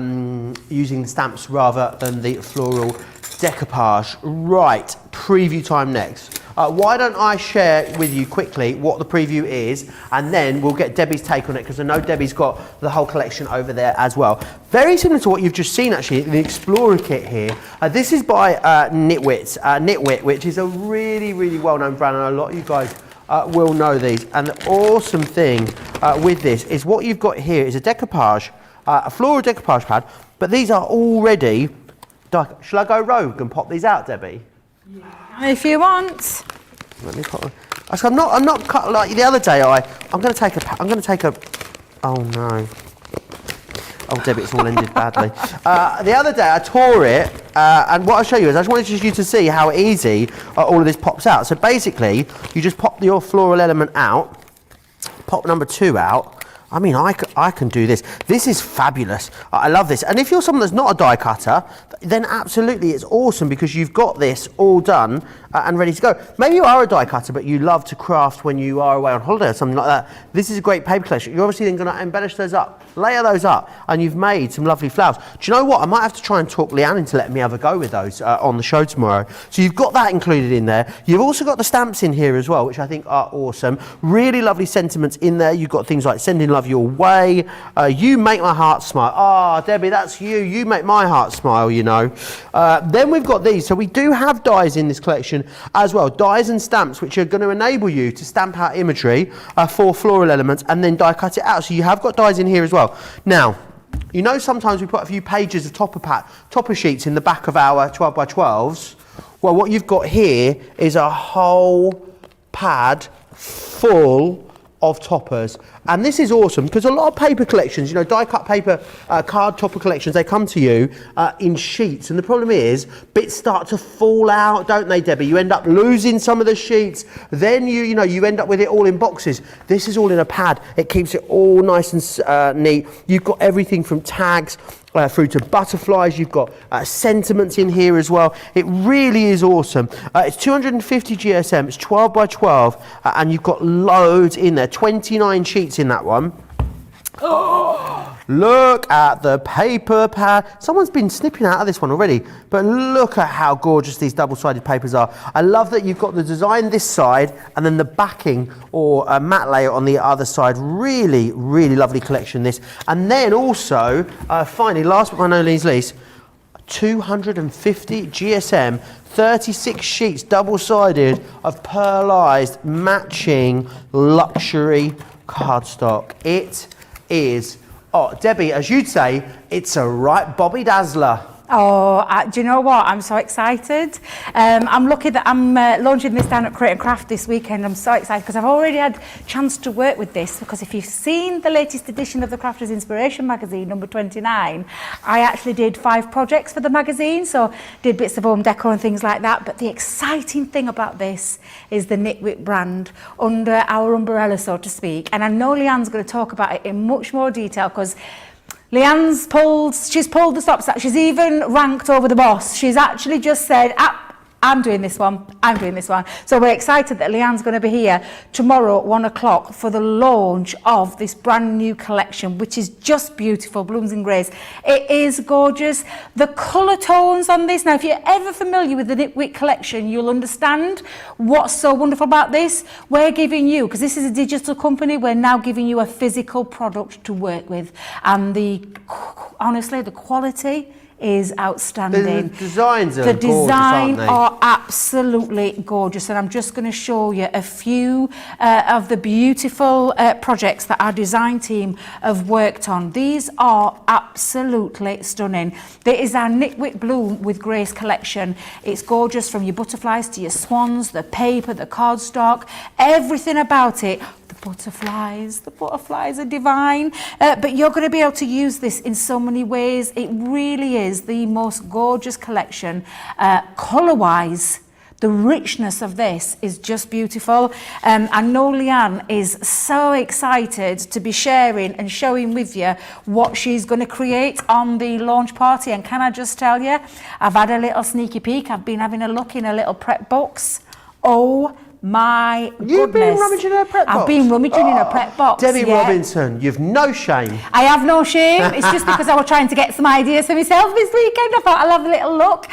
using the stamps rather than the floral decoupage. Right, preview time next. Why don't I share with you quickly what the preview is, and then we'll get Debbie's take on it, because I know Debbie's got the whole collection over there as well. Very similar to what you've just seen, actually, the Explorer kit here. This is by Nitwit, which is a really, really well-known brand, and a lot of you guys will know these. And the awesome thing with this is what you've got here is a decoupage, a floral decoupage pad, but these are already... Shall I go rogue and pop these out, Debbie? Yeah. If you want. Let me pop. I'm not cut like the other day. I'm going to take a. Oh no. Oh, Debbie, it's all ended badly. The other day I tore it, and what I'll show you is I just wanted you to see how easy all of this pops out. So basically, you just pop your floral element out, pop number 2 out. I mean, I can do this. This is fabulous. I love this. And if you're someone that's not a die cutter, then absolutely it's awesome, because you've got this all done and ready to go. Maybe you are a die cutter, but you love to craft when you are away on holiday or something like that. This is a great paper collection. You're obviously then going to embellish those up, layer those up, and you've made some lovely flowers. Do you know what? I might have to try and talk Leanne into letting me have a go with those on the show tomorrow. So you've got that included in there. You've also got the stamps in here as well, which I think are awesome. Really lovely sentiments in there. You've got things like sending love your way. You make my heart smile. Ah, Debbie, that's you. You make my heart smile, you know. Then we've got these. So we do have dies in this collection as well. Dies and stamps, which are going to enable you to stamp out imagery for floral elements and then die cut it out. So you have got dies in here as well. Now, you know, sometimes we put a few pages of topper sheets in the back of our 12x12s. Well, what you've got here is a whole pad full of toppers, and this is awesome because a lot of paper collections, you know, die cut paper card topper collections, they come to you in sheets, and the problem is bits start to fall out, don't they, Debbie? You end up losing some of the sheets, then you end up with it all in boxes. This is all in a pad. It keeps it all nice and neat. You've got everything from tags through to butterflies. You've got sentiments in here as well. It really is awesome. It's 250 GSM, it's 12 by 12, and you've got loads in there, 29 sheets in that one. Oh, look at the paper pad. Someone's been snipping out of this one already, but look at how gorgeous these double-sided papers are. I love that you've got the design this side and then the backing or a matte layer on the other side. Really, really lovely collection, this. And then also, finally, last but not least, 250 GSM, 36 sheets, double-sided, of pearlized, matching, luxury cardstock. It is, oh, Debbie, as you'd say, it's a right Bobby Dazzler. Do you know what? I'm so excited. I'm lucky that I'm launching this down at Create and Craft this weekend. I'm so excited because I've already had a chance to work with this, because if you've seen the latest edition of the Crafters Inspiration magazine, number 29, I actually did 5 projects for the magazine, so did bits of home decor and things like that. But the exciting thing about this is the Nitwit brand under our umbrella, so to speak. And I know Leanne's going to talk about it in much more detail, because Leanne's pulled the stops. She's even ranked over the boss. She's actually just said, I'm doing this one. I'm doing this one. So we're excited that Leanne's going to be here tomorrow at 1 o'clock for the launch of this brand new collection, which is just beautiful, Blooms and Greys. It is gorgeous. The colour tones on this, now if you're ever familiar with the Nitwit collection, you'll understand what's so wonderful about this. We're giving you, because this is a digital company, we're now giving you a physical product to work with. And honestly, the quality is outstanding. The designs are the gorgeous, design aren't they? are absolutely gorgeous, and I'm just going to show you a few of the beautiful projects that our design team have worked on. These are absolutely stunning. There is our Nitwit Bloom with Grace collection. It's gorgeous, from your butterflies to your swans, the paper, the cardstock, everything about it. The butterflies are divine, but you're going to be able to use this in so many ways. It really is the most gorgeous collection. Colour-wise, the richness of this is just beautiful. I know Leanne is so excited to be sharing and showing with you what she's going to create on the launch party. And can I just tell you, I've had a little sneaky peek. I've been having a look in a little prep box. Oh my goodness. You've been rummaging in a prep box? I've been rummaging in a prep box. Debbie Robinson, you've no shame. I have no shame. It's just because I was trying to get some ideas for myself this weekend. I thought I'll have a little look.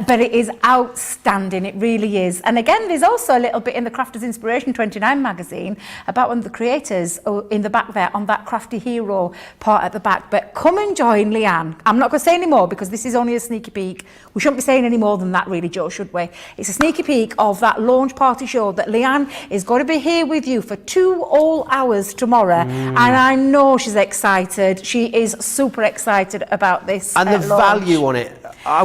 But it is outstanding. It really is. And again, there's also a little bit in the Crafters Inspiration 29 magazine about one of the creators in the back there on that Crafty Hero part at the back. But come and join Leanne. I'm not going to say any more because this is only a sneaky peek. We shouldn't be saying any more than that, really, Joe, should we? It's a sneaky peek of that launch party show that Leanne is going to be here with you for 2 whole hours tomorrow. And I know she's excited. She is super excited about this. And the launch. value on it,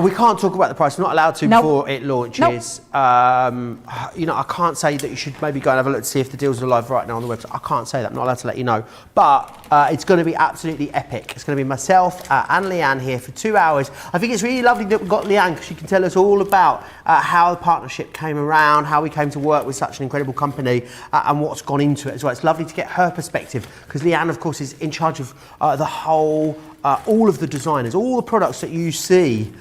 we can't talk about the price. We're not allowed to before it launches. You know, I can't say that you should maybe go and have a look to see if the deals are live right now on the website. I can't say that. I'm not allowed to let you know. But it's going to be absolutely epic. It's going to be myself and Leanne here for 2 hours. I think it's really lovely that we've got Leanne, because she can tell us all about how the partnership came around, how we came to work with such an incredible company, and what's gone into it as well. It's lovely to get her perspective, because Leanne, of course, is in charge of the whole, all of the designers, all the products that you see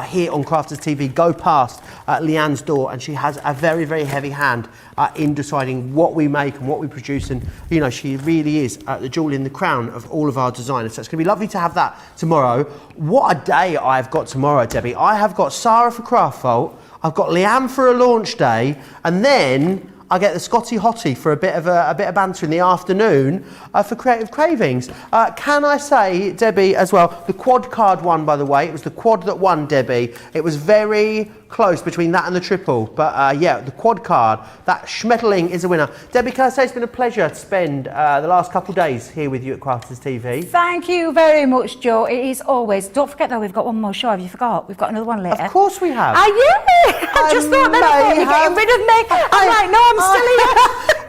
here on Crafters TV go past Leanne's door, and she has a very, very heavy hand in deciding what we make and what we produce. And you know, she really is the jewel in the crown of all of our designers. So it's going to be lovely to have that tomorrow. What a day I've got tomorrow, Debbie. I have got Sarah for Craft Vault, I've got Leanne for a launch day, and then I get the Scotty Hottie for a bit of banter in the afternoon for Creative Cravings. Can I say, Debbie, as well, the quad card won, by the way. It was the quad that won, Debbie. It was very close between that and the triple. But yeah, the quad card, that Schmetterling is a winner. Debbie, can I say it's been a pleasure to spend the last couple of days here with you at Crafters TV. Thank you very much, Joe. It is always. Don't forget, though, we've got one more show. Have you forgot? We've got another one later. Of course we have. Are you? I just thought that you're getting rid of me. I'm like, no, I'm still here.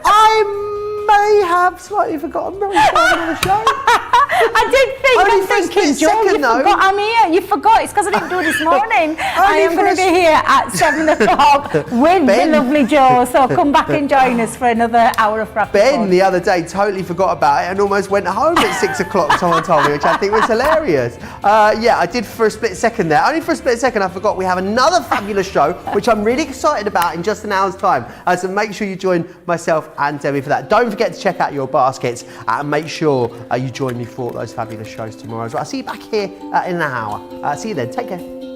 I may have slightly forgotten that we started the show. I did think, Only I'm for a thinking, split Joe, second, you though. forgot I'm here. You forgot. It's because I didn't do it this morning. I am for going a to be here at 7 o'clock with the lovely Joe. So come back and join us for another hour of practice. Ben the other day totally forgot about it and almost went home at 6 o'clock, someone told me, which I think was hilarious. Yeah, I did for a split second there. Only for a split second I forgot we have another fabulous show, which I'm really excited about in just an hour's time. So make sure you join myself and Debbie for that. Don't forget to check out your baskets and make sure you join me for those fabulous shows tomorrow as well. I'll see you back here in an hour. See you then. Take care.